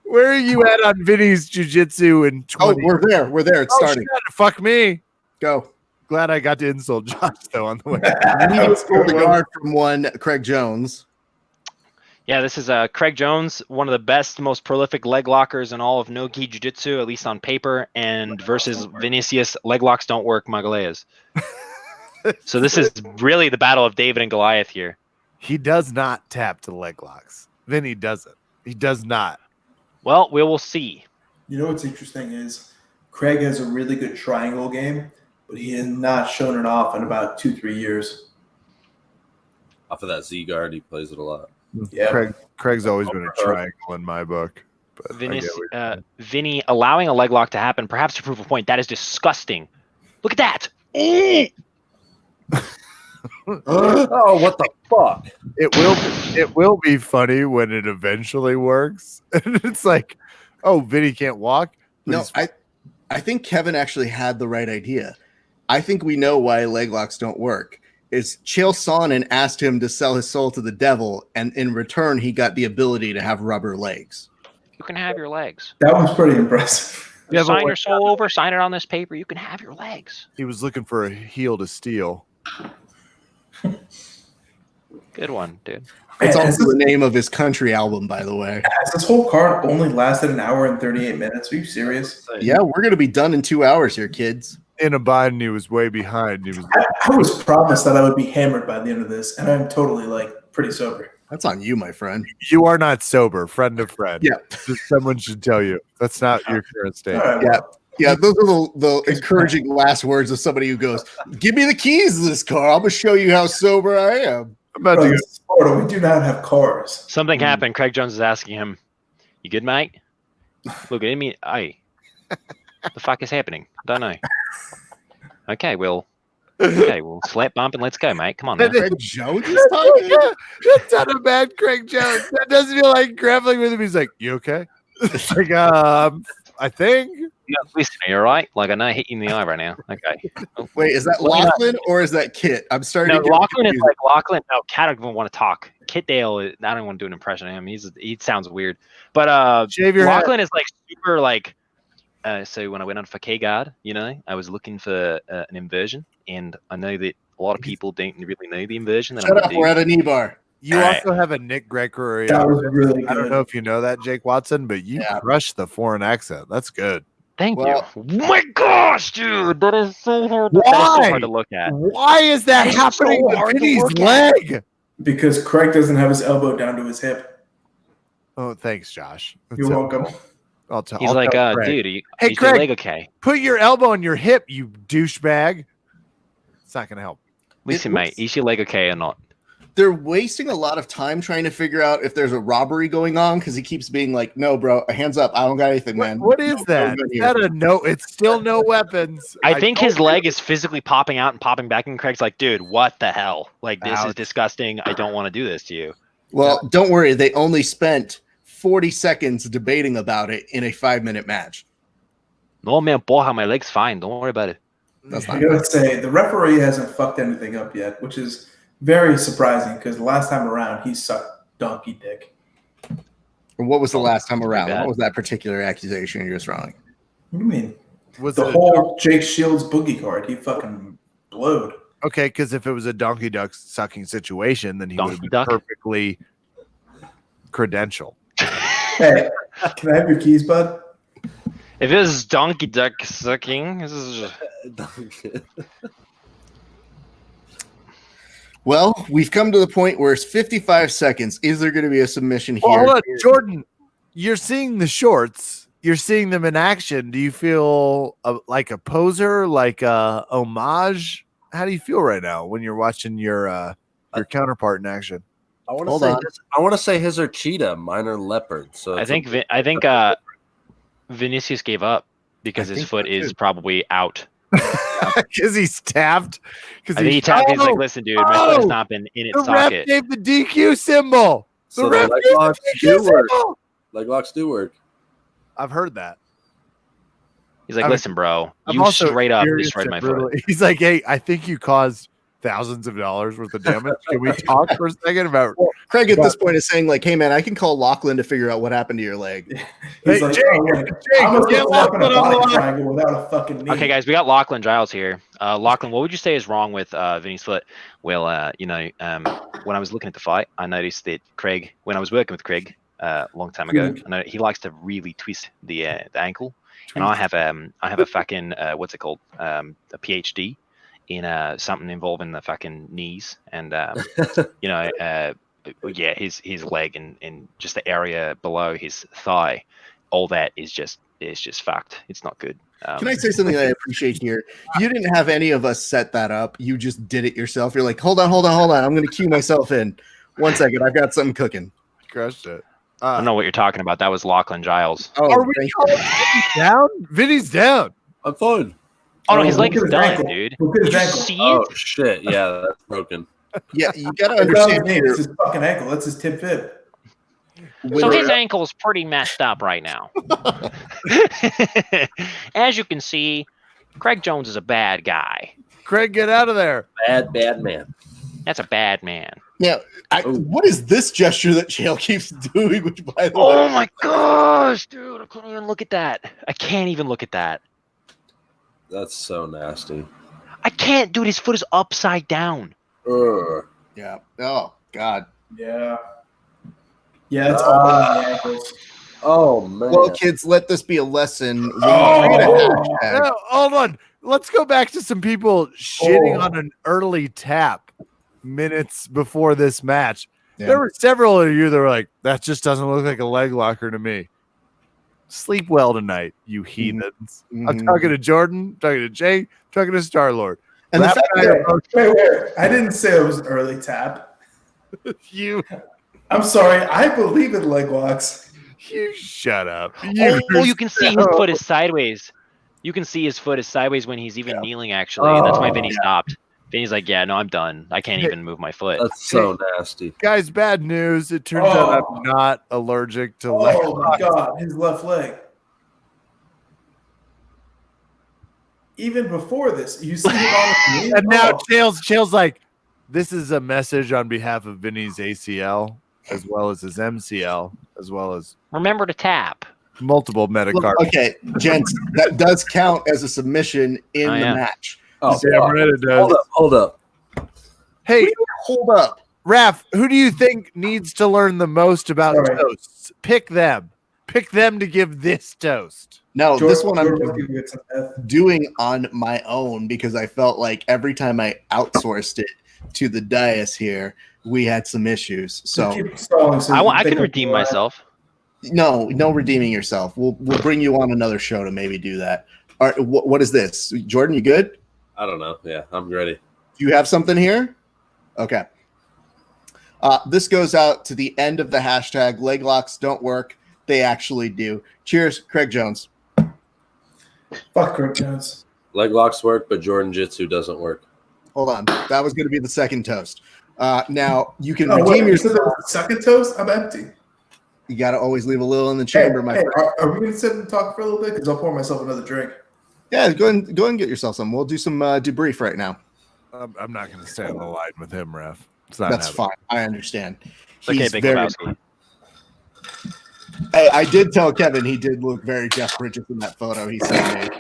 Where are you at on Vinny's jiu-jitsu in 20? Oh, we're there. We're there. It's starting. Shit, fuck me. Go. Glad I got to insult Josh, though, on the way. We just pulled the guard from one Craig Jones. Yeah, this is Craig Jones, one of the best, most prolific leg lockers in all of no-gi jiu-jitsu, at least on paper, and versus Vinicius, leg locks don't work, Magalhaes. So this is really the battle of David and Goliath here. He does not tap to leg locks. Vinny doesn't. He does not. Well, we will see. You know what's interesting is Craig has a really good triangle game, but he has not shown it off in about 2-3 years. Off of that Z guard, he plays it a lot. Yeah. Craig's always been a triangle in my book. But I Vinny, get what you're saying. Vinny allowing a leg lock to happen, perhaps to prove a point. That is disgusting. Look at that. Oh, what the fuck? It will be funny when it eventually works. And it's like, oh, Vinny can't walk. But No, he's- I think Kevin actually had the right idea. I think we know why leg locks don't work. Is Chael Sonnen asked him to sell his soul to the devil, and in return, he got the ability to have rubber legs. You can have your legs. That was pretty impressive. Yeah, but Sign when- your soul over, sign it on this paper. You can have your legs. he was looking for a heel to steal. Good one, dude. It's Man, also the name of his country album, by the way. this whole card only lasted an hour and 38 minutes. Are you serious? Yeah, we're going to be done in 2 hours here, kids. In a bind, he was way behind. He was I was promised that I would be hammered by the end of this, and I'm totally pretty sober. That's on you, my friend. you are not sober, friend of friend. Yeah. Just someone should tell you. That's not your current state. All right, Yeah. well, Yeah, those are the encouraging last words of somebody who goes, "Give me the keys to this car. I'm going to show you how sober I am." I'm about bro, to go. this is Florida. We do not have cars. Something happened. Craig Jones is asking him, "You good, mate?" Look at me. Hey, The fuck is happening? Don't know. Okay, well, slap bump and let's go, mate. Come on now. Craig Jones is talking. That's not a bad Craig Jones. That doesn't feel like grappling with him. He's like, you okay? It's like, I think. No, listen, are you all right? Like, I know I hit you in the eye right now. Okay. Oh. Wait, is that Lachlan or is that Kit? I'm starting No, to get Lachlan is confused. like Lachlan. No, Cat doesn't want to talk. Kit Dale, I don't want to do an impression of him. He sounds weird. But Shave your Lachlan is like super like. So when I went on for K-Guard, I was looking for an inversion, and I know that a lot of people don't really know the inversion that I'm Shut going up, to do. we're at a knee bar. You All also have a Nick Gregory. That was really I don't good. know if you know that, Jake Watson, but you crushed the foreign accent. That's good. Thank Well- you. Oh my gosh, dude, that is so hard. Why? That's so hard to look at. Why is that It's happening so with hard to Vinny's look at. leg? Because Craig doesn't have his elbow down to his hip. Oh, thanks, Josh. You're welcome. He's like, dude, Hey, is your Craig. leg okay? Put your elbow on your hip, you douchebag. It's not going to help. Listen, looks- mate, is your leg okay or not? They're wasting a lot of time trying to figure out if there's a robbery going on because he keeps being like, "No, bro, hands up. I don't got anything, man." What is that? good Is here. that a no? It's still no weapons. I think told his leg is physically popping out and popping back, and Craig's like, dude, what the hell? Like, this is Ouch. disgusting. I don't want to do this to you. Well, don't worry. They only spent 40 seconds debating about it in a 5-minute match. No, man, porra, my leg's fine. Don't worry about it. That's I not gotta say, the referee hasn't fucked anything up yet, which is very surprising because the last time around he sucked donkey dick. And what was the last time around? bad. What was that particular accusation you're throwing? What do you mean? Was The it whole Jake Shields boogie card, he fucking blowed. okay? Because if it was a donkey duck sucking situation, then he would have Donkey been duck? perfectly credential. Hey, can I have your keys, bud? If it was donkey duck sucking, this is Well, we've come to the point where it's 55 seconds. Is there going to be a submission here? Well, hold on, Jordan. You're seeing the shorts. You're seeing them in action. Do you feel like a poser, like a homage? How do you feel right now when you're watching your counterpart in action? I want Hold to say on. I want to say his are cheetah, mine are leopard. So I it's think Vinicius gave up because I his think foot so, is too. probably out. Because he's tapped. I think he tapped. He's like, listen, dude, my foot has not been in its The ref socket. gave the DQ symbol. The So ref the gave leg locks the do DQ work. symbol. Leg locks do work. I've heard that. He's like, I'm- listen, bro, I'm you also straight up curious destroyed and my brutally- foot. He's like, hey, I think you caused thousands of dollars worth of damage. Can we talk for a second about? Craig at this point is saying, like, hey, man, I can call Lachlan to figure out what happened to your leg. He's Hey, like, Jake, oh, yeah. Jake, I'm gonna get walk in a Lachlan on the body line. triangle without a fucking knee. Okay, guys, we got Lachlan Giles here. Lachlan, what would you say is wrong with Vinny's foot? Well, when I was looking at the fight, I noticed that Craig, when I was working with Craig a long time ago, I know he likes to really twist the ankle. And I have a fucking what's it called? A PhD in something involving the fucking knees and yeah, his leg and just the area below his thigh, all that is just fucked. It's not good. Can I say something that I appreciate here? You didn't have any of us set that up. You just did it yourself. You're like, hold on. I'm going to cue myself in. 1 second. I've got something cooking. Crushed it. I don't know what you're talking about. That was Lachlan Giles. Oh, Are we thank calling Vinny down? Vinny's down. I'm fine. Oh no, his leg look is at his done, ankle. dude. Look at his Did you ankle. see Oh it? shit, yeah, that's broken. Yeah, you got to It's not his understand knee, here. it's his fucking ankle. That's his tib fib. So his ankle's pretty messed up right now. As you can see, Craig Jones is a bad guy. Craig, get out of there. Bad man. That's a bad man. Now, what is this gesture that Chael keeps doing? Which, by the way, Oh my gosh, dude! I couldn't even look at that. I can't even look at that. That's so nasty. I can't, dude. His foot is upside down. Ugh. yeah. Oh God. Yeah. Yeah, it's all on the ankles. Oh man. Well, kids, let this be a lesson. When Oh. you create a hashtag, No, hold on. Let's go back to some people shitting Oh. on an early tap minutes before this match. Yeah. There were several of you that were like, that just doesn't look like a leg locker to me. Sleep well tonight, you heathens. I'm Mhm. talking to Jordan, talking to Jay, talking to Star-Lord. and the Wrap fact that Wait. I didn't say it was an early tap. You, I'm sorry. I believe in leg locks. You shut up. You can see his foot is sideways. You can see his foot is sideways when he's even kneeling, actually. That's why Vinny stopped. Vinny's like, yeah, no, I'm done. I can't even move my foot. That's so nasty. Guys, bad news. It turns out I'm not allergic to leg Oh my God, his left leg. Even before this, you see him on the knee? And now Chael's like, this is a message on behalf of Vinny's ACL, as well as his MCL, as well as Remember to tap. multiple metacarp. Okay, gents, that does count as a submission in the match. Oh, Damn right it does. Hold up. Hey, Hold up. Raph, who do you think needs to learn the most about toasts? Pick them. Pick them to give this toast. No, Jordan, this one I'm Jordan, get some F. doing on my own because I felt like every time I outsourced it to the dais here, we had some issues. So Keep stalling so you I think can of redeem the- myself. no redeeming yourself. We'll bring you on another show to maybe do that. All right, what is this? Jordan, you good? I don't know. Yeah, I'm ready. Do you have something here? Okay. This goes out to the end of the hashtag. Leg locks don't work. They actually do. Cheers, Craig Jones. Fuck Craig Jones. Leg locks work, but Jordan Jitsu doesn't work. Hold on. That was going to be the second toast. Now, you can Oh, redeem wait, yourself. so the second toast? I'm empty. You got to always leave a little in the chamber, my friend. Are we going to sit and talk for a little bit? Because I'll pour myself another drink. Yeah, go ahead and get yourself some. We'll do some debrief right now. I'm not going to stay on the line with him, Raph. It's not That's happening. fine. I understand. Okay, He's Big very. Lebowski. Hey, I did tell Kevin he did look very Jeff Bridges in that photo he sent me.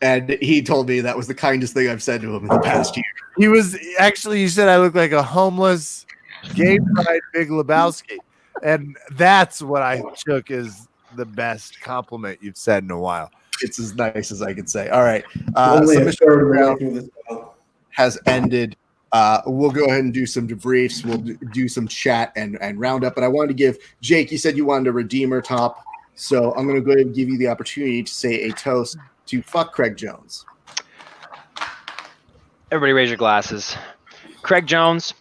And he told me that was the kindest thing I've said to him in the past year. He was actually, you said I look like a homeless gay pride Big Lebowski. And that's what I took as the best compliment you've said in a while. It's as nice as I can say. All right. Only a Submission third of the way round through this battle. has ended. We'll go ahead and do some debriefs. We'll do some chat and round up. But I wanted to give Jake, you said you wanted a redeemer top. So I'm going to go ahead and give you the opportunity to say a toast to fuck Craig Jones. Everybody raise your glasses. Craig Jones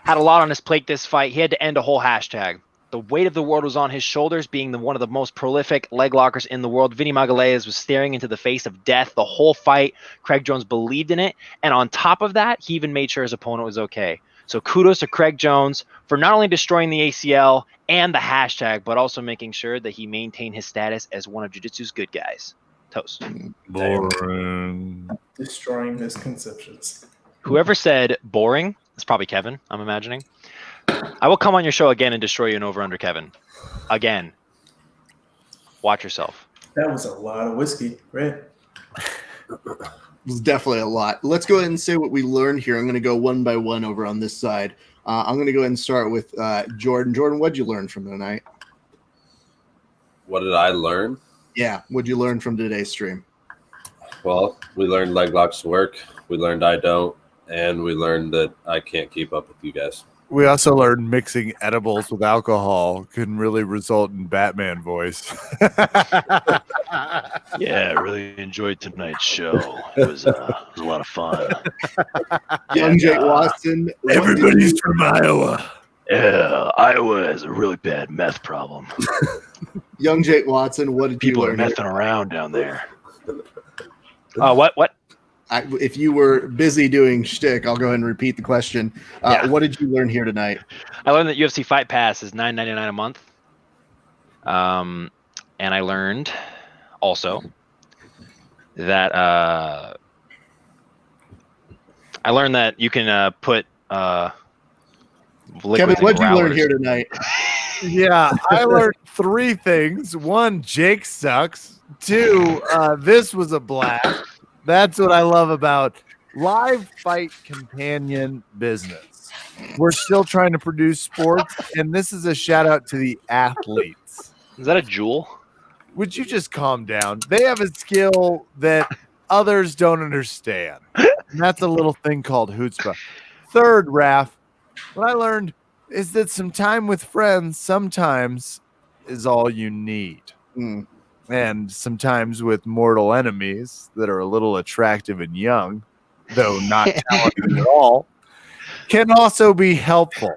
had a lot on his plate this fight. He had to end a whole hashtag. The weight of the world was on his shoulders, being one of the most prolific leg lockers in the world. Vinny Magalhaes was staring into the face of death the whole fight. Craig Jones believed in it. And on top of that, he even made sure his opponent was okay. So kudos to Craig Jones for not only destroying the ACL and the hashtag, but also making sure that he maintained his status as one of Jiu-Jitsu's good guys. Toast. Boring. Destroying misconceptions. Whoever said boring, it's probably Kevin, I'm imagining. I will come on your show again and destroy you and over under Kevin. Again. Watch yourself. That was a lot of whiskey, right? It was definitely a lot. Let's go ahead and say what we learned here. I'm going to go one by one over on this side. I'm going to go ahead and start with Jordan. Jordan, what'd you learn from tonight? What did I learn? Yeah, what'd you learn from today's stream? Well, we learned leg locks work. We learned I don't. And we learned that I can't keep up with you guys. We also learned mixing edibles with alcohol can really result in Batman voice. Yeah, I really enjoyed tonight's show. It was a lot of fun. Young Jake Watson. Everybody's from Iowa. Yeah, Iowa has a really bad meth problem. Young Jake Watson, what did People you are learn? messing around down there. What? If you were busy doing shtick, I'll go ahead and repeat the question. Yeah. What did you learn here tonight? I learned that UFC Fight Pass is $9.99 a month. And I learned also that you can put Kevin, what did you learn here tonight? Yeah, I learned 3 things. 1, Jake sucks. 2, this was a blast. That's what I love about live fight companion business. We're still trying to produce sports, and this is a shout out to the athletes. Is that a jewel? Would you just calm down? They have a skill that others don't understand. And that's a little thing called chutzpah. 3rd, Raph, what I learned is that some time with friends sometimes is all you need. And sometimes with mortal enemies that are a little attractive and young, though not talented at all, can also be helpful.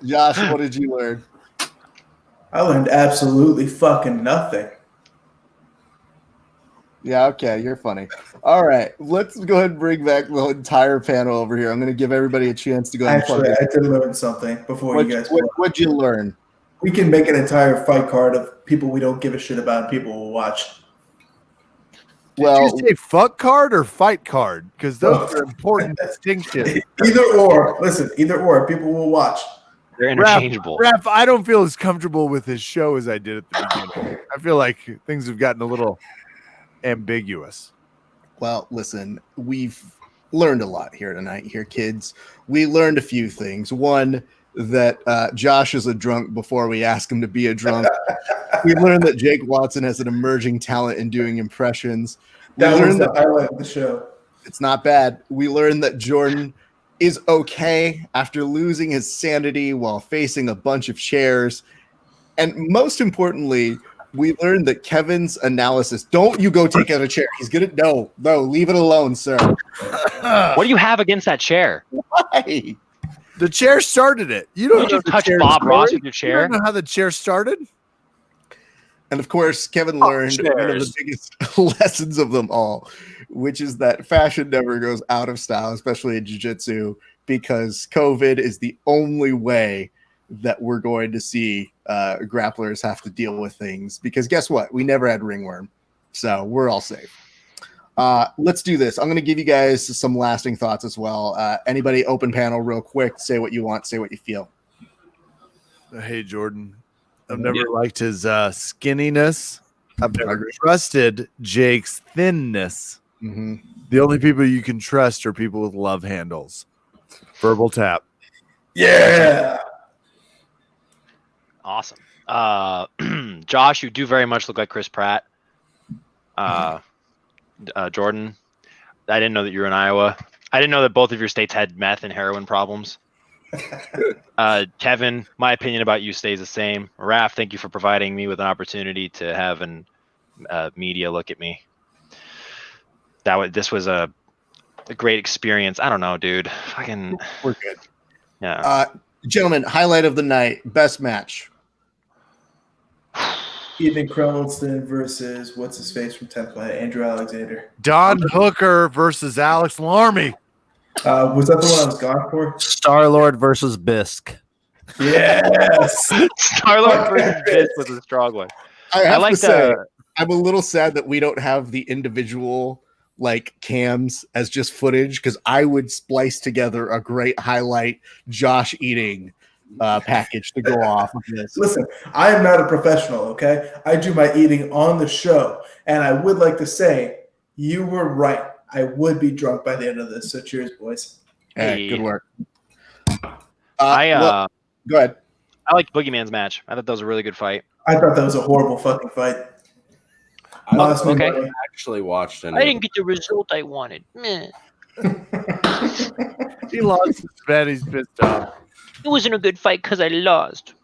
Josh, what did you learn? I learned absolutely fucking nothing. Yeah, okay, you're funny. All right, let's go ahead and bring back the entire panel over here. I'm going to give everybody a chance to go ahead and plug Actually, in. I did learn something before you guys. What'd you learn? We can make an entire fight card of people we don't give a shit about and people will watch. Did you say fuck card or fight card? Because those are important distinctions. Either or. Listen, either or. People will watch. They're interchangeable. Raph, I don't feel as comfortable with his show as I did at the beginning. I feel like things have gotten a little ambiguous. Well, listen, we've learned a lot here tonight, kids. We learned a few things. One, that Josh is a drunk before we ask him to be a drunk. We learned that Jake Watson has an emerging talent in doing impressions. That was the highlight of the show. It's not bad. We learned that Jordan is okay after losing his sanity while facing a bunch of chairs. And most importantly, we learned that Kevin's analysis, don't you go take out a chair. He's gonna no, leave it alone, sir. What do you have against that chair? Why? The chair started it. You don't Did you touch Bob Ross with your chair? You don't know how the chair started? And of course, Kevin learned one of the biggest lessons of them all, which is that fashion never goes out of style, especially in jiu-jitsu, because COVID is the only way that we're going to see grapplers have to deal with things. Because guess what? We never had ringworm, so we're all safe. Let's do this. I'm going to give you guys some lasting thoughts as well. Anybody open panel real quick, say what you want, say what you feel. Hey, Jordan. I've never liked his skinniness. I've never trusted Jake's thinness. Mm-hmm. The only people you can trust are people with love handles. Verbal tap. Yeah. Awesome. Josh, you do very much look like Chris Pratt. Jordan, I didn't know that you were in Iowa. I didn't know that both of your states had meth and heroin problems. Kevin, my opinion about you stays the same. Raph, thank you for providing me with an opportunity to have an media look at me. This was a great experience. I don't know, dude. Fucking, we're good. Yeah. Gentlemen, highlight of the night, best match. Ethan Crelinsten versus what's his face from Temple, Andrew Alexander. Don Hooker versus Alex Larmey. Was that the one I was gone for? Star-Lord versus Bisk. Yes. Star-Lord versus Bisk was a strong one. I like to say, I'm a little sad that we don't have the individual like cams as just footage, because I would splice together a great highlight Josh eating package to go off of this. Listen, I am not a professional, okay? I do my eating on the show, and I would like to say you were right. I would be drunk by the end of this. So cheers, boys. Hey, good work. Go ahead. I liked Boogeyman's match. I thought that was a really good fight. I thought that was a horrible fucking fight. I actually watched it. I didn't get the result I wanted. Meh. He lost his bet. He's pissed off. It wasn't a good fight because I lost.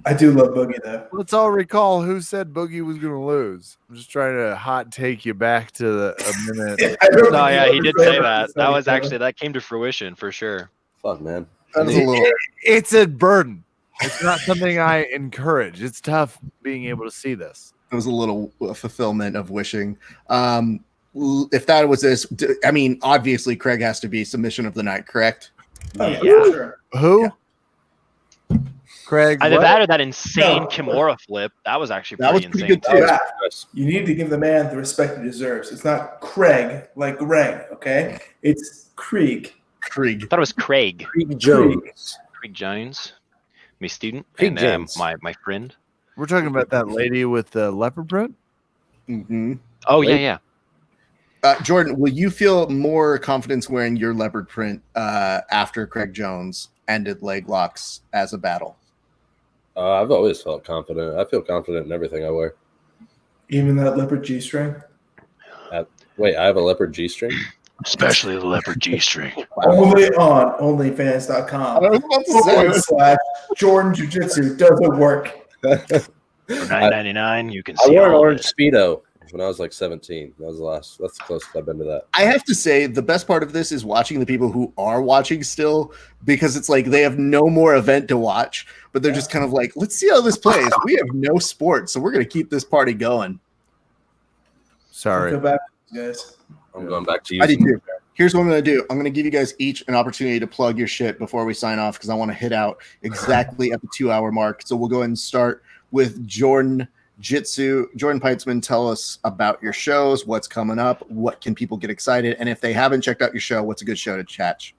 I do love Boogie, though. Let's all recall who said Boogie was going to lose. I'm just trying to hot take you back to a minute. No, yeah, he did say that. That was actually, that came to fruition for sure. Fuck, man. It's a burden. It's not something I encourage. It's tough being able to see this. It was a little fulfillment of wishing. If that was this, I mean, obviously Craig has to be submission of the night, correct? Yeah. Sure. Who? Yeah. Craig. Either that or that insane Kimura flip. That was actually pretty insane. Good too. You need to give the man the respect he deserves. It's not Craig like Greg, okay? It's Krieg. I thought it was Craig. Krieg Jones. Craig Jones. My student. Krieg and Jones. my friend. We're talking about that lady with the leopard print? Mm-hmm. Oh, yeah. Jordan, will you feel more confidence wearing your leopard print after Craig Jones ended leg locks as a battle? I've always felt confident. I feel confident in everything I wear. Even that leopard G-string? Wait, I have a leopard G-string? Especially the leopard G-string. Only on OnlyFans.com. I was about to say. /Jordan Jiu-Jitsu doesn't work. For $9.99, you can I see wore an all of orange it. Speedo when I was like 17. That was the last. That's the closest I've been to that. I have to say the best part of this is watching the people who are watching still, because it's like they have no more event to watch, but they're just kind of like, let's see how this plays. We have no sport, so we're going to keep this party going. Sorry. Go back, guys. I'm going back to you. I do too. Here's what I'm going to do. I'm going to give you guys each an opportunity to plug your shit before we sign off, because I want to hit out exactly at the 2-hour mark. So we'll go ahead and start with Jordan Jitsu. Jordan Peitzman, tell us about your shows, what's coming up, what can people get excited, and if they haven't checked out your show, what's a good show to catch?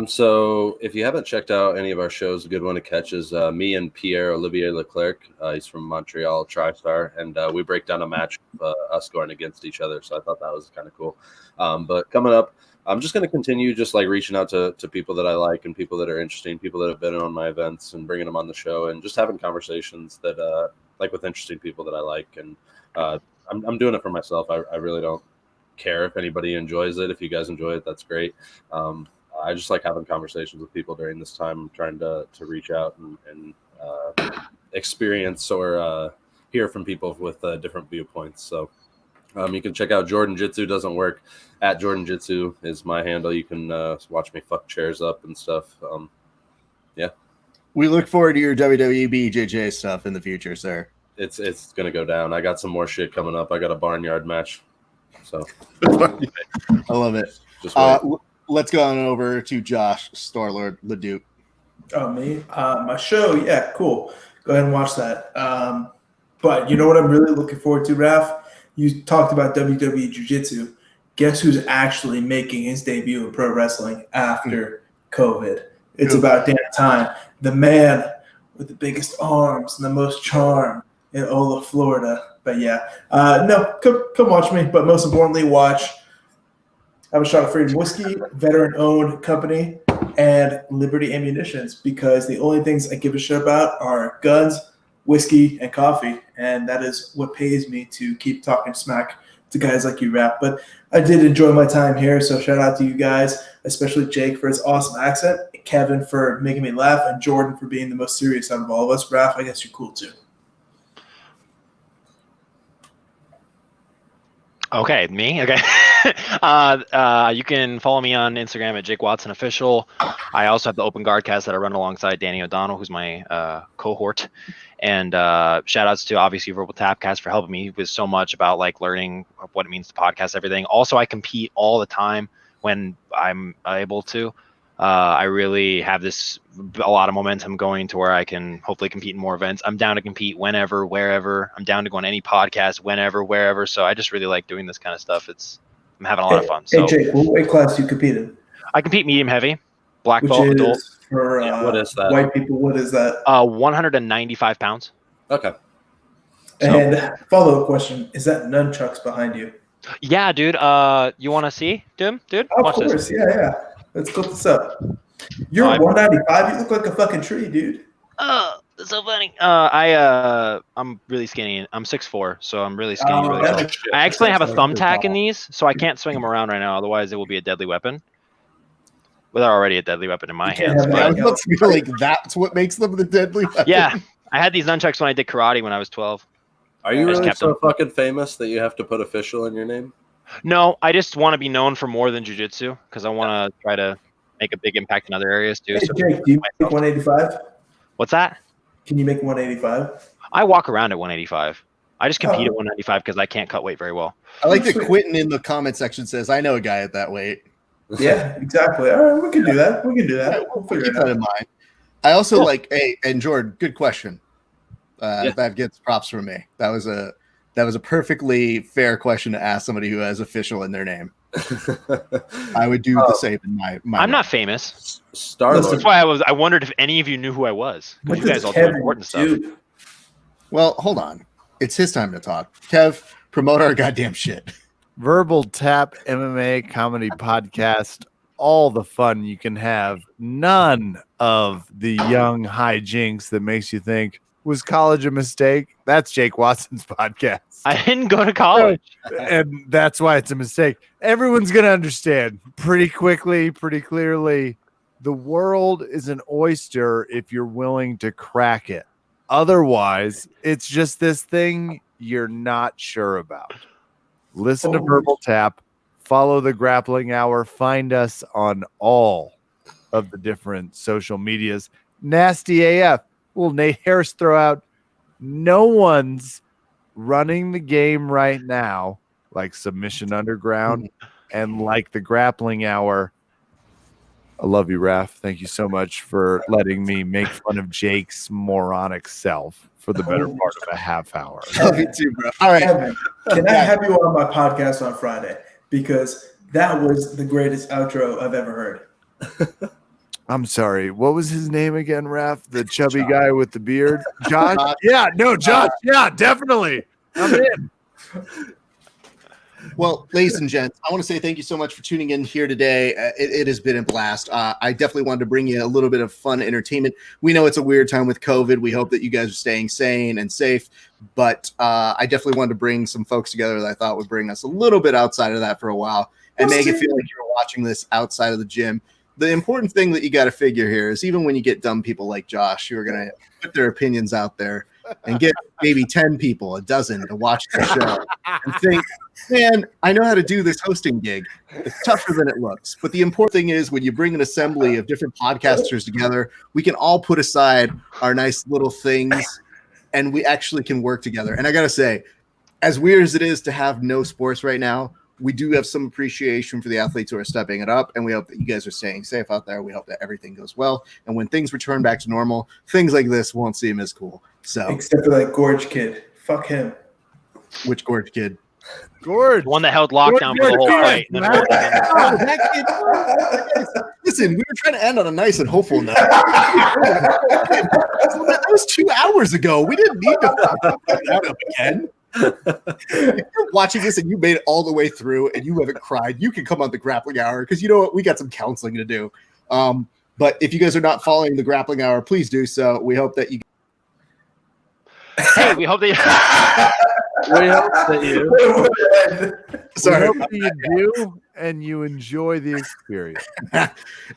So if you haven't checked out any of our shows, a good one to catch is me and Pierre-Olivier Leclerc. He's from Montreal, TriStar, and we break down a match of us going against each other. So I thought that was kind of cool. But coming up, I'm just going to continue just like reaching out to people that I like and people that are interesting, people that have been on my events, and bringing them on the show and just having conversations that like with interesting people that I like. And I'm doing it for myself. I really don't care if anybody enjoys it. If you guys enjoy it, that's great. I just like having conversations with people during this time, trying to reach out and experience or hear from people with different viewpoints. So you can check out Jordan Jitsu. Doesn't work at Jordan Jitsu is my handle. You can watch me fuck chairs up and stuff. Yeah. We look forward to your WWE BJJ stuff in the future, sir. It's gonna go down. I got some more shit coming up. I got a barnyard match. So I love it. just wait. Let's go on over to Josh Starlord LEDUC. Oh, me? My show? Yeah, cool. Go ahead and watch that. But you know what I'm really looking forward to, Raph? You talked about WWE Jiu-Jitsu. Guess who's actually making his debut in pro wrestling after COVID? It's about damn time. The man with the biggest arms and the most charm in Ola, Florida. But yeah, no, come watch me. But most importantly, watch Have a Shot of Freedom Whiskey, veteran-owned company, and Liberty Ammunitions, because the only things I give a shit about are guns, whiskey, and coffee, and that is what pays me to keep talking smack to guys like you, Rap. But I did enjoy my time here, so shout out to you guys, especially Jake for his awesome accent, Kevin for making me laugh, and Jordan for being the most serious out of all of us. Rap, I guess you're cool too. Okay, me? Okay. You can follow me on Instagram at Jake Watson Official. I also have the Open Guard cast that I run alongside Danny O'Donnell, who's my cohort. And shout outs to obviously Verbal Tapcast for helping me with so much about like learning what it means to podcast, everything. Also, I compete all the time when I'm able to. I really have a lot of momentum going to where I can hopefully compete in more events. I'm down to compete whenever, wherever. I'm down to go on any podcast, whenever, wherever. So I just really like doing this kind of stuff. I'm having a lot of fun. So, hey Jake, what weight class do you compete in? I compete medium heavy, black Which belt, is adult. for what is that? white people, what is that? 195 pounds. Okay. And follow-up question, is that nunchucks behind you? Yeah, dude. You want to see, dude? Of Watch course, this. yeah. Let's clip this up. You're 195. You look like a fucking tree, dude. Oh, that's so funny. I'm really skinny. I'm 6'4", so I'm really skinny. Really tall. I actually have a thumbtack in these, so I can't swing them around right now. Otherwise, it will be a deadly weapon. Well, they're already a deadly weapon in my hands. I But was feel like that's what makes them the deadly weapon. yeah, I had these nunchucks when I did karate when I was 12. Are you I just really kept so them. fucking famous that you have to put official in your name? No, I just want to be known for more than jiu-jitsu because I want to try to make a big impact in other areas too. Hey, So Jake, do you make 185? what's that? Can you make 185? I walk around at 185. I just compete at 195 because I can't cut weight very well. I like that Quentin in the comment section says, I know a guy at that weight. Yeah, exactly. All right, we can do that. We'll figure Keep it out. that in mind. I also like, hey, and Jordan, good question. That gets props from me. That was a perfectly fair question to ask somebody who has official in their name. I would do the same in my I'm not famous. Star-Lord. That's why I wondered if any of you knew who I was. Because you guys all do important stuff. Well, hold on. It's his time to talk. Kev, promote our goddamn shit. Verbal Tap MMA comedy podcast. All the fun you can have. None of the young hijinks that makes you think, was college a mistake? That's Jake Watson's podcast. I didn't go to college. And that's why it's a mistake. Everyone's going to understand pretty quickly, pretty clearly. The world is an oyster if you're willing to crack it. Otherwise, it's just this thing you're not sure about. Listen to Verbal Tap, follow the Grappling Hour, find us on all of the different social medias. Nasty AF. Will Nate Harris throw out? No one's running the game right now like Submission Underground and like the Grappling Hour. I love you, Raph. Thank you so much for letting me make fun of Jake's moronic self for the better part of a half hour. Love you too, bro. All right. Evan, can I have you on my podcast on Friday? Because that was the greatest outro I've ever heard. I'm sorry. What was his name again, Raph? The chubby guy with the beard? Josh? Yeah, no, Josh. Yeah, definitely. I'm in. Well, ladies and gents, I want to say thank you so much for tuning in here today. It has been a blast. I definitely wanted to bring you a little bit of fun entertainment. We know it's a weird time with COVID. We hope that you guys are staying sane and safe. But I definitely wanted to bring some folks together that I thought would bring us a little bit outside of that for a while and make it feel like you're watching this outside of the gym. The important thing that you got to figure here is even when you get dumb people like Josh who are going to put their opinions out there and get maybe 10 people, a dozen to watch the show and think, man, I know how to do this hosting gig. It's tougher than it looks. But the important thing is when you bring an assembly of different podcasters together, we can all put aside our nice little things and we actually can work together. And I got to say, as weird as it is to have no sports right now, we do have some appreciation for the athletes who are stepping it up, and we hope that you guys are staying safe out there. We hope that everything goes well, and when things return back to normal, things like this won't seem as cool. So, except for that Gorge kid, fuck him. Which Gorge kid? Gorge, The one that held lockdown for the whole fight. And then That kid. Listen, we were trying to end on a nice and hopeful note. That was 2 hours ago. We didn't need to fuck that up again. If you're watching this and you made it all the way through and you haven't cried, you can come on the Grappling Hour because you know what? We got some counseling to do. But if you guys are not following the Grappling Hour, please do so. We hope that you. hey, we hope that We hope that you. Sorry. We hope you do and you enjoy the experience.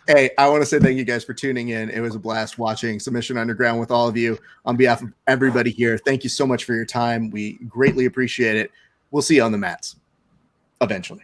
Hey, I want to say thank you guys for tuning in. It was a blast watching Submission Underground with all of you. On behalf of everybody here, thank you so much for your time. We greatly appreciate it. We'll see you on the mats eventually.